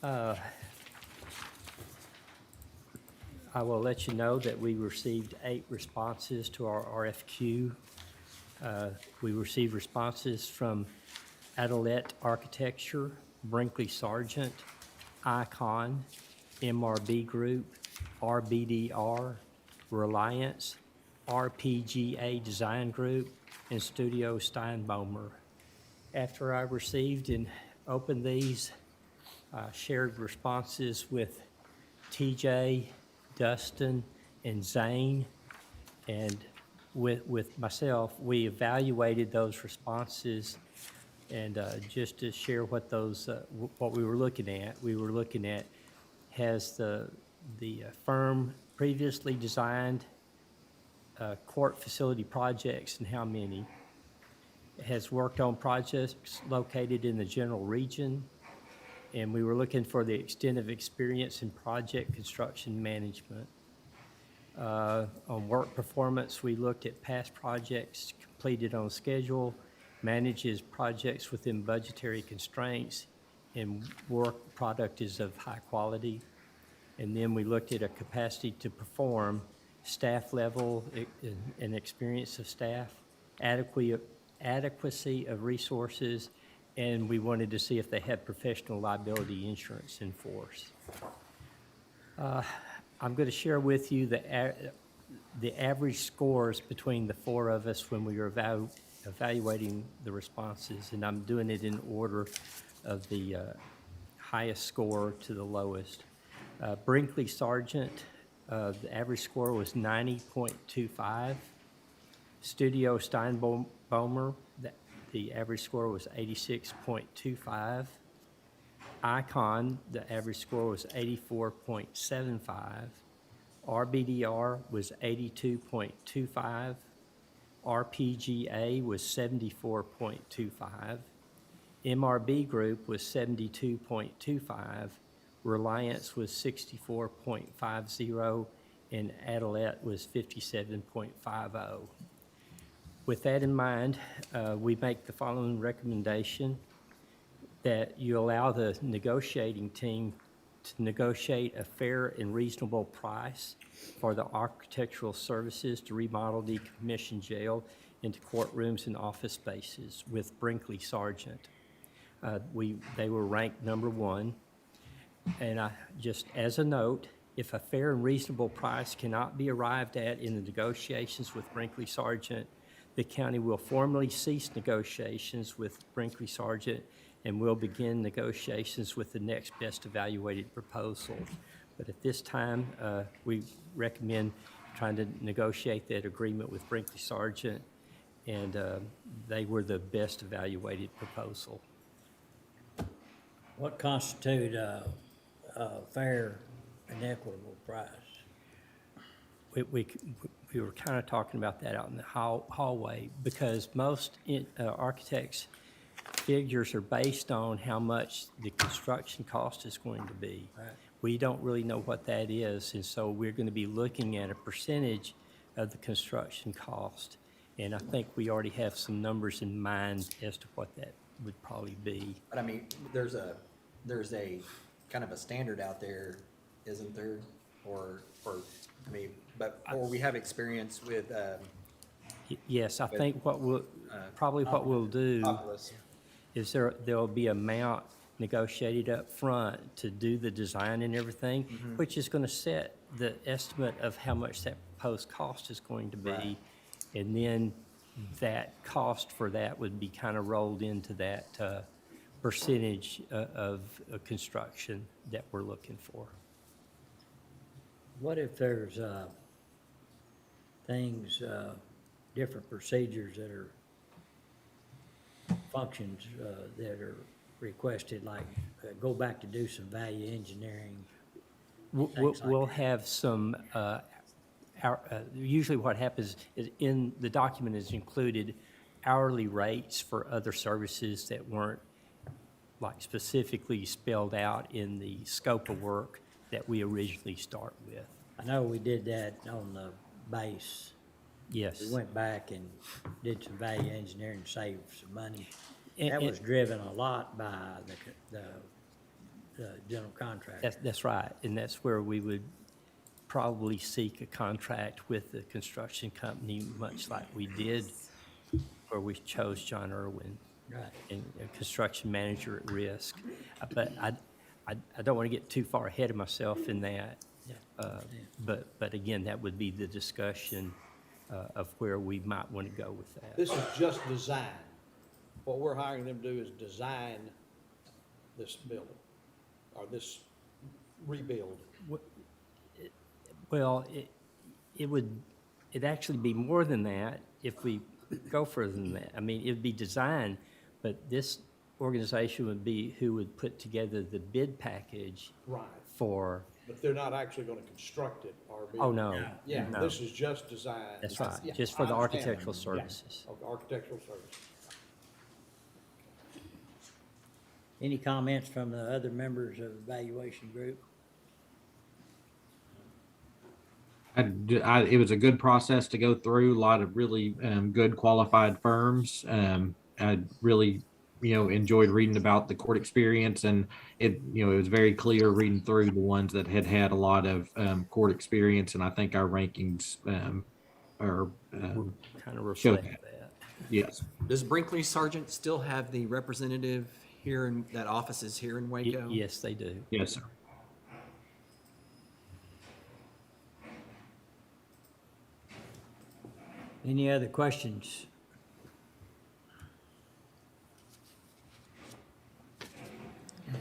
I will let you know that we received 8 responses to our RFQ. We received responses from Adelet Architecture, Brinkley Sargent, Icon, MRB Group, RBDR, Reliance, RPGA Design Group, and Studio Steinbaumer. After I received and opened these, I shared responses with TJ, Dustin, and Zane, and with myself, we evaluated those responses, and just to share what we were looking at, has the firm previously designed court facility projects and how many? Has worked on projects located in the general region, and we were looking for the extent of experience in project construction management. On work performance, we looked at past projects completed on schedule, manages projects within budgetary constraints, and work product is of high quality. And then we looked at a capacity to perform, staff level and experience of staff, adequacy of resources, and we wanted to see if they had professional liability insurance in force. I'm going to share with you the average scores between the 4 of us when we were evaluating the responses, and I'm doing it in order of the highest score to the lowest. Brinkley Sargent, the average score was 90.25. Studio Steinbaumer, the the average score was 86.25. Icon, the average score was 84.75. RBDR was 82.25. RPGA was 74.25. MRB Group was 72.25. Reliance was 64.50, and Adelet was 57.50. With that in mind, we make the following recommendation: that you allow the negotiating team to negotiate a fair and reasonable price for the architectural services to remodel decommissioned jail into courtrooms and office spaces with Brinkley Sargent. They were ranked number 1. And just as a note, if a fair and reasonable price cannot be arrived at in the negotiations with Brinkley Sargent, the county will formally cease negotiations with Brinkley Sargent and will begin negotiations with the next best evaluated proposal. But at this time, we recommend trying to negotiate that agreement with Brinkley Sargent, and they were the best evaluated proposal. What constitute a fair and equitable price? We were kind of talking about that out in the hallway, because most architects' figures are based on how much the construction cost is going to be. Right. We don't really know what that is, and so we're going to be looking at a percentage of the construction cost. And I think we already have some numbers in mind as to what that would probably be. But I mean, there's a kind of a standard out there, isn't there? Or we have experience with, Yes, I think what we'll, probably what we'll do Populous. is there'll be amount negotiated up front to do the design and everything, which is going to set the estimate of how much that proposed cost is going to be. Right. And then that cost for that would be kind of rolled into that percentage of construction that we're looking for. What if there's things, different procedures that are functions that are requested, like go back to do some value engineering? We'll have some, usually what happens is in the document is included hourly rates for other services that weren't like specifically spelled out in the scope of work that we originally start with. I know we did that on the base. Yes. We went back and did some value engineering to save some money. And- That was and- driven a lot by the general contractor. That's right, and that's where we would probably seek a contract with the construction company, much like we did where we chose John Irwin. Right. And a construction manager at risk. But I don't want to get too far ahead of myself in that. But again, that would be the discussion of where we might want to go with that. This is just design. What we're hiring them to do is design this building, or this rebuild. Well, it'd actually be more than that if we go further than that. I mean, it'd be design, but this organization would be who would put together the bid package Right. for, But they're not actually gonna construct it or build it. oh, no. Yeah, no. this is just design. That's right, Yeah, just for I the understand. architectural Yeah, services. okay, architectural services. Any comments from the other members of the evaluation group? It was a good process to go through, a lot of really good qualified firms. I really, enjoyed reading about the court experience, and it was very clear reading through the ones that had a lot of court experience, and I think our rankings are Kind of show reflect that. that. Yes. Does Brinkley Sargent still have the representative here in, that office is here in Waco? Yes, they do. Yes, sir. Any other questions?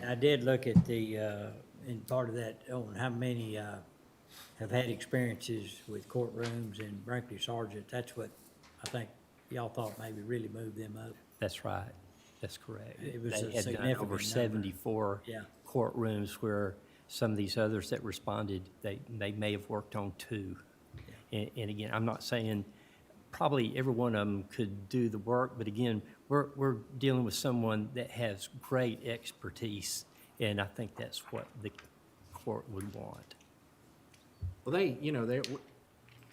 I did look at the, in part of that, on how many have had experiences with courtrooms and Brinkley Sargent. That's what I think y'all thought maybe really moved them up. That's right. That's correct. It was a They had done significant over number. 74 Yeah. courtrooms where some of these others that responded, they may have worked on 2. And again, I'm not saying probably every one of them could do the work, but again, we're dealing with someone that has great expertise, and I think that's what the court would want. Well,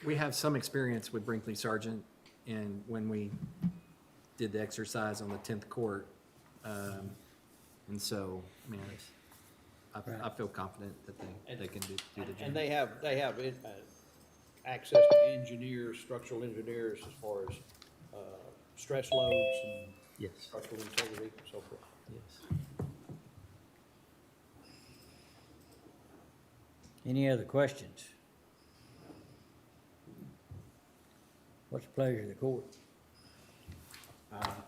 we have some experience with Brinkley Sargent, and when we did the exercise on the 10th court. And so, I mean, I feel confident that they can do the job. And they have access to engineers, structural engineers, as far as stress loads and Yes. structural integrity and so forth. Yes. Any other questions? What's the pleasure of the court?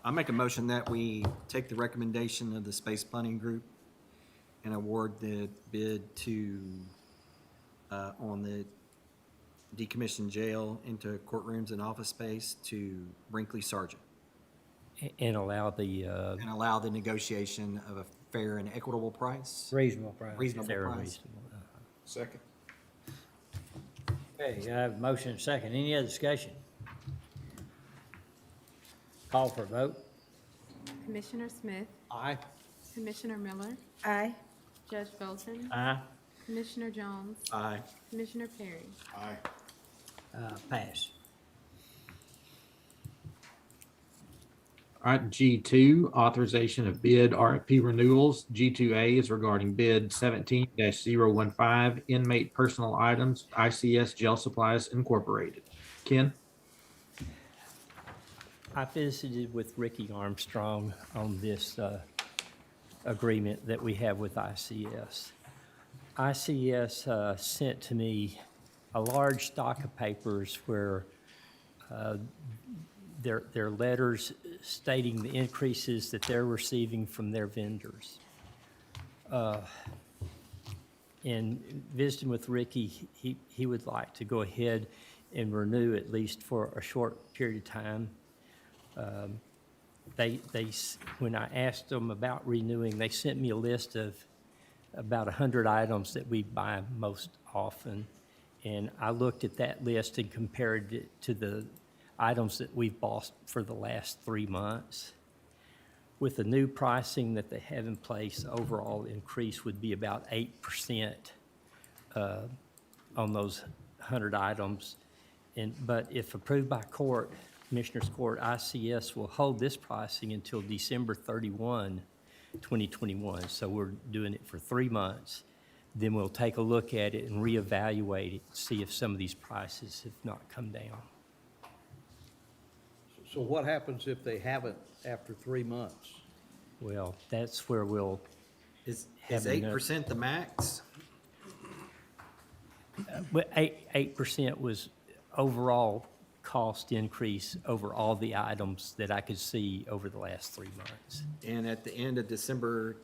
I make a motion that we take the recommendation of the Space Planning Group and award the bid to, on the decommissioned jail into courtrooms and office space to Brinkley Sargent, And allow the, and allow the negotiation of a fair and equitable price. Reasonable price. Reasonable they're price. reasonable. Second. Okay, I have a motion and a second. Any other discussion? Call for a vote. Commissioner Smith, Aye. Commissioner Miller, Aye. Judge Bolton, Aye. Commissioner Jones, Aye. Commissioner Perry. Aye. Pass. All right, G2, authorization of bid RFP renewals. G2A is regarding bid 17-015, inmate personal items, ICS Jail Supplies Incorporated. Ken? I visited with Ricky Armstrong on this agreement that we have with ICS. ICS sent to me a large stock of papers where their letters stating the increases that they're receiving from their vendors. In visiting with Ricky, he would like to go ahead and renew at least for a short period of time. When I asked them about renewing, they sent me a list of about 100 items that we buy most often. And I looked at that list and compared it to the items that we've bought for the last 3 months. With the new pricing that they have in place, the overall increase would be about 8% on those 100 items. But if approved by court, Commissioners Court, ICS will hold this pricing until December 31, 2021. So we're doing it for 3 months. Then we'll take a look at it and reevaluate it, see if some of these prices have not come down. So what happens if they haven't after 3 months? Well, that's where we'll Is have enough- 8% the max? But 8% was overall cost increase over all the items that I could see over the last 3 months. And at the end of December,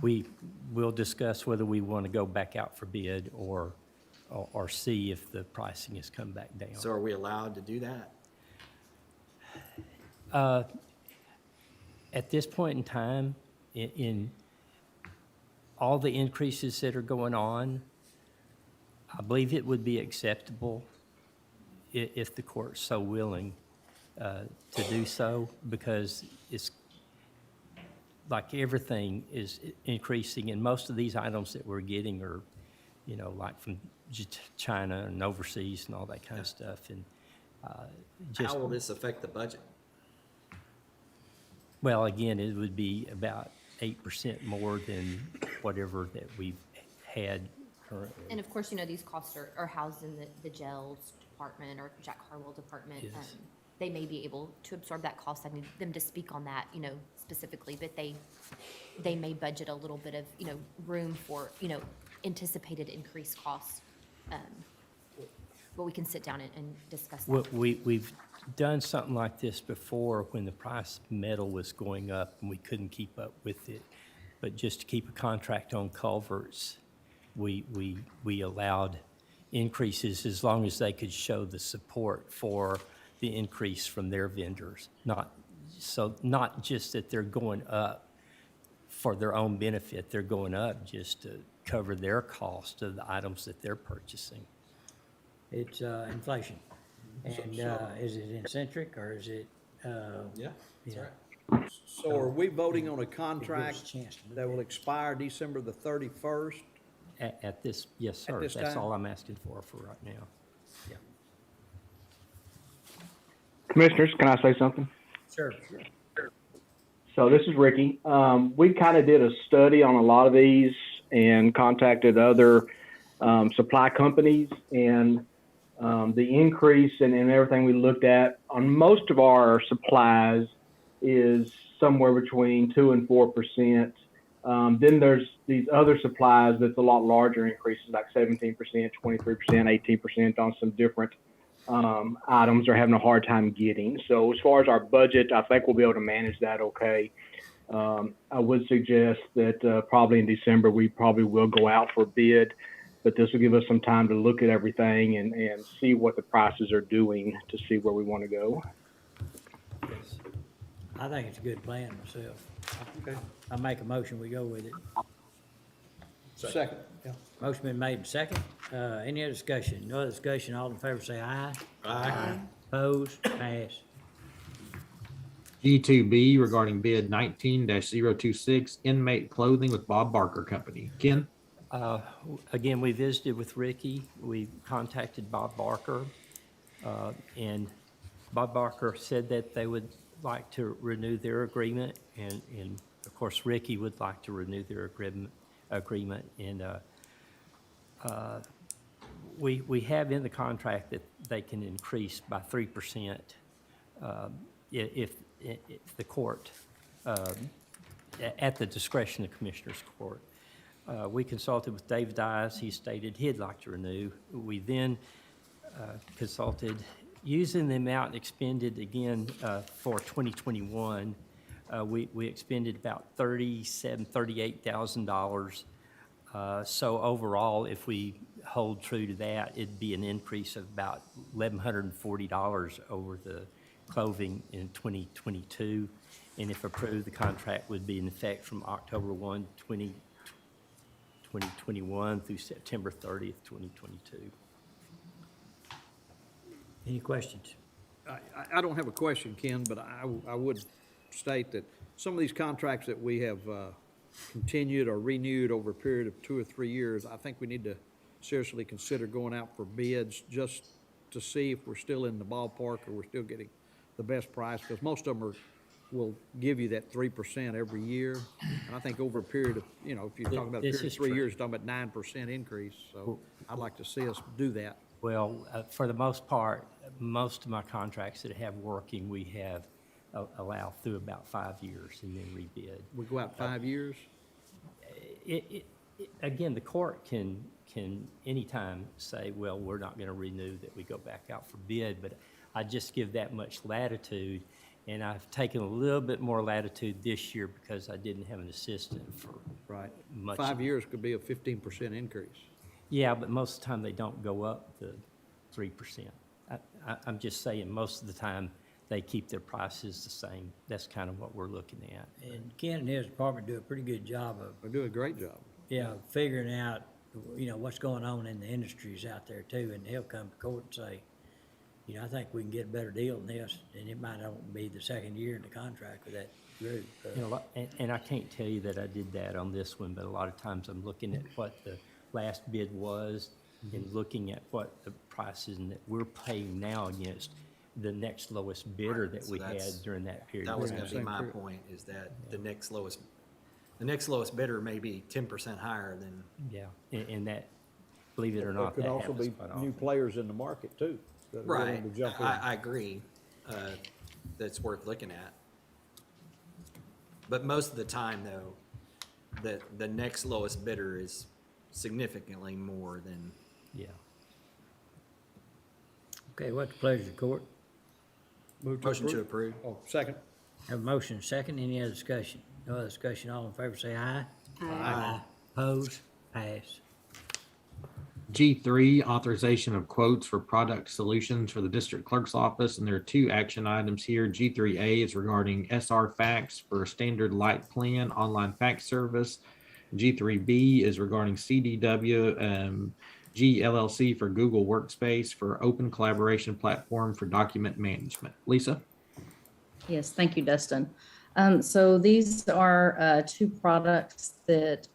We will discuss whether we want to go back out for bid or see if the pricing has come back down. so are we allowed to do that? At this point in time, in all the increases that are going on, I believe it would be acceptable if the court's so willing to do so, because it's like everything is increasing, and most of these items that we're getting are, like from China and overseas and all that kind of stuff, and just. How will this affect the budget? Well, again, it would be about 8% more than whatever that we've had currently. And of course, these costs are housed in the jails department or Jack Harwell department. Yes. They may be able to absorb that cost. I need them to speak on that, specifically, but they may budget a little bit of, room for, anticipated increased costs. But we can sit down and discuss that. Well, we've done something like this before when the price of metal was going up and we couldn't keep up with it. But just to keep a contract on culverts, we allowed increases as long as they could show the support for the increase from their vendors, not So not just that they're going up for their own benefit, they're going up just to cover their cost of the items that they're purchasing. It's inflation. And is it eccentric or is it? Yeah, that's yeah. right. So are we voting on a It gives contract us a chance to look that will expire December the 31st? At this, yes, sir. this That's time? all I'm asking for right now. Yeah. Commissioners, can I say something? Sure. So this is Ricky. We kind of did a study on a lot of these and contacted other supply companies, and the increase in everything we looked at on most of our supplies is somewhere between 2 and 4%. Then there's these other supplies that's a lot larger increases, like 17%, 23%, 18% on some different items are having a hard time getting. So as far as our budget, I think we'll be able to manage that okay. I would suggest that probably in December, we probably will go out for bid, but this will give us some time to look at everything and see what the prices are doing to see where we want to go. Yes. I think it's a good plan myself. Okay. I make a motion, we go with it. Second. Yeah. Motion been made and second. Any other discussion? No other discussion, all in favor say aye. Aye. Opposed, pass. G2B regarding bid 19-026 inmate clothing with Bob Barker Company. Ken? Again, we visited with Ricky. We contacted Bob Barker. And Bob Barker said that they would like to renew their agreement. And of course, Ricky would like to renew their agreement. And we have in the contract that they can increase by 3% if the court, at the discretion of Commissioners Court. We consulted with Dave Dyes. He stated he'd like to renew. We then consulted, using the amount expended again for 2021, we expended about $38,000. So overall, if we hold true to that, it'd be an increase of about $1,140 over the clothing in 2022. And if approved, the contract would be in effect from October 1, 2021 through September 30th, 2022. Any questions? I don't have a question, Ken, but I would state that some of these contracts that we have continued or renewed over a period of 2 or 3 years, I think we need to seriously consider going out for bids just to see if we're still in the ballpark or we're still getting the best price, because most of them will give you that 3% every year. And I think over a period of, if you're talking about a This period of is 3 true. years, you're talking about 9% increase. So I'd like to see us do that. Well, for the most part, most of my contracts that have working, we have allow through about 5 years and then rebid. We go out 5 years? Again, the court can anytime say, well, we're not going to renew, that we go back out for bid, but I just give that much latitude, and I've taken a little bit more latitude this year because I didn't have an assistant for Right. much. 5 years could be a 15% increase. Yeah, but most of the time they don't go up the 3%. I'm just saying, most of the time they keep their prices the same. That's kind of what we're looking at. And Ken and his department do a pretty good job of, They do a great job. figuring out, what's going on in the industries out there too, and he'll come to court and say, I think we can get a better deal than this, and it might not be the second year in the contract with that group. And I can't tell you that I did that on this one, but a lot of times I'm looking at what the last bid was and looking at what the prices and that we're paying now against the next lowest bidder that So we had that's- during that period. That was of gonna time. be my point, is that the next lowest bidder may be 10% higher than. Yeah, and that, believe it or There not, could that also happens be quite new often. players in the market too. That are willing Right, to jump in. I agree, that's worth looking at. But most of the time, though, the next lowest bidder is significantly more than. Yeah. Okay, what's the pleasure of the court? Motion to approve. Oh, second. Have a motion, second, any other discussion? No other discussion, all in favor say aye. Aye. Opposed, pass. G3, authorization of quotes for product solutions for the district clerk's office. And there are two action items here. G3A is regarding SR Fax for a standard light plan online fax service. G3B is regarding CDW G LLC for Google Workspace for open collaboration platform for document management. Lisa? Yes, thank you, Dustin. So these are two products that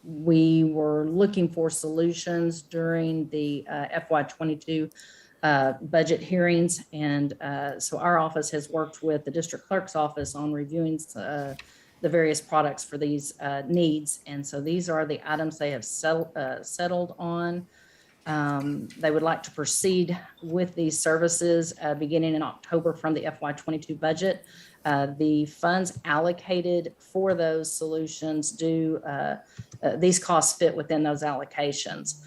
we were looking for solutions during the FY22 budget hearings. And so our office has worked with the district clerk's office on reviewing the various products for these needs. And so these are the items they have settled on. They would like to proceed with these services beginning in October from the FY22 budget. The funds allocated for those solutions these costs fit within those allocations.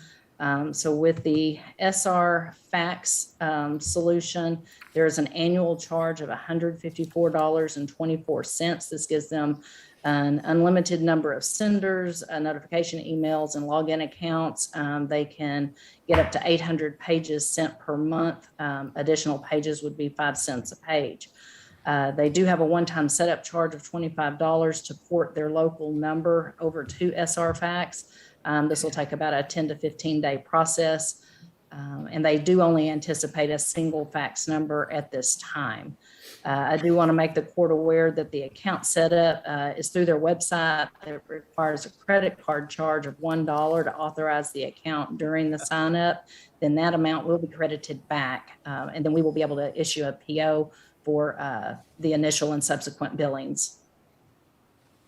So with the SR Fax solution, there's an annual charge of $154.24. This gives them an unlimited number of senders, notification emails, and login accounts. They can get up to 800 pages sent per month. Additional pages would be 5 cents a page. They do have a one-time setup charge of $25 to port their local number over to SR Fax. This will take about a 10 to 15 day process. And they do only anticipate a single fax number at this time. I do want to make the court aware that the account setup is through their website. It requires a credit card charge of $1 to authorize the account during the sign up. Then that amount will be credited back. And then we will be able to issue a PO for the initial and subsequent billings.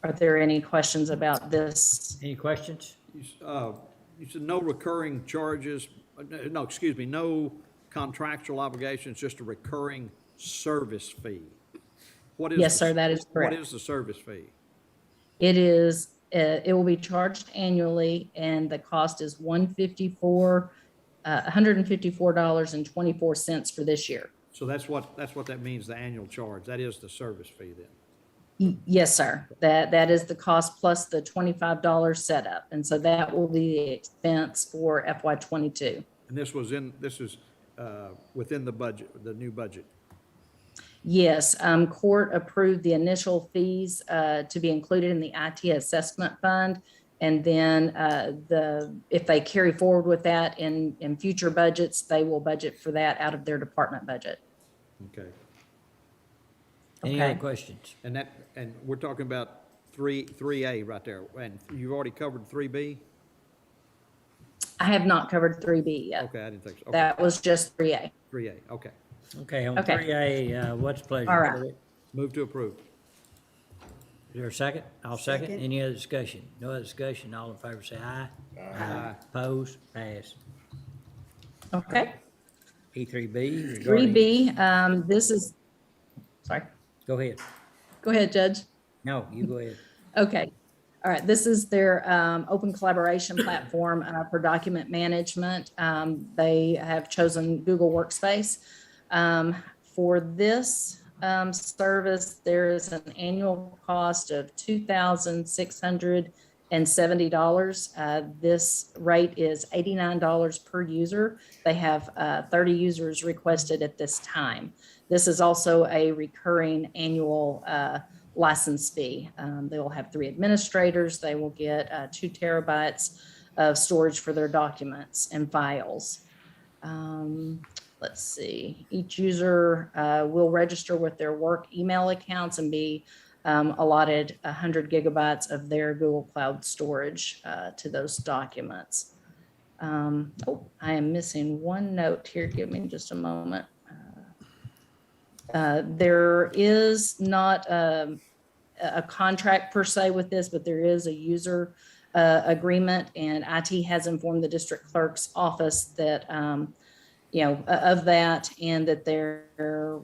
Are there any questions about this? Any questions? You said no recurring charges, no, excuse me, no contractual obligations, just a recurring service fee. What is? Yes, sir, that is correct. What is the service fee? It is, it will be charged annually, and the cost is $154.24 for this year. So that's what that means, the annual charge. That is the service fee then. Yes, sir. That is the cost plus the $25 setup. And so that will be the expense for FY22. And this is within the budget, the new budget. Yes, court approved the initial fees to be included in the IT assessment fund. And then if they carry forward with that in future budgets, they will budget for that out of their department budget. Okay. Any Okay. other questions? And we're talking about 3A right there. And you've already covered 3B? I have not covered 3B yet. Okay, I didn't think so. Okay. That was just 3A. 3A, okay. Okay, on Okay. 3A, what's the pleasure? All right. Move to approve. Is there a second? I'll second. Any other discussion? No other discussion. All in favor say aye. Aye. Opposed? Pass. Okay. E3B regarding. 3B, this is, sorry, Go ahead. go ahead, Judge. No, you go ahead. Okay. All right. This is their open collaboration platform for document management. They have chosen Google Workspace. For this service, there is an annual cost of $2,670. This rate is $89 per user. They have 30 users requested at this time. This is also a recurring annual license fee. They will have 3 administrators. They will get 2 terabytes of storage for their documents and files. Let's see, each user will register with their work email accounts and be allotted 100 gigabytes of their Google Cloud storage to those documents. Oh, I am missing one note here. Give me just a moment. There is not a contract per se with this, but there is a user agreement, and IT has informed the district clerk's office that of that, and that their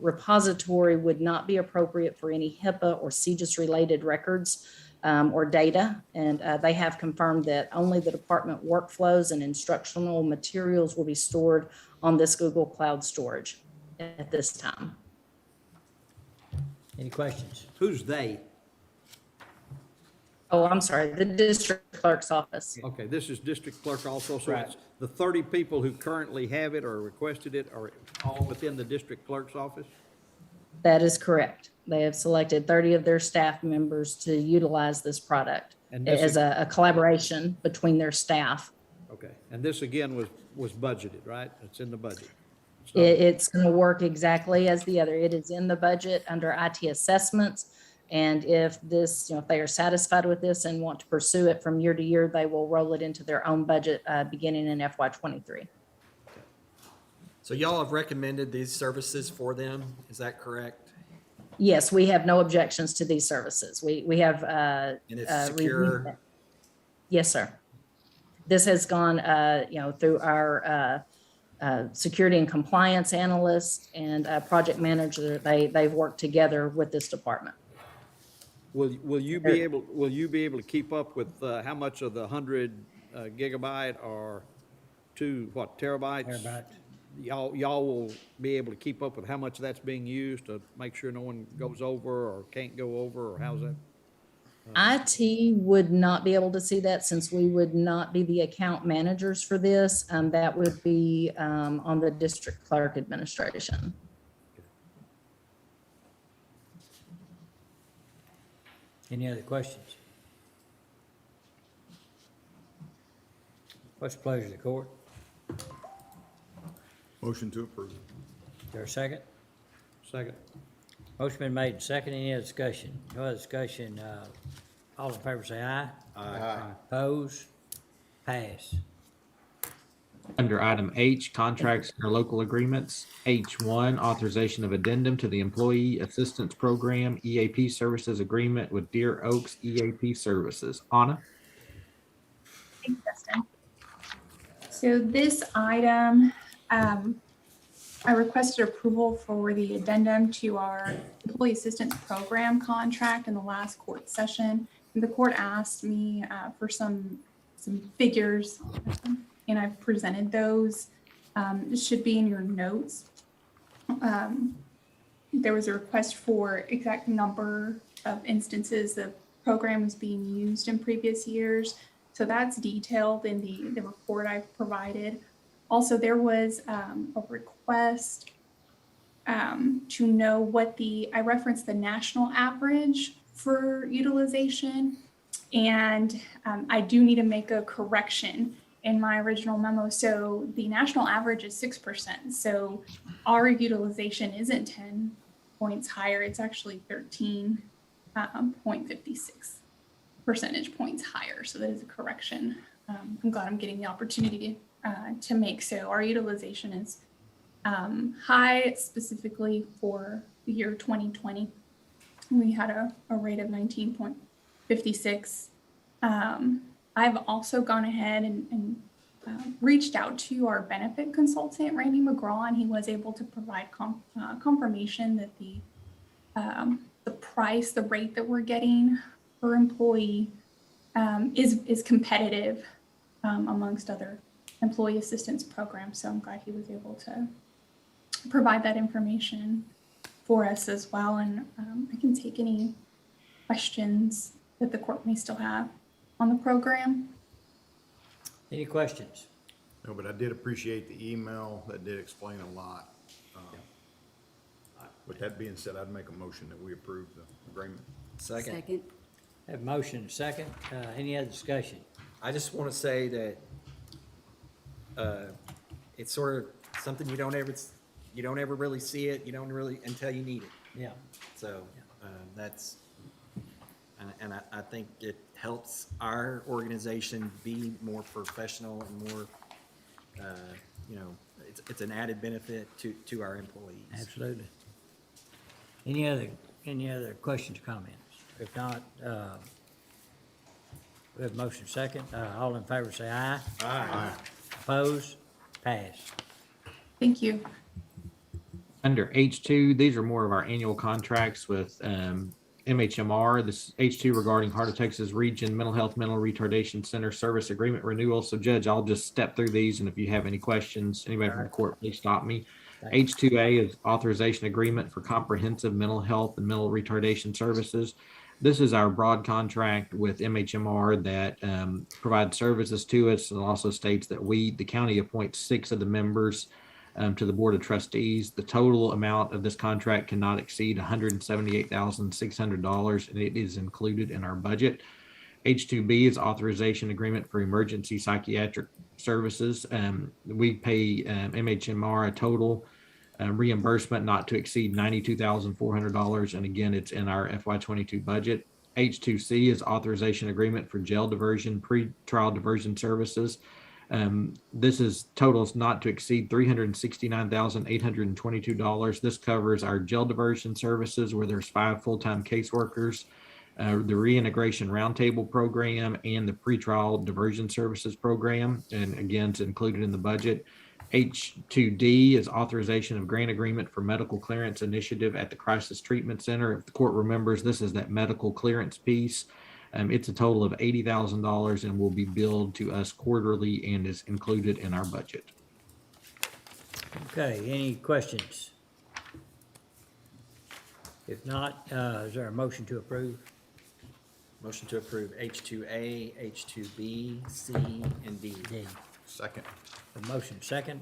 repository would not be appropriate for any HIPAA or CJIS related records or data. And they have confirmed that only the department workflows and instructional materials will be stored on this Google Cloud storage at this time. Any questions? Who's they? Oh, I'm sorry, the district clerk's office. Okay, this is district clerk also, so Right. the 30 people who currently have it or requested it are all within the district clerk's office? That is correct. They have selected 30 of their staff members to utilize this product And this as is- a collaboration between their staff. Okay, and this again was budgeted, right? It's in the budget. It's going to work exactly as the other. It is in the budget under IT assessments. And if this, if they are satisfied with this and want to pursue it from year to year, they will roll it into their own budget beginning in FY 23. So y'all have recommended these services for them, is that correct? Yes, we have no objections to these services. We have. And it's secure? Yes, sir. This has gone, through our security and compliance analyst and project manager. They've worked together with this department. Will you be able to keep up with how much of the 100 gigabyte or terabytes? Terabyte. Y'all will be able to keep up with how much that's being used to make sure no one goes over or can't go over, or how's that? IT would not be able to see that since we would not be the account managers for this. That would be on the district clerk administration. Any other questions? What's the pleasure of the court? Motion to approve. Is there a second? Second. Motion been made and second. Any other discussion? No other discussion. All in favor say aye. Aye. Oppose? Pass. Under item H, contracts and local agreements. H1, authorization of addendum to the Employee Assistance Program EAP Services Agreement with Deer Oaks EAP Services. Anna? Thanks, Justin. So this item, I requested approval for the addendum to our Employee Assistance Program contract in the last court session. And the court asked me for some figures, and I've presented those. It should be in your notes. There was a request for exact number of instances the program was being used in previous years. So that's detailed in the report I've provided. Also, there was a request to know what I referenced the national average for utilization. And I do need to make a correction in my original memo. So the national average is 6%. So our utilization isn't 10 points higher. It's actually 13.56 percentage points higher. So that is a correction. I'm glad I'm getting the opportunity to make. So our utilization is high, specifically for the year 2020. We had a rate of 19.56. I've also gone ahead and reached out to our benefit consultant, Randy McGraw, and he was able to provide confirmation that the price, the rate that we're getting per employee is competitive amongst other employee assistance programs. So I'm glad he was able to provide that information for us as well. And I can take any questions that the court may still have on the program. Any questions? No, but I did appreciate the email. That did explain a lot. With that being said, I'd make a motion that we approve the agreement. Second. Have a motion and a second. Any other discussion? I just want to say that it's sort of something you don't ever really see it, until you need it. Yeah. So that's, and I think it helps our organization be more professional and more, it's an added benefit to our employees. Absolutely. Any other questions or comments? If not, we have a motion second. All in favor say aye. Aye. Opposed? Pass. Thank you. Under H2, these are more of our annual contracts with MHMR. This H2 regarding Heart of Texas Region Mental Health Mental Retardation Center Service Agreement Renewal. So Judge, I'll just step through these, and if you have any questions, anybody from the court, please stop me. H2A is authorization agreement for comprehensive mental health and mental retardation services. This is our broad contract with MHMR that provides services to us. It also states that the county appoints 6 of the members to the Board of Trustees. The total amount of this contract cannot exceed $178,600, and it is included in our budget. H2B is authorization agreement for emergency psychiatric services. We pay MHMR a total reimbursement not to exceed $92,400, and again, it's in our FY22 budget. H2C is authorization agreement for jail diversion, pre-trial diversion services. This is totals not to exceed $369,822. This covers our jail diversion services where there's 5 full-time caseworkers, the reintegration roundtable program, and the pretrial diversion services program. And again, it's included in the budget. H2D is authorization of grant agreement for medical clearance initiative at the Crisis Treatment Center. If the court remembers, this is that medical clearance piece. It's a total of $80,000 and will be billed to us quarterly and is included in our budget. Okay, any questions? If not, is there a motion to approve? Motion to approve H2A, H2B, C, and D. Second. A motion second,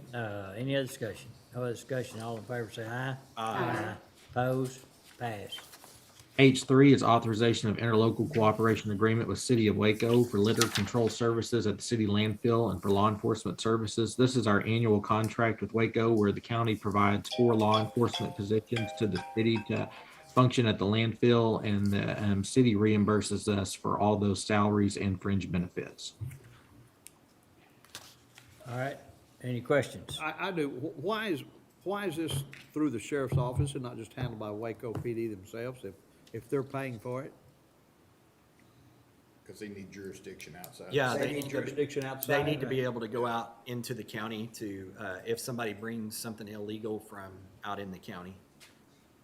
any other discussion? No other discussion, all in favor say aye. Aye. Opposed? Passed. H3 is authorization of interlocal cooperation agreement with City of Waco for litter control services at the city landfill and for law enforcement services. This is our annual contract with Waco where the county provides 4 law enforcement positions to the city to function at the landfill, and the city reimburses us for all those salaries and fringe benefits. All right, any questions? I do. Why is this through the sheriff's office and not just handled by Waco PD themselves if they're paying for it? Because they need jurisdiction outside. Yeah, They need jurisdiction They outside? need to be able to go out into the county to, if somebody brings something illegal from out in the county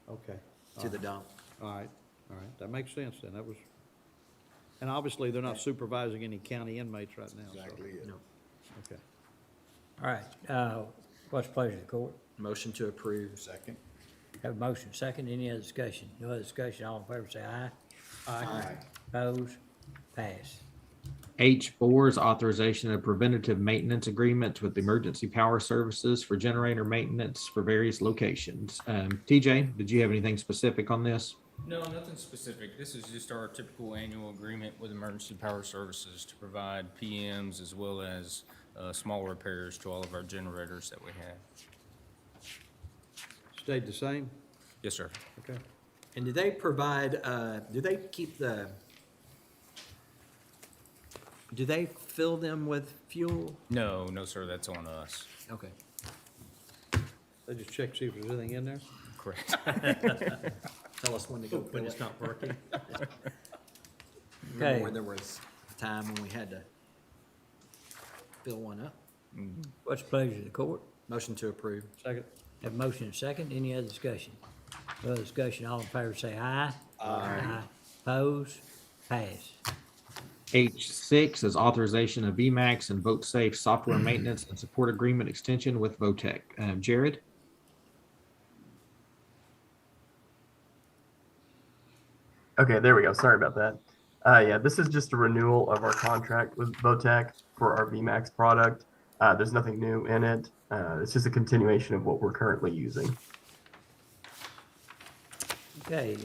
Okay. to the dump. All right, that makes sense then. And obviously, they're not supervising any county inmates right now. so- Exactly it. No. Okay. All right, what's the pleasure of the court? Motion to approve. Second. Have a motion second, any other discussion? No other discussion, all in favor say aye. Aye. Opposed? Passed. H4 is authorization of preventative maintenance agreements with emergency power services for generator maintenance for various locations. TJ, did you have anything specific on this? No, nothing specific. This is just our typical annual agreement with Emergency Power Services to provide PMs as well as small repairs to all of our generators that we have. Stayed the same? Yes, sir. Okay. And do they provide, do they fill them with fuel? No, sir, that's on us. Okay. They just check, see if there's anything in there? Correct. Tell us when to go when it's not working. Okay. Remember when there was a time when we had to fill one up? What's the pleasure of the court? Motion to approve. Second. Have a motion and second, any other discussion? No other discussion, all in favor say aye. Aye. Opposed? Passed. H6 is authorization of VMAX and VoteSafe software maintenance and support agreement extension with Votech. Jared? Okay, there we go. Sorry about that. Yeah, this is just a renewal of our contract with Votech for our VMAX product. There's nothing new in it. It's just a continuation of what we're currently using. Okay,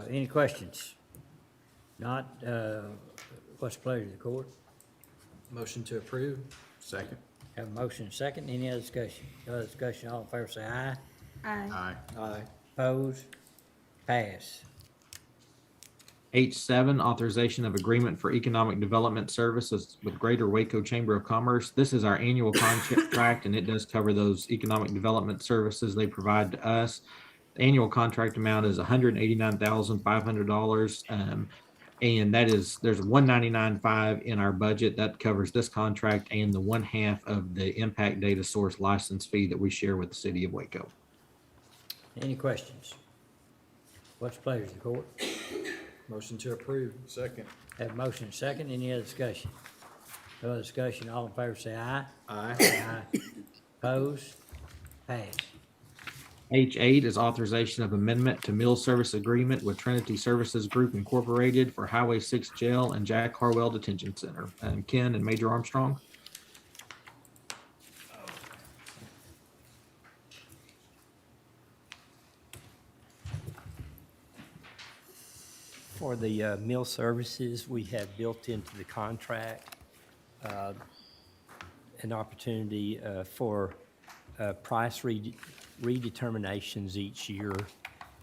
any questions? Not, what's the pleasure of the court? Motion to approve. Second. Have a motion and second, any other discussion? No other discussion, all in favor say aye. Aye. Aye. Opposed? Pass. H7, authorization of agreement for economic development services with Greater Waco Chamber of Commerce. This is our annual contract, and it does cover those economic development services they provide to us. The annual contract amount is $189,500, and that is, there's $199,500 in our budget. That covers this contract and the 1/2 of the impact data source license fee that we share with the city of Waco. Any questions? What's the pleasure of the court? Motion to approve. Second. Have a motion and second, any other discussion? No other discussion, all in favor say aye. Aye. Aye. Opposed? Pass. H8 is authorization of amendment to meal service agreement with Trinity Services Group Incorporated for Highway 6 Jail and Jack Harwell Detention Center. Ken and Major Armstrong. For the meal services, we have built into the contract an opportunity for price redeterminations each year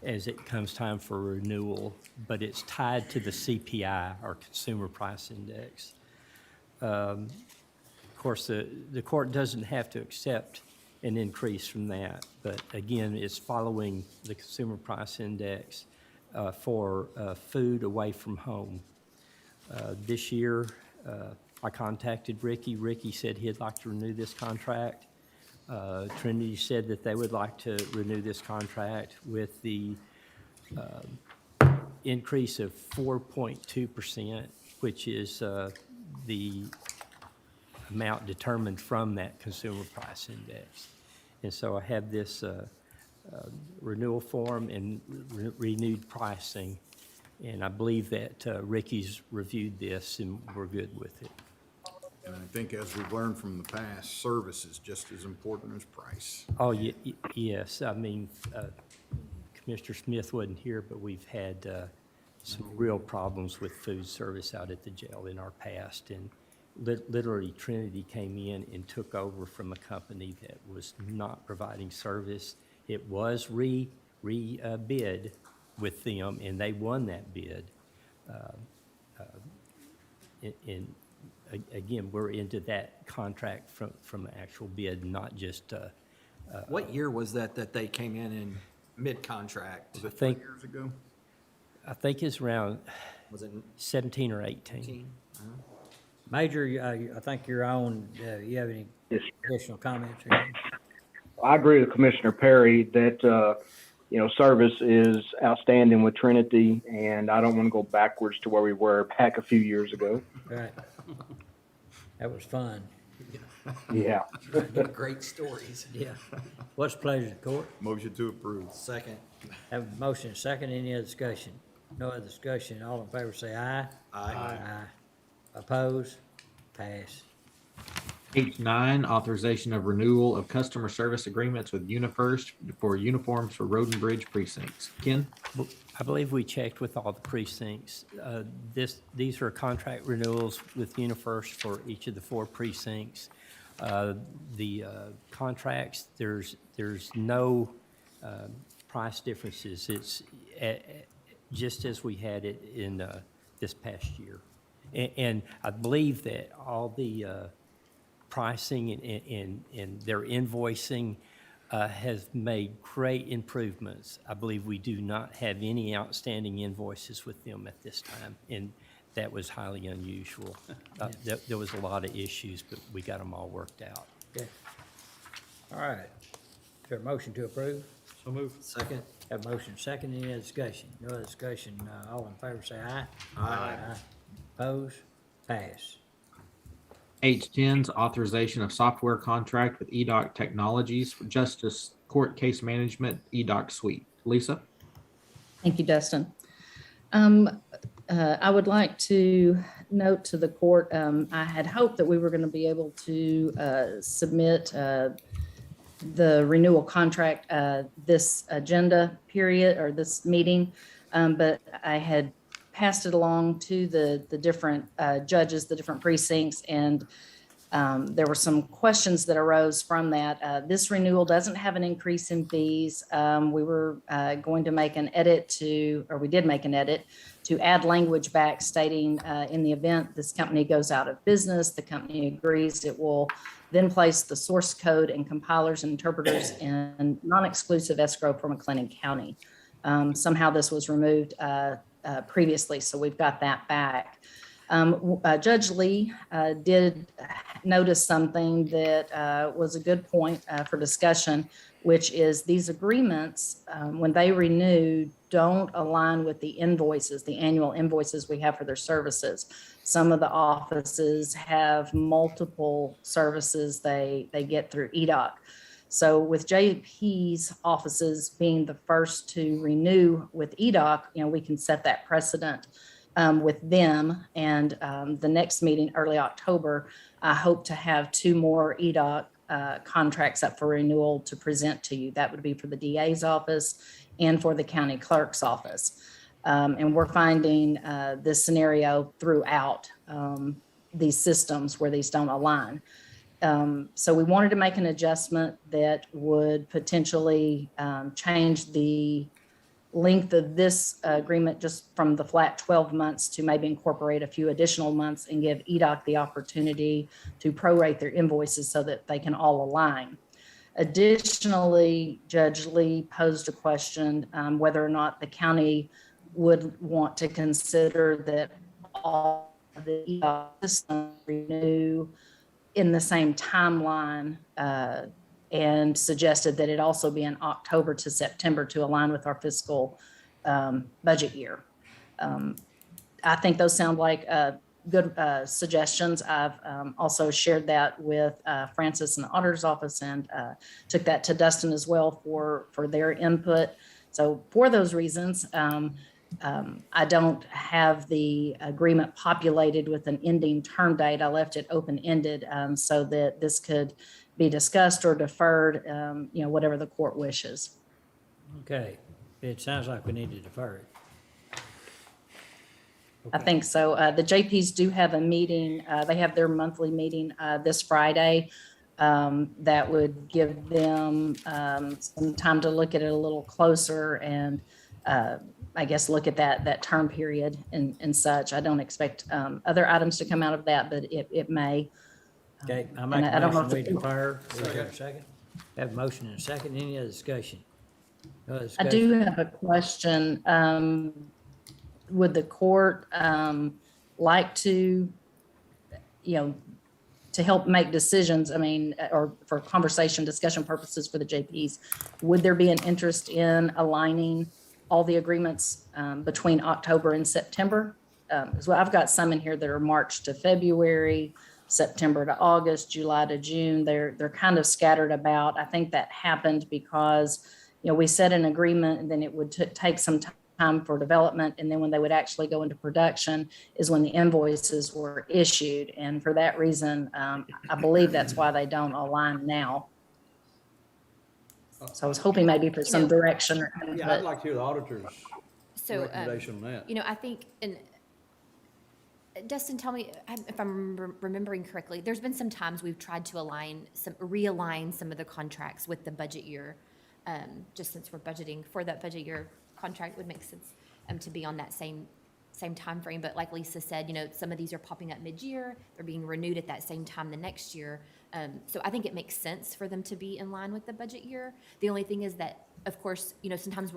as it comes time for renewal, but it's tied to the CPI, or Consumer Price Index. Of course, the court doesn't have to accept an increase from that, but again, it's following the Consumer Price Index for food away from home. This year, I contacted Ricky. Ricky said he'd like to renew this contract. Trinity said that they would like to renew this contract with the increase of 4.2%, which is the amount determined from that Consumer Price Index. And so I have this renewal form and renewed pricing, and I believe that Ricky's reviewed this and we're good with it. And I think as we've learned from the past, service is just as important as price. Oh, yes, I mean, Commissioner Smith wasn't here, but we've had some real problems with food service out at the jail in our past, and literally Trinity came in and took over from a company that was not providing service. It was bid with them, and they won that bid. And again, we're into that contract from the actual bid, not just. What year was that they came in mid-contract? Was it I think- 3 years ago? I think it's around Was it 17 or 18. 18? Major, I think you're on, you have any Yes. additional comments? Or anything? I agree with Commissioner Perry that, service is outstanding with Trinity, and I don't want to go backwards to where we were back a few years ago. Right. That was fun. Yeah. Great stories. Yeah. What's the pleasure of the court? Motion to approve. Second. Have a motion, second, any other discussion? No other discussion, all in favor say aye. Aye. Aye. Oppose? Pass. H9, authorization of renewal of customer service agreements with UniFirst for uniforms for Road and Bridge precincts. Ken? I believe we checked with all the precincts. These are contract renewals with UniFirst for each of the 4 precincts. The contracts, there's no price differences. It's just as we had it in this past year. And I believe that all the pricing and their invoicing has made great improvements. I believe we do not have any outstanding invoices with them at this time, and that was highly unusual. There was a lot of issues, but we got them all worked out. Okay. All right. Is there a motion to approve? So moved. Second. Have a motion, second, any other discussion? No other discussion, all in favor say aye. Aye. Oppose? Pass. H10's authorization of software contract with EDOC Technologies for Justice Court Case Management EDOC Suite. Lisa? Thank you, Dustin. I would like to note to the court, I had hoped that we were going to be able to submit the renewal contract this agenda period or this meeting, but I had passed it along to the different judges, the different precincts, and there were some questions that arose from that. This renewal doesn't have an increase in fees. We were going to make an edit or we did make an edit to add language back stating in the event this company goes out of business, the company agrees it will then place the source code and compilers and interpreters in non-exclusive escrow for McLennan County. Somehow this was removed previously, so we've got that back. Judge Lee did notice something that was a good point for discussion, which is these agreements, when they renew, don't align with the invoices, the annual invoices we have for their services. Some of the offices have multiple services they get through EDOC. So with JP's offices being the first to renew with EDOC, we can set that precedent with them. And the next meeting, early October, I hope to have 2 more EDOC contracts up for renewal to present to you. That would be for the DA's office and for the county clerk's office. And we're finding this scenario throughout these systems where these don't align. So we wanted to make an adjustment that would potentially change the length of this agreement just from the flat 12 months to maybe incorporate a few additional months and give EDOC the opportunity to prorate their invoices so that they can all align. Additionally, Judge Lee posed a question whether or not the county would want to consider that all of the EDOC systems renew in the same timeline, and suggested that it also be in October to September to align with our fiscal budget year. I think those sound like good suggestions. I've also shared that with Francis in the auditor's office and took that to Dustin as well for their input. So for those reasons, I don't have the agreement populated with an ending term date. I left it open-ended so that this could be discussed or deferred, whatever the court wishes. Okay, it sounds like we need to defer it. I think so. The JPs do have a meeting. They have their monthly meeting this Friday. That would give them some time to look at it a little closer and I guess look at that term period and such. I don't expect other items to come out of that, but it may. Okay, I make I a don't know motion, if we it- defer. Is there a second? Have a motion and a second. Any other discussion? No other I discussion? do have a question. Would the court like to, to help make decisions, or for conversation, discussion purposes for the JPs, would there be an interest in aligning all the agreements between October and September? So I've got some in here that are March to February, September to August, July to June. They're kind of scattered about. I think that happened because, we set an agreement and then it would take some time for development. And then when they would actually go into production is when the invoices were issued. And for that reason, I believe that's why they don't align now. So I was hoping maybe for some direction or Yeah, I'd input. like to hear the auditor's So, recommendation on that. I think, and Dustin, tell me if I'm remembering correctly, there's been some times we've tried to realign some of the contracts with the budget year. Just since we're budgeting for that budget year, contract would make sense to be on that same timeframe. But like Lisa said, some of these are popping up mid-year, they're being renewed at that same time the next year. So I think it makes sense for them to be in line with the budget year. The only thing is that, of course, sometimes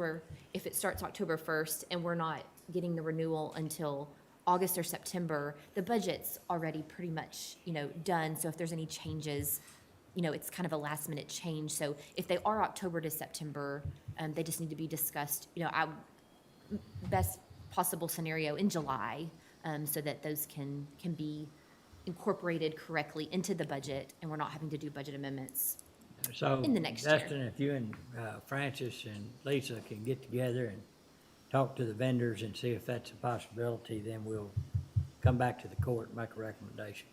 if it starts October 1st and we're not getting the renewal until August or September, the budget's already pretty much, done. So if there's any changes, it's kind of a last minute change. So if they are October to September, they just need to be discussed, best possible scenario in July, so that those can be incorporated correctly into the budget and we're not having to do budget amendments So, in the next year. Dustin, if you and Francis and Lisa can get together and talk to the vendors and see if that's a possibility, then we'll come back to the court and make a recommendation.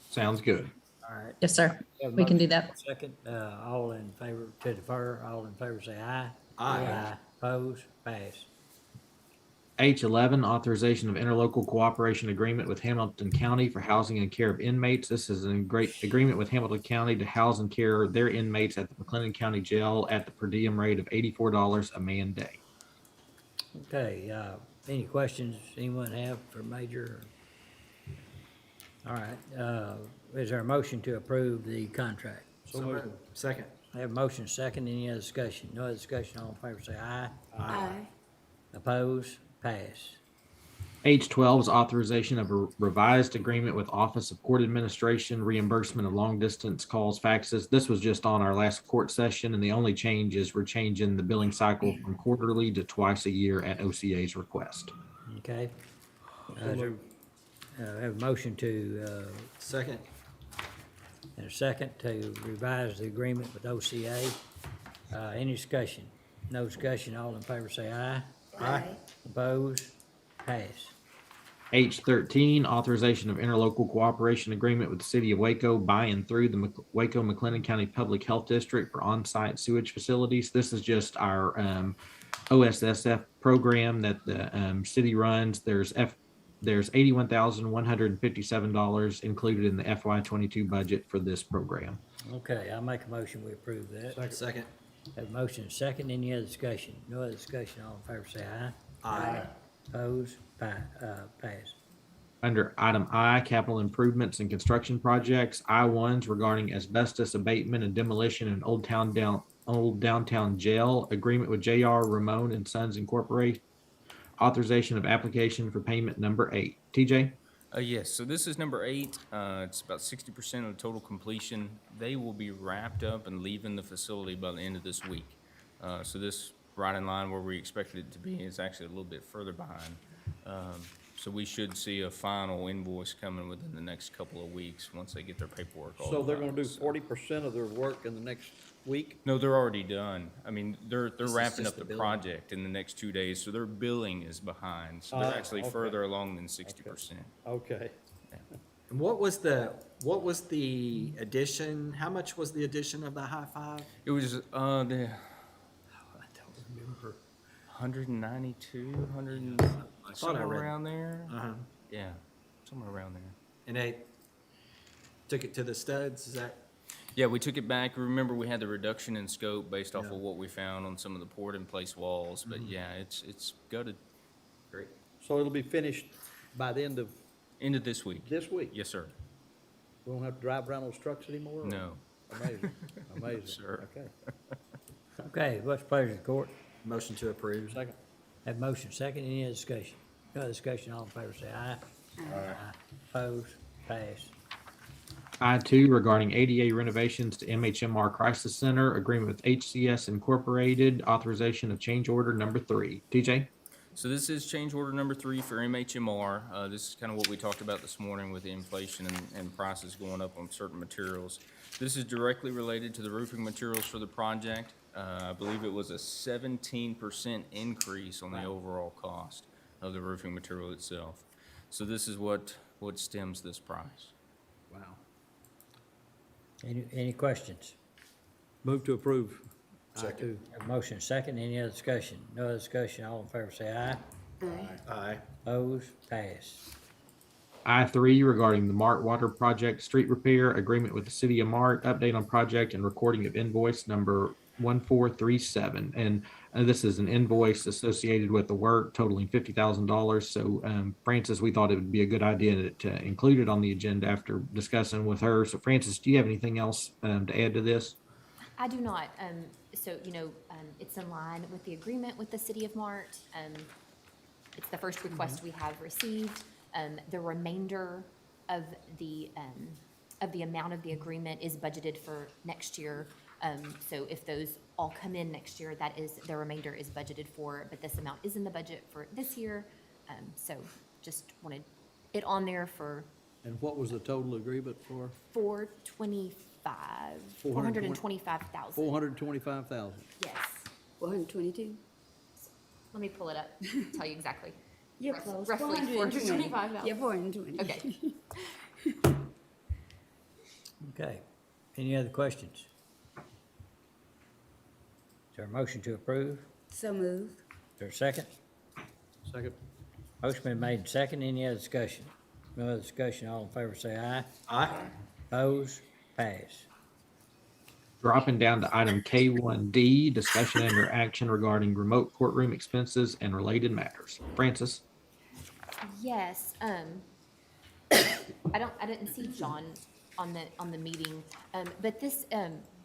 Sounds good. All right. Yes, sir. Have a We can do motion that. Second, all in favor to defer, all in favor say aye. Aye. Oppose, pass. H11, authorization of interlocal cooperation agreement with Hamilton County for housing and care of inmates. This is a great agreement with Hamilton County to house and care their inmates at the McLennan County Jail at the per diem rate of $84 a man day. Okay, any questions anyone have for Major? All right, is there a motion to approve the contract? So moved. Second. I have a motion second, any other discussion? No other discussion, all in favor say aye. Aye. Oppose, pass. H12 is authorization of a revised agreement with Office of Court Administration, reimbursement of long distance calls, faxes. This was just on our last court session, and the only change is we're changing the billing cycle from quarterly to twice a year at OCA's request. Okay. Is there- have a motion to, Second. And a second to revise the agreement with OCA. Any discussion? No discussion, all in favor say aye. Aye. Opposed? Pass. H13, authorization of interlocal cooperation agreement with the city of Waco by and through the Waco McLennan County Public Health District for on-site sewage facilities. This is just our OSSF program that the city runs. There's $81,157 included in the FY22 budget for this program. Okay, I'll make a motion, we approve that. Second. Have a motion and a second, any other discussion? No other discussion, all in favor say aye. Aye. Opposed? Pass. Under item I, capital improvements and construction projects, I-1s regarding asbestos abatement and demolition in Old Downtown Jail, agreement with J.R. Ramon and Sons Incorporated, authorization of application for payment number 8. TJ? Yes, so this is number 8. It's about 60% of the total completion. They will be wrapped up and leaving the facility by the end of this week. So this right in line where we expected it to be is actually a little bit further behind. So we should see a final invoice coming within the next couple of weeks once they get their paperwork all So they're done. gonna do 40% of their work in the next week? No, they're already done. I mean, they're is wrapping just up the the billing. project in the next 2 days, so their billing is behind. So they're actually okay. further along than 60%. Okay. And what was the addition, how much was the addition of the high five? It was, I don't remember. 192, 100, I thought I somewhere read- around there. Uh-huh. Yeah, somewhere around there. And they took it to the studs, is that? Yeah, we took it back. Remember, we had the reduction in scope based off Yeah. of what we found on some of the poured-in-place walls. But yeah, it's gutted. Great. So it'll be finished by the end of End of this week. this week? Yes, sir. We won't have to drive around those trucks anymore? or- No. Amazing, amazing. Sir. Okay. Okay, what's the pleasure of the court? Motion to approve. Second. Have a motion second, any other discussion? No other discussion, all in favor say aye. Aye. Opposed? Pass. I-2 regarding ADA renovations to MHMR Crisis Center, agreement with HCS Incorporated, authorization of change order number 3. TJ? So this is change order number 3 for MHMR. This is kind of what we talked about this morning with the inflation and prices going up on certain materials. This is directly related to the roofing materials for the project. I believe it was a 17% increase on the overall cost of the roofing material itself. So this is what stems this price. Wow. Any questions? Move to approve. Second. Have a motion second, any other discussion? No other discussion, all in favor say aye. Aye. Opposed? Pass. I-3 regarding the Mart Water Project street repair, agreement with the city of Mart, update on project and recording of invoice number 1437. And this is an invoice associated with the work totaling $50,000. So Francis, we thought it would be a good idea to include it on the agenda after discussing with her. So Francis, do you have anything else to add to this? I do not. So, it's in line with the agreement with the city of Mart. It's the first request we have received. The remainder of the amount of the agreement is budgeted for next year. So if those all come in next year, the remainder is budgeted for, but this amount is in the budget for this year. So just wanted it on there for And what was the total agreement for? 425,000. 425,000. Yes. 422? Let me pull it up, tell you exactly. You're Rough- close. Roughly 425,000. Yeah, 420. Okay. Okay, any other questions? Is there a motion to approve? So moved. Is there a second? Second. Motion been made and second, any other discussion? No other discussion, all in favor say aye. Aye. Opposed? Pass. Dropping down to item K1D, discussion and/or action regarding remote courtroom expenses and related matters. Francis? Yes, I didn't see John on the meeting, but this,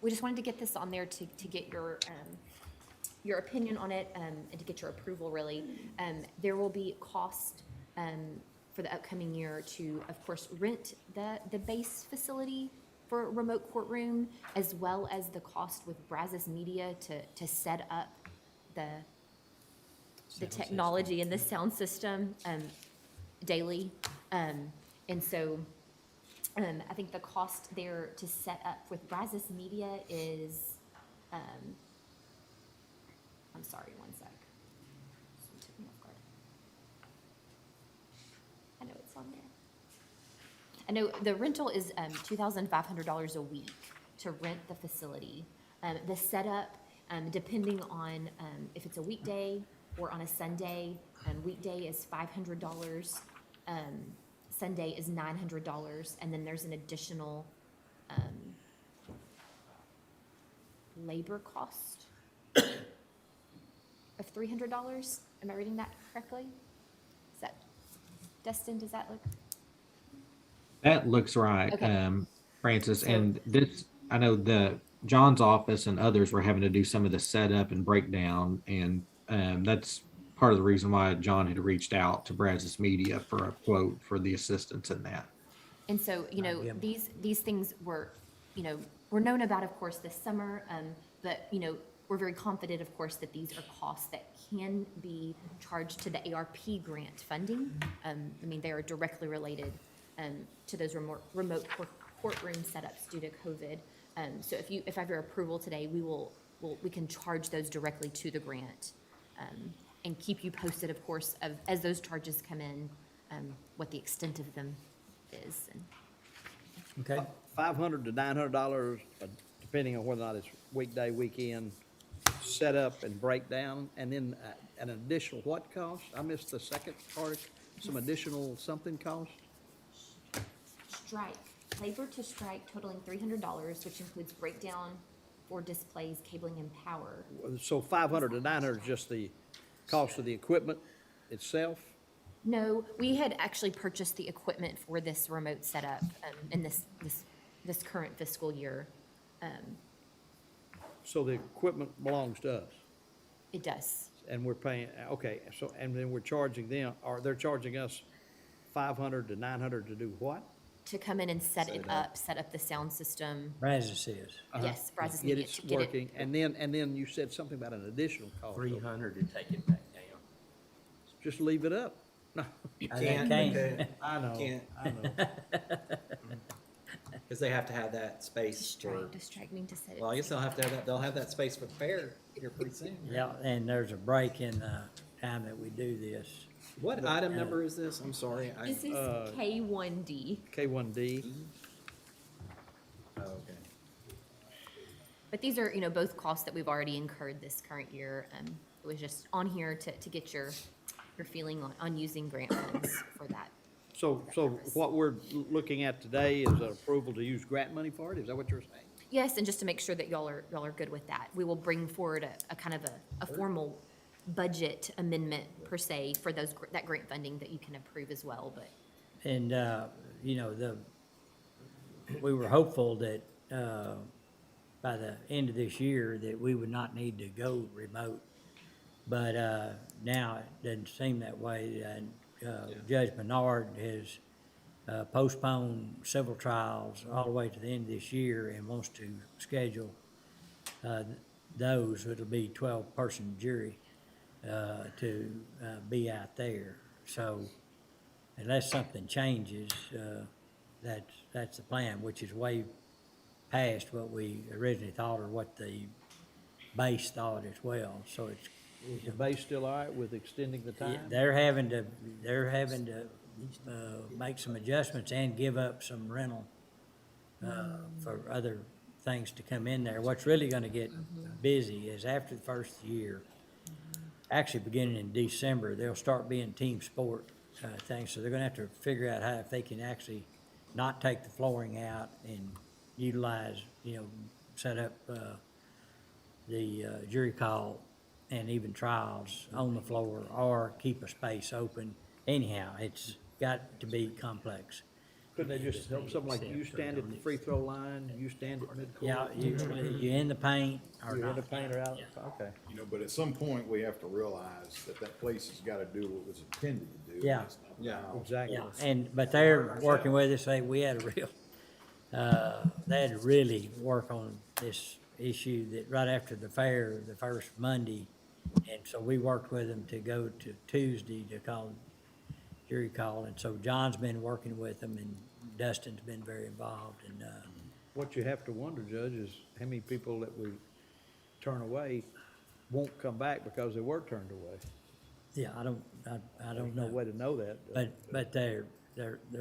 we just wanted to get this on there to get your opinion on it, and to get your approval, really. There will be cost, for the upcoming year to, of course, rent the base facility for a remote courtroom, as well as the cost with Brazos Media to set up the technology and the sound system daily. And so I think the cost there to set up with Brazos Media is, I'm sorry, one sec. This took me off guard. I know it's on there. I know the rental is $2,500 a week to rent the facility. The setup, depending on if it's a weekday or on a Sunday, weekday is $500, Sunday is $900, and then there's an additional labor cost of $300. Am I reading that correctly? Is that, Destin, does that look? That looks right, Okay. Francis. So- And this, I know John's office and others were having to do some of the setup and breakdown, and that's part of the reason why John had reached out to Brazos Media for a quote for the assistance in that. And so, these things were, were known about, of course, this summer, but, we're very confident, of course, that these are costs that can be charged to the ARP grant funding. They are directly related to those remote courtroom setups due to COVID. So if I have your approval today, we can charge those directly to the grant, and keep you posted, of course, as those charges come in, what the extent of them is. Okay. $500 to $900, depending on whether or not it's weekday, weekend, setup and breakdown, and then an additional what cost? I missed the second part, some additional something cost? Strike, labor to strike totaling $300, which includes breakdown or displays, cabling, and power. So 500 to 900 is just the cost of the equipment itself? No, we had actually purchased the equipment for this remote setup in this current fiscal year. So the equipment belongs to us, It does. and we're paying, okay, so, and then we're charging them, or they're charging us 500 to 900 to do what? To come in and set up the sound system. Brazos is. Yes, Brazos Get Media, it to get it. working, and then you said something about an additional cost. 300 to take it back down. Just leave it up. No. You I can't, can't. because- I know, Can't. I know. because they have to have that space for, To strike me to set it. well, I guess they'll have to have that, they'll have that space for the fair here pretty soon. Yeah, and there's a break in the time that we do this. What item number is this? I'm sorry. This is K1D, K1D. Oh, okay. but these are, both costs that we've already incurred this current year. It was just on here to get your feeling on using grant funds for that. So what we're looking at today is an approval to use grant money for it? Is that what you're saying? Yes, and just to make sure that y'all are good with that, we will bring forward a kind of a formal budget amendment per se for that grant funding that you can approve as well, but. And, we were hopeful that, by the end of this year, that we would not need to go remote. But, now it doesn't seem that way, and, Judge Menard has, postponed several trials all the way to the end of this year and wants to schedule, those, it'll be 12-person jury, to, be out there. So unless something changes, that's the plan, which is way past what we originally thought or what the base thought as well. So it's, Is the base still all right with extending the time? they're having to make some adjustments and give up some rental for other things to come in there. What's really gonna get busy is after the first year, actually beginning in December, they'll start being team sport things. So they're gonna have to figure out how, if they can actually not take the flooring out and utilize, set up the jury call and even trials on the floor, or keep a space open. Anyhow, it's got to be complex. Couldn't they just help something like you stand at the free throw line, you stand at midcourt? Yeah, you in the paint or You're in the not. paint or out? Yeah. Okay. But at some point, we have to realize that place has gotta do what it was intended to do. Yeah. It's not now. Exactly. Yeah, but they're working with us. We had a real, they had to really work on this issue that right after the fair, the first Monday. And so we worked with them to go to Tuesday to call jury call, and so John's been working with them, and Dustin's been very involved, and, What you have to wonder, Judge, is how many people that we turn away won't come back because they were turned away. yeah, I don't There's no know. way to know that. But they're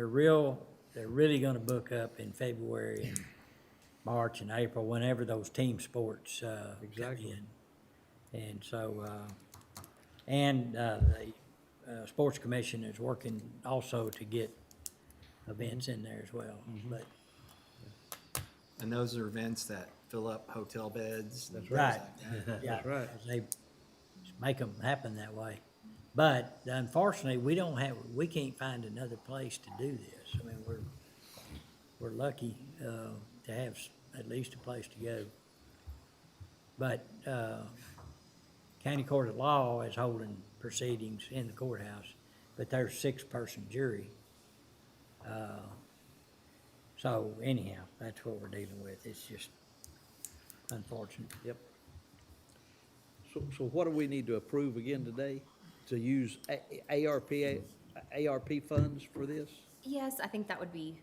really gonna book up in February and March and April, whenever those team sports, come Exactly. in. And so, the Sports Commission is working also to get events in there as well, but. And those are events that fill up hotel beds. That's Right, That's yeah, right. they make them happen that way. But unfortunately, we can't find another place to do this. I mean, we're lucky, to have at least a place to go. But, County Court of Law is holding proceedings in the courthouse, but there's a 6-person jury. So anyhow, that's what we're dealing with. It's just unfortunate. Yep. So what do we need to approve again today? To use ARP funds for this? Yes, I think that would be,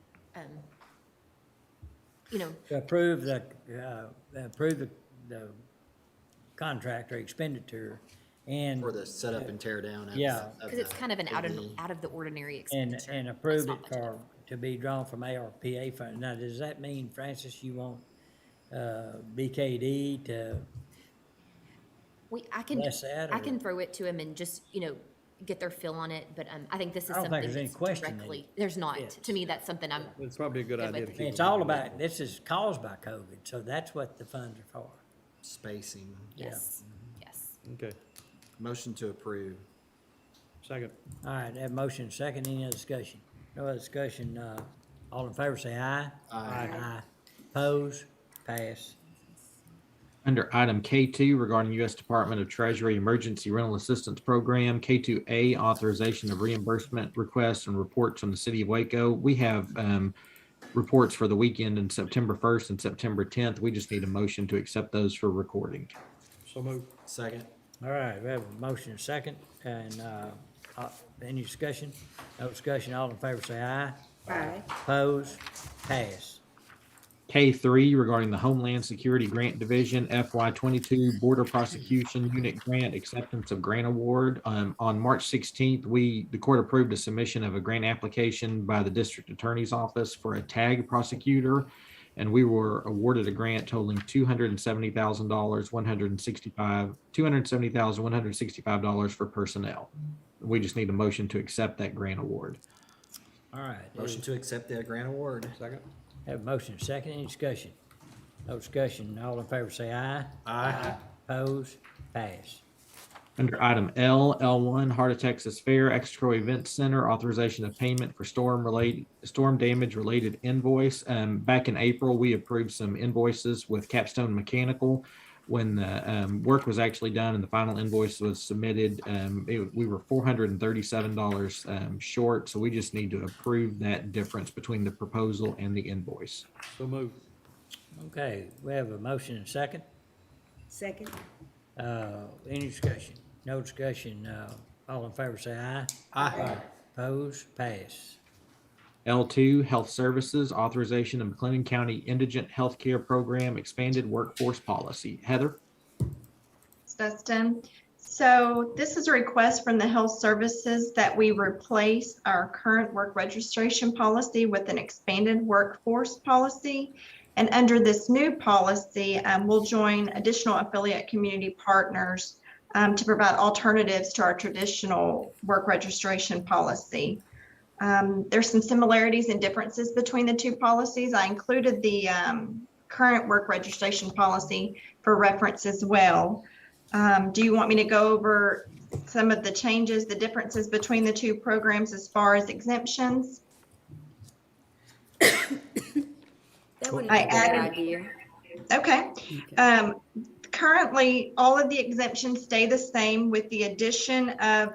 To approve the contract or expenditure and. For the setup and tear down. Yeah. because it's kind of an out of the ordinary expenditure. And approve it to be drawn from ARPA fund. Now, does that mean, Francis, you want, BKD to, I can Bless that, I or- can throw it to them and just, get their feel on it, but, I think this is I don't something think there's any that's question that directly, there's not. To me, that's something I'm, It's probably a good Good idea to with. keep. it's them all on. about, this is caused by COVID, so that's what the funds are for. Spacing. yes, yes. Okay, Motion to approve. second. All right, have motion second, any other discussion? No other discussion, all in favor say aye. Aye. Aye. Pose, pass. Under item K2 regarding U.S. Department of Treasury Emergency Rental Assistance Program, K2A, authorization of reimbursement requests and reports from the city of Waco. We have reports for the weekend in September 1st and September 10th. We just need a motion to accept those for recording. So moved. Second. All right, we have a motion second, and, any discussion? No discussion, all in favor say aye. Aye. Pose, pass. K3 regarding the Homeland Security Grant Division FY22 Border Prosecution Unit Grant Acceptance of Grant Award. On March 16th, the court approved a submission of a grant application by the District Attorney's Office for a tag prosecutor, and we were awarded a grant totaling $270,165 for personnel. We just need a motion to accept that grant award. All right. Motion to accept the grant award. Second. Have a motion second, any discussion? No discussion, all in favor say aye. Aye. Pose, pass. Under item L1, Heart of Texas Fair Extra Event Center, authorization of payment for storm damage related invoice. Back in April, we approved some invoices with Capstone Mechanical. When the work was actually done and the final invoice was submitted, we were $437 short. So we just need to approve that difference between the proposal and the invoice. So moved. Okay, we have a motion and second. Second. Any discussion? No discussion, all in favor say aye. Aye. Pose, pass. L2, Health Services, authorization of McLennan County Indigent Healthcare Program Expanded Workforce Policy. Heather? Dustin. So this is a request from the Health Services that we replace our current work registration policy with an expanded workforce policy. And under this new policy, we'll join additional affiliate community partners to provide alternatives to our traditional work registration policy. There's some similarities and differences between the two policies. I included the current work registration policy for reference as well. Do you want me to go over some of the changes, the differences between the two programs as far as exemptions? That would be I a good added- idea. Okay. Currently, all of the exemptions stay the same with the addition of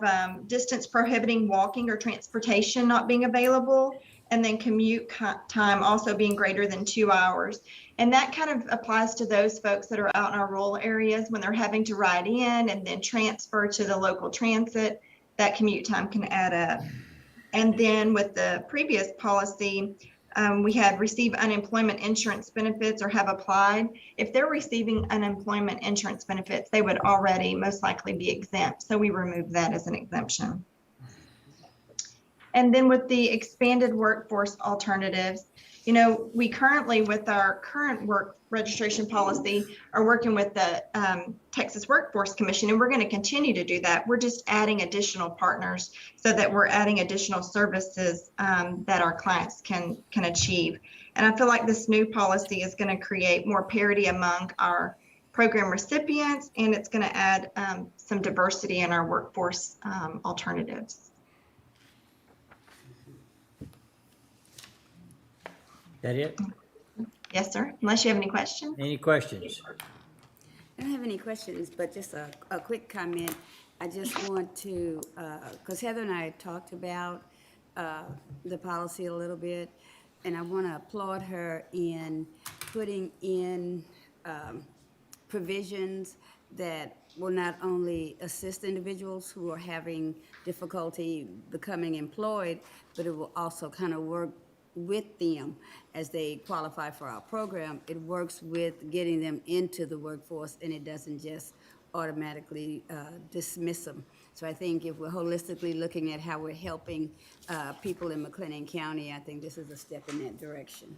distance prohibiting walking or transportation not being available, and then commute time also being greater than 2 hours. And that kind of applies to those folks that are out in our rural areas when they're having to ride in and then transfer to the local transit. That commute time can add up. And then with the previous policy, we had receive unemployment insurance benefits or have applied. If they're receiving unemployment insurance benefits, they would already most likely be exempt. So we removed that as an exemption. And then with the expanded workforce alternatives, you know, we currently, with our current work registration policy, are working with the Texas Workforce Commission, and we're going to continue to do that. We're just adding additional partners so that we're adding additional services that our clients can achieve. And I feel like this new policy is going to create more parity among our program recipients, and it's going to add some diversity in our workforce alternatives. That it? Yes, sir. Unless you have any questions. Any questions? I don't have any questions, but just a quick comment. I just want to, because Heather and I talked about the policy a little bit, and I want to applaud her in putting in provisions that will not only assist individuals who are having difficulty becoming employed, but it will also kind of work with them as they qualify for our program. It works with getting them into the workforce, and it doesn't just automatically dismiss them. So I think if we're holistically looking at how we're helping people in McLennan County, I think this is a step in that direction.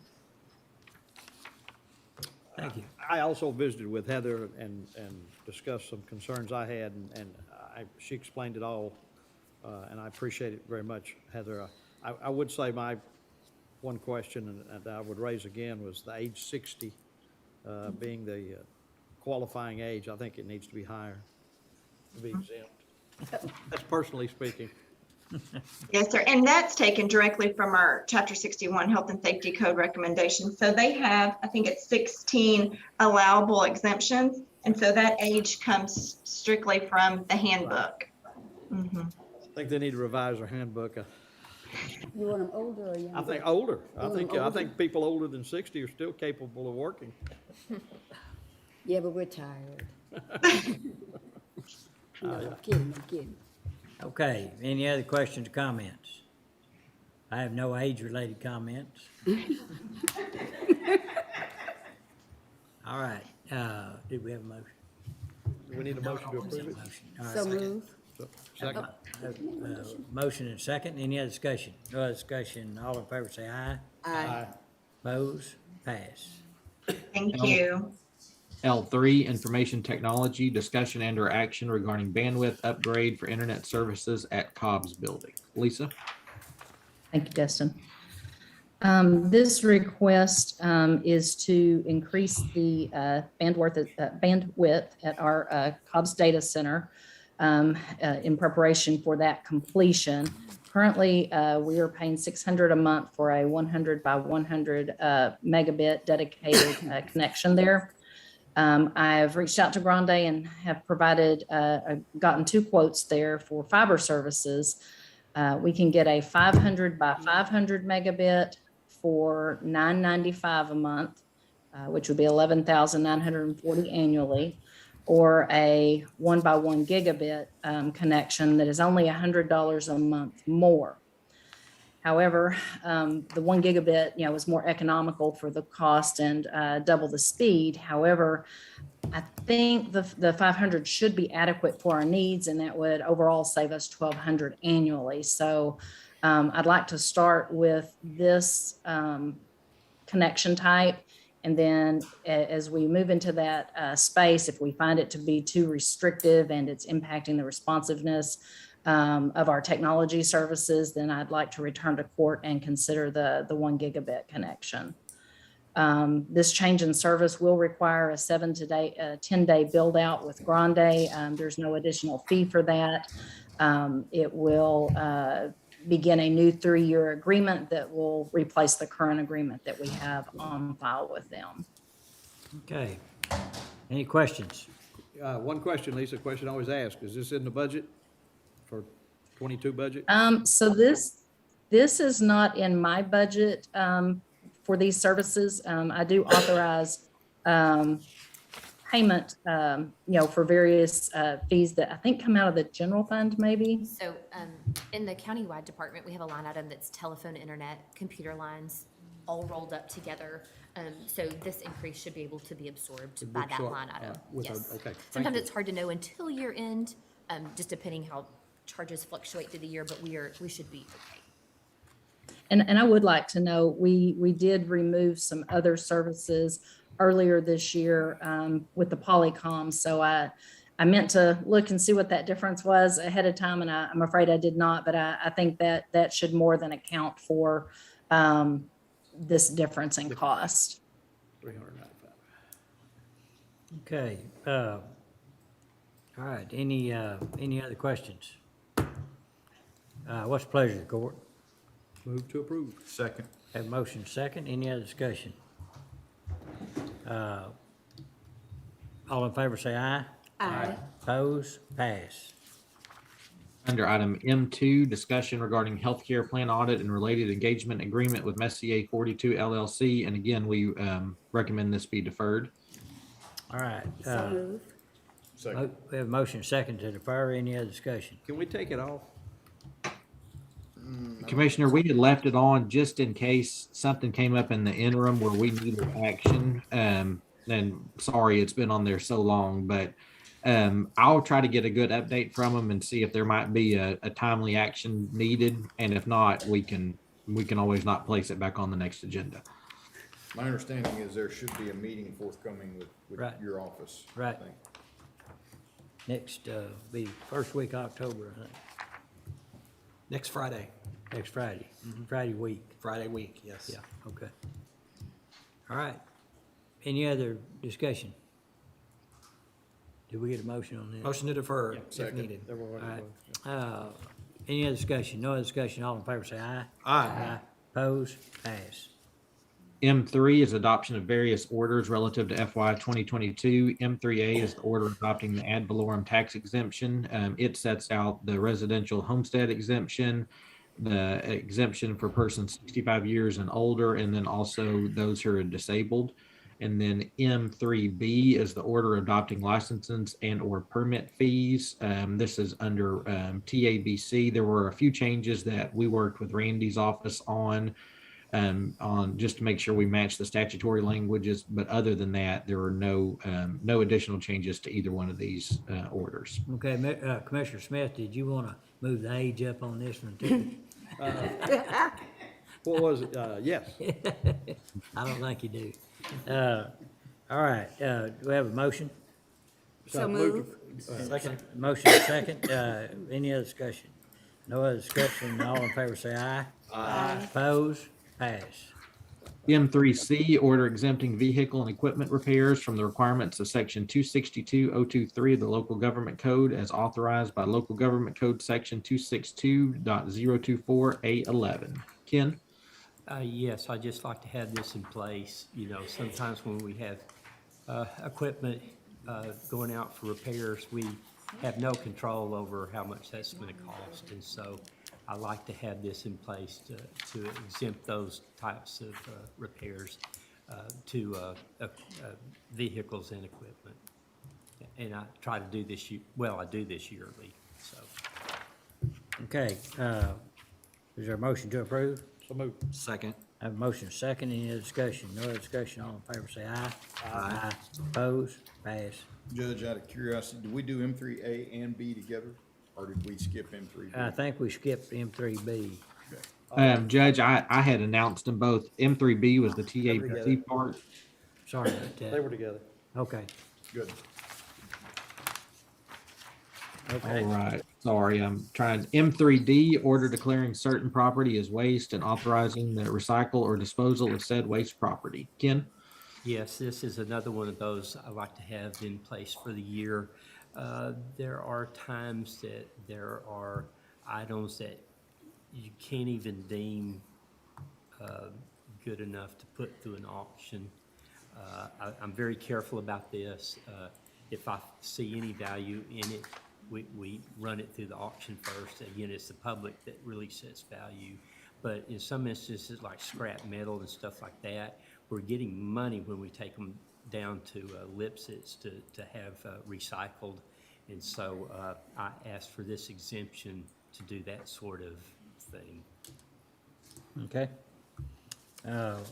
Thank you. I also visited with Heather and discussed some concerns I had, and she explained it all, and I appreciate it very much, Heather. I would say my one question that I would raise again was the age 60 being the qualifying age. I think it needs to be higher to be exempt. That's personally speaking. Yes, sir. And that's taken directly from our Chapter 61 Health and Safety Code recommendations. So they have, I think it's 16 allowable exemptions. And so that age comes strictly from the handbook. Mm-hmm. I think they need to revise their handbook. You want them older or younger? I think older. I Want them think older? people older than 60 are still capable of working. Yeah, but we're tired. No, I'm kidding. Okay, any other questions or comments? I have no age-related comments. All right, did we have a motion? Do we need a motion to approve it? All right. So move. Second. Motion and second, any other discussion? No other discussion, all in favor say aye. Aye. Opposed? Pass. Thank you. L3, Information Technology, discussion and or action regarding bandwidth upgrade for internet services at Cobb's Building. Lisa? Thank you, Destin. This request is to increase the bandwidth at our Cobb's Data Center in preparation for that completion. Currently, we are paying $600 a month for a 100 by 100 megabit dedicated connection there. I've reached out to Grande and have provided, gotten 2 quotes there for fiber services. We can get a 500 by 500 megabit for $9.95 a month, which would be $11,940 annually, or a 1 by 1 gigabit connection that is only $100 a month more. However, the 1 gigabit, is more economical for the cost and double the speed. However, I think the 500 should be adequate for our needs, and that would overall save us $1,200 annually. So I'd like to start with this connection type. And then as we move into that space, if we find it to be too restrictive and it's impacting the responsiveness of our technology services, then I'd like to return to court and consider the 1 gigabit connection. This change in service will require a 10-day build out with Grande. There's no additional fee for that. It will begin a new 3-year agreement that will replace the current agreement that we have on file with them. Okay, any questions? One question, Lisa, question I always ask, is this in the budget for 22 budget? So this is not in my budget for these services. I do authorize payment, for various fees that I think come out of the general fund, maybe. So In the countywide department, we have a line item that's telephone, internet, computer lines, all rolled up together. So this increase should be able to be absorbed by that absorbed, line item. with a- Yes. okay, thank Sometimes you. it's hard to know until year end, just depending how charges fluctuate through the year, but we should be okay. And I would like to know, we did remove some other services earlier this year with the Polycom. So I meant to look and see what that difference was ahead of time, and I'm afraid I did not, but I think that should more than account for this difference in cost. 395. Okay, all right, any other questions? What's the pleasure of the court? Move to approve. Second. Have a motion second, any other discussion? All in favor say aye. Aye. Oppose, pass. Under item M2, discussion regarding healthcare plan audit and related engagement agreement with Messier 42 LLC. And again, we recommend this be deferred. All right. So move. Second. We have a motion second to defer, any other discussion? Can we take it off? Commissioner, we had left it on just in case something came up in the interim where we needed action. And sorry, it's been on there so long, but I'll try to get a good update from them and see if there might be a timely action needed. And if not, we can always not place it back on the next agenda. My understanding is there should be a meeting forthcoming with Right. your office. I Right. think. Next, be first week of October, I think, Next Friday, next Friday, Friday week. Friday week, yes. Yeah, okay. All right. Any other discussion? Did we get a motion on this? Motion to defer if Second. needed. All right. Any other discussion? No other discussion, all in favor say aye. Aye. Oppose, pass. M3 is adoption of various orders relative to FY 2022. M3A is the order adopting the ad valorem tax exemption. It sets out the residential homestead exemption, the exemption for persons 65 years and older, and then also those who are disabled. And then M3B is the order adopting licenses and or permit fees. This is under TABC. There were a few changes that we worked with Randy's office on just to make sure we match the statutory languages. But other than that, there are no additional changes to either one of these orders. Okay, Commissioner Smith, did you want to move the age up on this one too? What was it? Yes. I don't think you do. All right, do we have a motion? So move. Second. Motion second, any other discussion? No other discussion, all in favor say aye. Aye. Oppose, pass. M3C, order exempting vehicle and equipment repairs from the requirements of section 262.023 of the local government code as authorized by local government code section 262.024A11. Ken? Yes, I'd just like to have this in place. You know, sometimes when we have equipment going out for repairs, we have no control over how much that's going to cost. And so I like to have this in place to exempt those types of repairs to vehicles and equipment. And I try to do this, I do this yearly, so. Okay, is there a motion to approve? So move. Second. I have a motion second, any other discussion? No other discussion, all in favor say aye. Aye. Oppose, pass. Judge, out of curiosity, do we do M3A and B together, or did we skip M3B? I think we skipped M3B. Judge, I had announced them both. M3B was the together. TABC part. Sorry about They that. were together. Okay, Good. okay. All right, sorry, I'm trying. M3D, order declaring certain property as waste and authorizing the recycle or disposal of said waste property. Ken? Yes, this is another one of those I like to have in place for the year. There are times that there are items that you can't even deem good enough to put through an auction. I'm very careful about this. If I see any value in it, we run it through the auction first. Again, it's the public that really sets value. But in some instances, like scrap metal and stuff like that, we're getting money when we take them down to Lipsitz to have recycled. And so I asked for this exemption to do that sort of thing. Okay.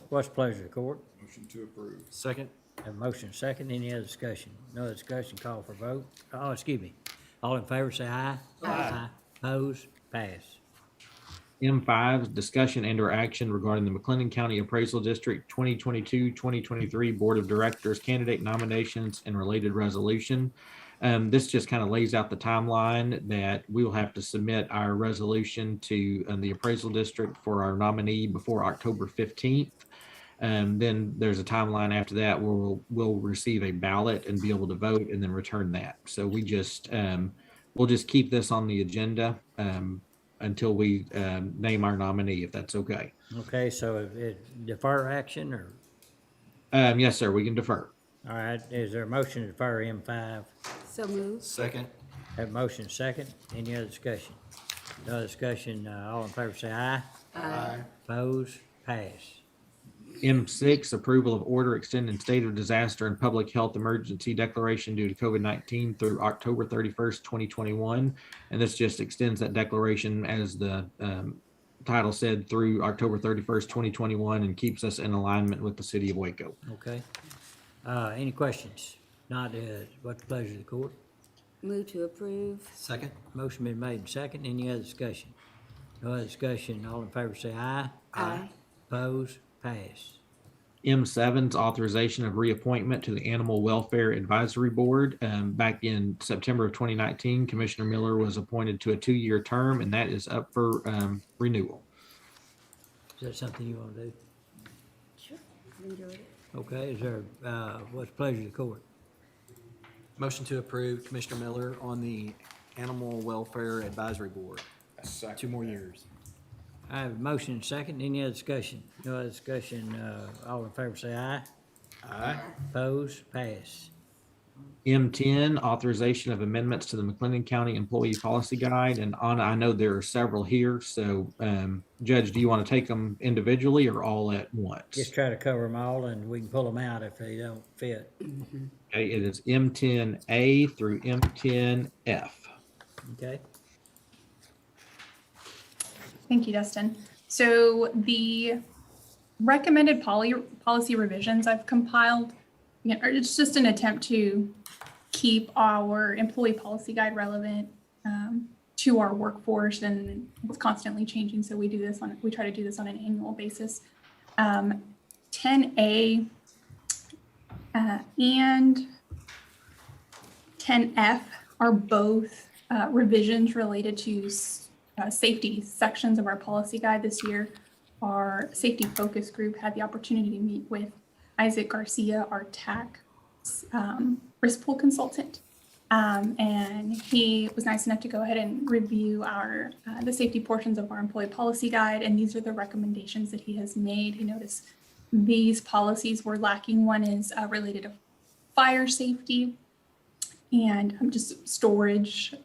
What's the pleasure of the court? Motion to approve. Second? Have a motion second, any other discussion? No other discussion, call for vote. Oh, excuse me. All in favor, say aye. Aye. Opposed, pass. M5, discussion and/or action regarding the McLennan County Appraisal District 2022-2023 Board of Directors candidate nominations and related resolution. This just kind of lays out the timeline that we will have to submit our resolution to the appraisal district for our nominee before October 15th. Then there's a timeline after that where we'll receive a ballot and be able to vote and then return that. So we just, we'll just keep this on the agenda until we name our nominee, if that's okay. Okay, so defer action or, Yes, sir, we can defer. all right, is there a motion to defer M5? So moved. Second? Have a motion second, any other discussion? No other discussion, all in favor say aye. Aye. Opposed, pass. M6, approval of order extending state of disaster and public health emergency declaration due to COVID-19 through October 31st, 2021. And this just extends that declaration, as the title said, through October 31st, 2021, and keeps us in alignment with the city of Waco. Okay. Any questions? Not, what's the pleasure of the court? Move to approve. Second? Motion been made and second, any other discussion? No other discussion, all in favor say aye. Aye. Opposed, pass. M7's authorization of reappointment to the Animal Welfare Advisory Board. Back in September of 2019, Commissioner Miller was appointed to a 2-year term, and that is up for renewal. Is that something you want to do? Sure. Enjoyed it. Okay, is there, what's the pleasure of the court? Motion to approve Commissioner Miller on the Animal Welfare Advisory Board. 2 more years. I have a motion and second, any other discussion? No other discussion, all in favor say aye. Aye. Opposed, pass. M10, authorization of amendments to the McLennan County Employee Policy Guide. And Anna, I know there are several here, so Judge, do you want to take them individually or all at once? Just try to cover them all and we can pull them out if they don't fit. Okay, it is M10A through M10F. Okay? Thank you, Dustin. So the recommended policy revisions I've compiled, it's just an attempt to keep our employee policy guide relevant to our workforce, and it's constantly changing. So we try to do this on an annual basis. 10A and 10F are both revisions related to safety sections of our policy guide this year. Our safety focus group had the opportunity to meet with Isaac Garcia, our TAC risk pool consultant. And he was nice enough to go ahead and review the safety portions of our employee policy guide. And these are the recommendations that he has made. He noticed these policies were lacking. One is related to fire safety and just storage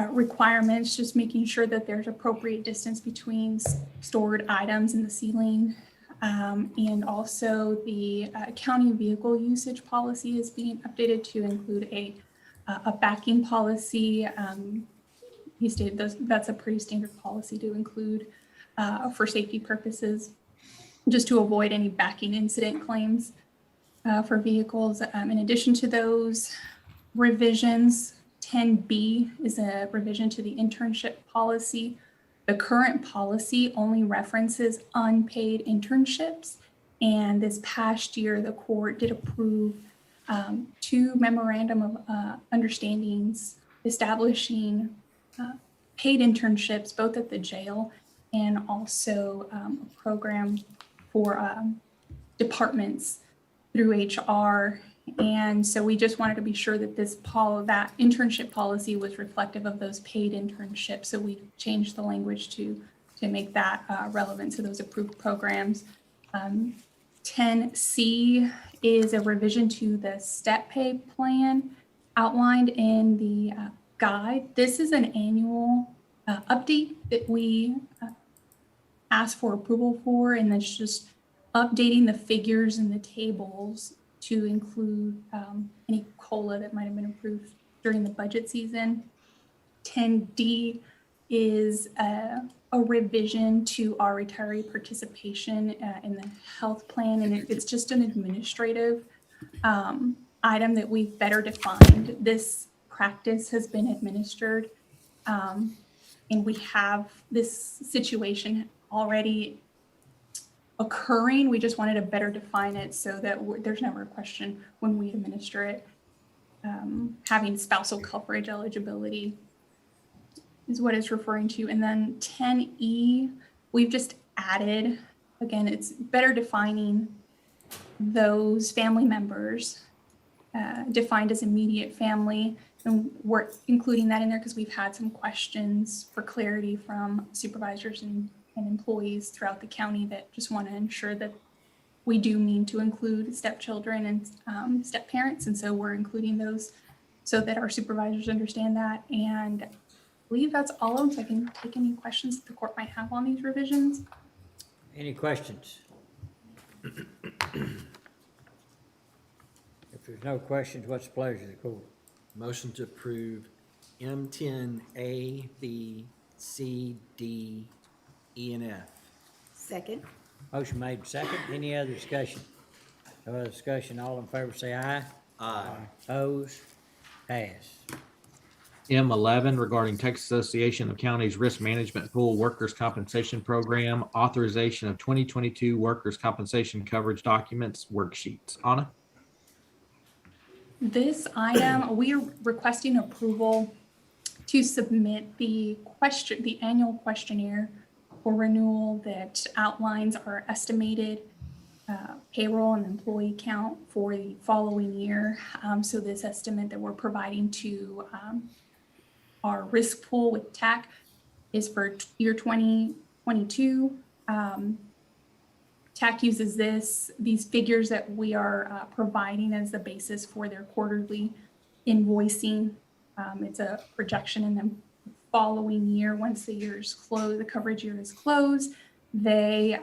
requirements, just making sure that there's appropriate distance between stored items in the ceiling. And also the county vehicle usage policy is being updated to include a backing policy. He stated that's a pretty standard policy to include for safety purposes, just to avoid any backing incident claims for vehicles. In addition to those revisions, 10B is a revision to the internship policy. The current policy only references unpaid internships, and this past year the court did approve 2 memorandum of understandings establishing paid internships both at the jail and also a program for departments through HR. And so we just wanted to be sure that that internship policy was reflective of those paid internships. So we changed the language to make that relevant to those approved programs. 10C is a revision to the step pay plan outlined in the guide. This is an annual update that we ask for approval for, and that's just updating the figures in the tables to include any COLA that might have been approved during the budget season. 10D is a revision to our retiree participation in the health plan, and it's just an administrative item that we've better defined. This practice has been administered, and we have this situation already occurring. We just wanted to better define it so that there's never a question when we administer it. Having spousal coverage eligibility is what it's referring to. And then 10E, we've just added, again, it's better defining those family members defined as immediate family. And we're including that in there because we've had some questions for clarity from supervisors and employees throughout the county that just want to ensure that we do mean to include stepchildren and step parents. And so we're including those so that our supervisors understand that. And I believe that's all of them. So I can take any questions that the court might have on these revisions. Any questions? If there's no questions, what's the pleasure of the court? Motion to approve M10 A, B, C, D, E, and F. Second. Motion made second. Any other discussion? No other discussion. All in favor say aye. Aye. Opposed? Pass. M11 regarding Texas Association of Counties Risk Management Pool Workers' Compensation Program, authorization of 2022 workers' compensation coverage documents, worksheets. Anna? This item, we are requesting approval to submit the annual questionnaire for renewal that outlines our estimated payroll and employee count for the following year. So this estimate that we're providing to our risk pool with TAC is for year 2022. TAC uses these figures that we are providing as the basis for their quarterly invoicing. It's a projection in the following year. Once the year is closed, the coverage year is closed, we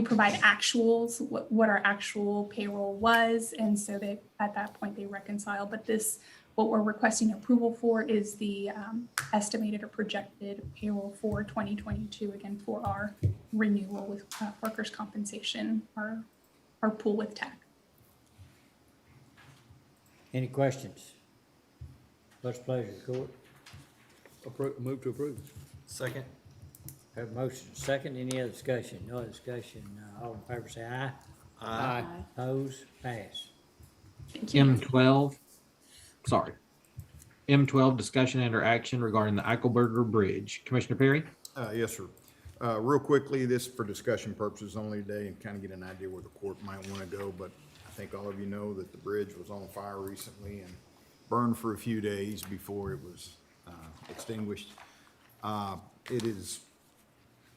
provide actuals, what our actual payroll was, and so they at that point they reconcile. But what we're requesting approval for is the estimated or projected payroll for 2022, again, for our renewal with workers' compensation, our pool with TAC. Any questions? What's the pleasure of the court? Move to approve. Second. Have a motion second. Any other discussion? No other discussion. All in favor say aye. Aye. Opposed? Pass. Thank you. M12, discussion and or action regarding the Eichelberger Bridge. Commissioner Perry? Yes, sir. Real quickly, this for discussion purposes only today and kind of get an idea where the court might want to go, but I think all of you know that the bridge was on fire recently and burned for a few days before it was extinguished.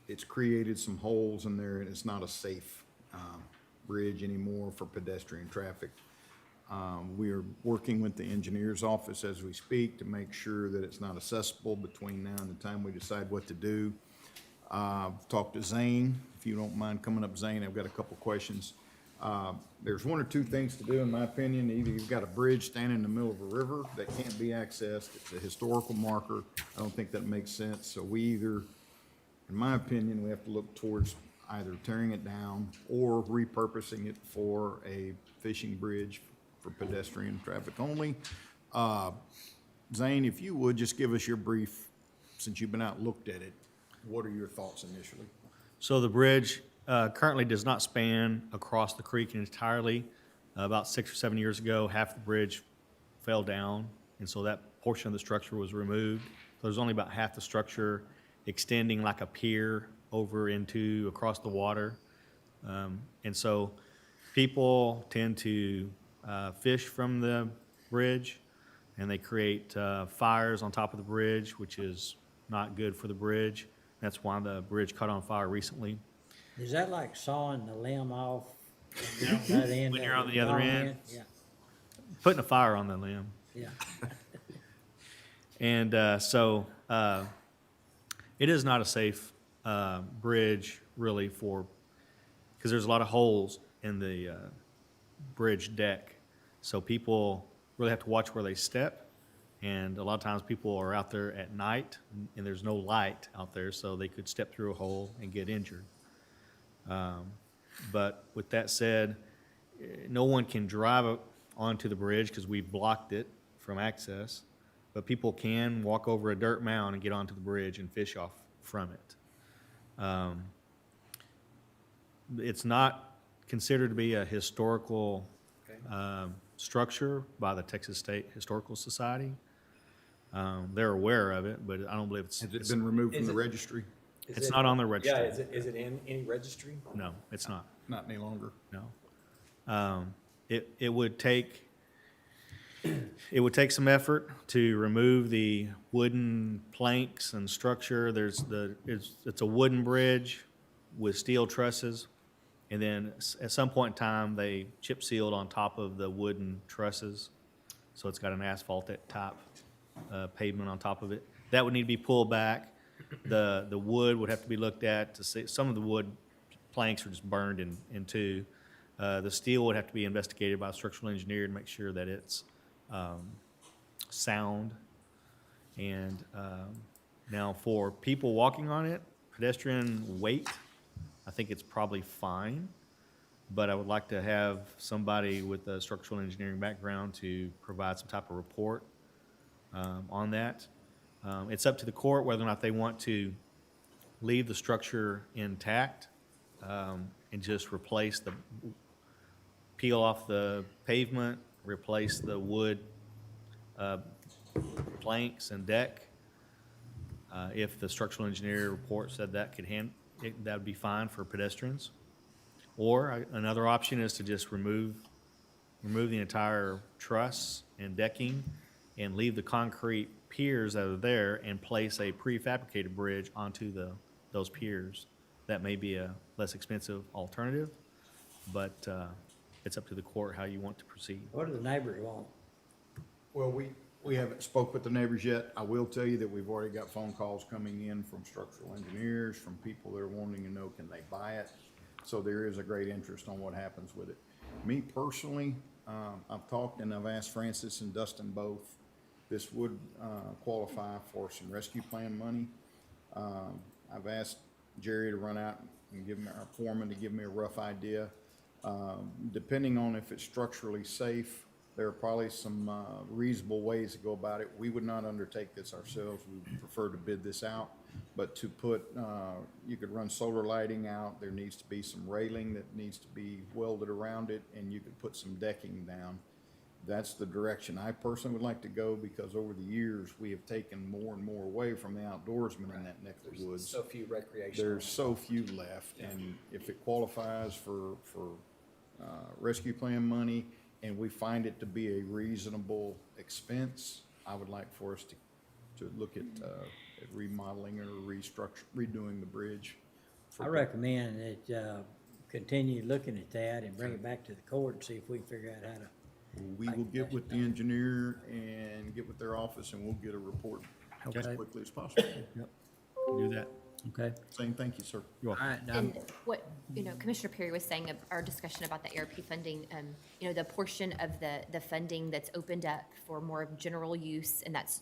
It's created some holes in there and it's not a safe bridge anymore for pedestrian traffic. We are working with the engineer's office as we speak to make sure that it's not accessible between now and the time we decide what to do. Talk to Zane, if you don't mind coming up, Zane. I've got a couple questions. There's one or two things to do, in my opinion. Either you've got a bridge standing in the middle of a river that can't be accessed. It's a historical marker. I don't think that makes sense. So we either, in my opinion, we have to look towards either tearing it down or repurposing it for a fishing bridge for pedestrian traffic only. Zane, if you would just give us your brief, since you've been out and looked at it, what are your thoughts initially? So the bridge currently does not span across the creek entirely. About 6 or 7 years ago, half the bridge fell down, and so that portion of the structure was removed. So there's only about half the structure extending like a pier over into across the water. And so people tend to fish from the bridge, and they create fires on top of the bridge, which is not good for the bridge. That's why the bridge caught on fire recently. Is that like sawing the limb off? When you're on the other end? Yeah. Putting a fire on the limb. Yeah. And so it is not a safe bridge really because there's a lot of holes in the bridge deck. So people really have to watch where they step And a lot of times people are out there at night and there's no light out there, so they could step through a hole and get injured. But with that said, no one can drive onto the bridge because we've blocked it from access. But people can walk over a dirt mound and get onto the bridge and fish off from it. It's not considered to be a historical structure by the Texas State Historical Society. They're aware of it, but I don't believe it's. Has it been removed from the registry? It's not on the registry. Yeah, is it in any registry? No, it's not. Not any longer. No. It would take some effort to remove the wooden planks and structure. It's a wooden bridge with steel trusses. And then at some point in time, they chip sealed on top of the wooden trusses. So it's got an asphalt type pavement on top of it. That would need to be pulled back. The wood would have to be looked at to see. Some of the wood planks are just burned in two. The steel would have to be investigated by a structural engineer to make sure that it's sound. And now for people walking on it, pedestrian weight, I think it's probably fine. But I would like to have somebody with a structural engineering background to provide some type of report on that. It's up to the court whether or not they want to leave the structure intact and just peel off the pavement, replace the wood planks and deck. If the structural engineer report said that that would be fine for pedestrians. Or another option is to just remove the entire truss and decking and leave the concrete piers that are there and place a prefabricated bridge onto those piers. That may be a less expensive alternative, but it's up to the court how you want to proceed. What do the neighbors want? Well, we haven't spoke with the neighbors yet. I will tell you that we've already got phone calls coming in from structural engineers, from people that are wanting to know, can they buy it? So there is a great interest on what happens with it. Me personally, I've talked and I've asked Francis and Dustin both. This would qualify for some rescue plan money. I've asked Jerry to run out and give me, our foreman to give me a rough idea. Depending on if it's structurally safe, there are probably some reasonable ways to go about it. We would not undertake this ourselves. We would prefer to bid this out. But to put, you could run solar lighting out. There needs to be some railing that needs to be welded around it, and you could put some decking down. That's the direction I personally would like to go, because over the years, we have taken more and more away from the outdoorsmen in that neck of the woods. So few recreational. There's so few left, and if it qualifies for rescue plan money, and we find it to be a reasonable expense, I would like for us to look at remodeling or redoing the bridge. I recommend that continue looking at that and bring it back to the court and see if we can figure out how to. We will get with the engineer and get with their office, and we'll get a report as Okay. quickly as possible. Yep, do that. Okay. Saying thank you, sir. You're All welcome. right. And what, Commissioner Perry was saying of our discussion about the ARP funding, the portion of the funding that's opened up for more of general use, and that's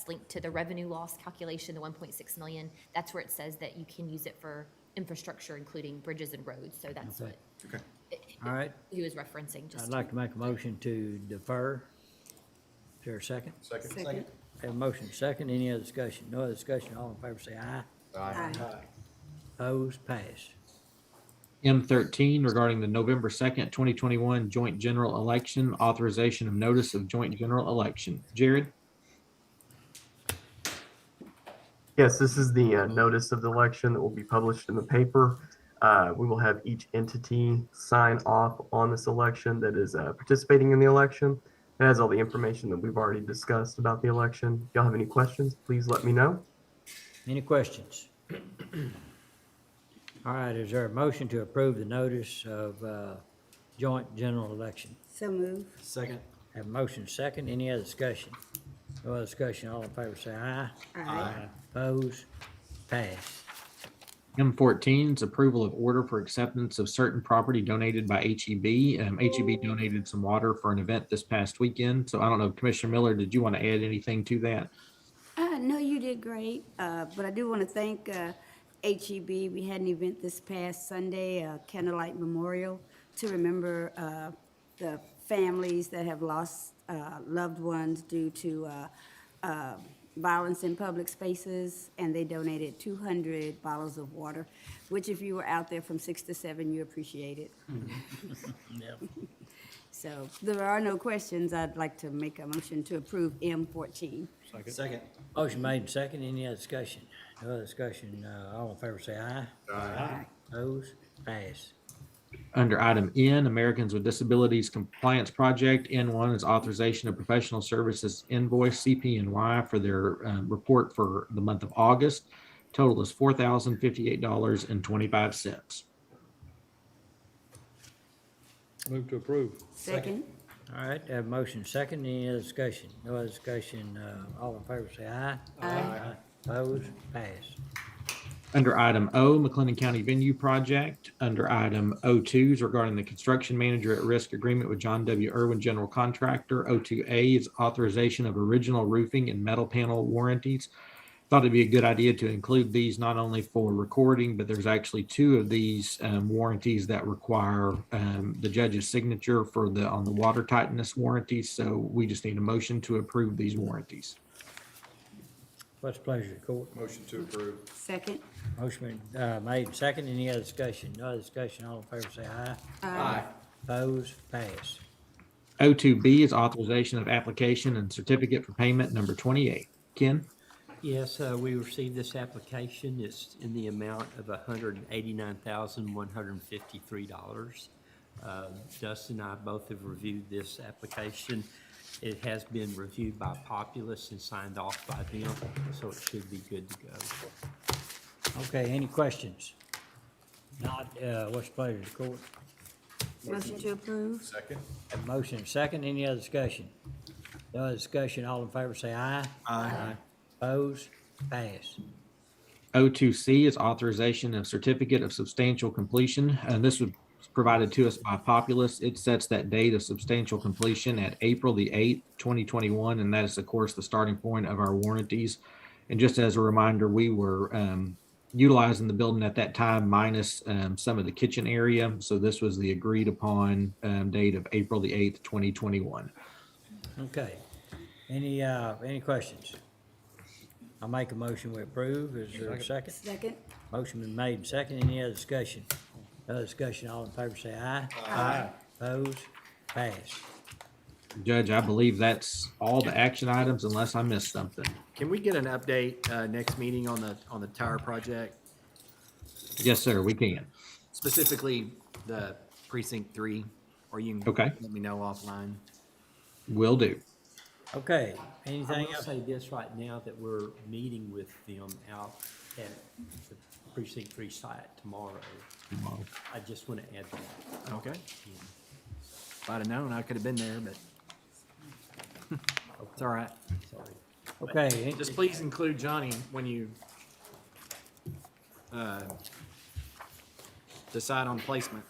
linked to the revenue loss calculation, the 1.6 million, that's where it says that you can use it for infrastructure, including bridges and roads, so that's Okay. what All right. he was referencing, just. I'd like to make a motion to defer. Is there a second? Second. Have a motion second. Any other discussion? No other discussion. All in favor say aye. Aye. Opposed? Passed. M13 regarding the November 2nd, 2021 joint general election, authorization of notice of joint general election. Jared? Yes, this is the notice of the election that will be published in the paper. We will have each entity sign off on this election that is participating in the election. It has all the information that we've already discussed about the election. If y'all have any questions, please let me know. Any questions? All right, is there a motion to approve the notice of joint general election? So move. Second. Have a motion second. Any other discussion? No other discussion. All in favor say aye. Aye. Opposed? Passed. M14 is approval of order for acceptance of certain property donated by HEB. HEB donated some water for an event this past weekend. So I don't know, Commissioner Miller, did you want to add anything to that? No, you did great, but I do want to thank HEB. We had an event this past Sunday, Candlelight Memorial, to remember the families that have lost loved ones due to violence in public spaces, and they donated 200 bottles of water, which if you were out there from 6 to 7, you appreciate it. So there are no questions. I'd like to make a motion to approve M14. Second. Motion made and second. Any other discussion? No other discussion. All in favor say aye. Aye. Opposed? Pass. Under item N, Americans with Disabilities Compliance Project, N1 is authorization of professional services invoice CPNY for their report for the month of August. Total is $4,058.25. Move to approve. Second? All right, have a motion second. Any other discussion? No other discussion. All in favor say aye. Aye. Opposed? Pass. Under item O, McLennan County Venue Project. Under item O2 is regarding the construction manager at risk agreement with John W. Irwin General Contractor. O2A is authorization of original roofing and metal panel warranties. Thought it'd be a good idea to include these not only for recording, but there's actually 2 of these warranties that require the judge's signature for on the water tightness warranties. So we just need a motion to approve these warranties. What's the pleasure of the court? Motion to approve. Second? Motion made second. Any other discussion? No other discussion. All in favor say aye. Aye. Opposed? Pass. O2B is authorization of application and certificate for payment number 28. Ken? Yes, we received this application. It's in the amount of $189,153. Dustin and I both have reviewed this application. It has been reviewed by Populous and signed off by them, so it should be good to go. Okay, any questions? Not, what's the pleasure of the court? Motion to approve? Second. Have a motion second. Any other discussion? No other discussion. All in favor say aye. Aye. Opposed? Pass. O2C is authorization of certificate of substantial completion, and this was provided to us by Populous. It sets that date of substantial completion at April the 8th, 2021, and that is, of course, the starting point of our warranties. And just as a reminder, we were utilizing the building at that time minus some of the kitchen area, so this was the agreed upon date of April the 8th, 2021. Okay. Any questions? I'll make a motion we approve. Is there a second? Second? Motion been made and second. Any other discussion? No other discussion. All in favor say aye. Aye. Opposed? Pass. Judge, I believe that's all the action items unless I missed something. Can we get an update next meeting on the tower project? Yes, sir, we can. Specifically, the precinct 3, or you can Okay. let me know offline. Will do. Okay, I anything will else? say this right now, that we're meeting with them out at the precinct 3 site tomorrow. I just want to add that. Okay. If I'd have known, I could have been there, but it's all right. Sorry. Okay, Just please include Johnny when you decide on placement.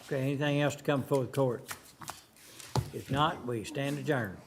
okay, anything else to come before the court? If not, we stand adjourned.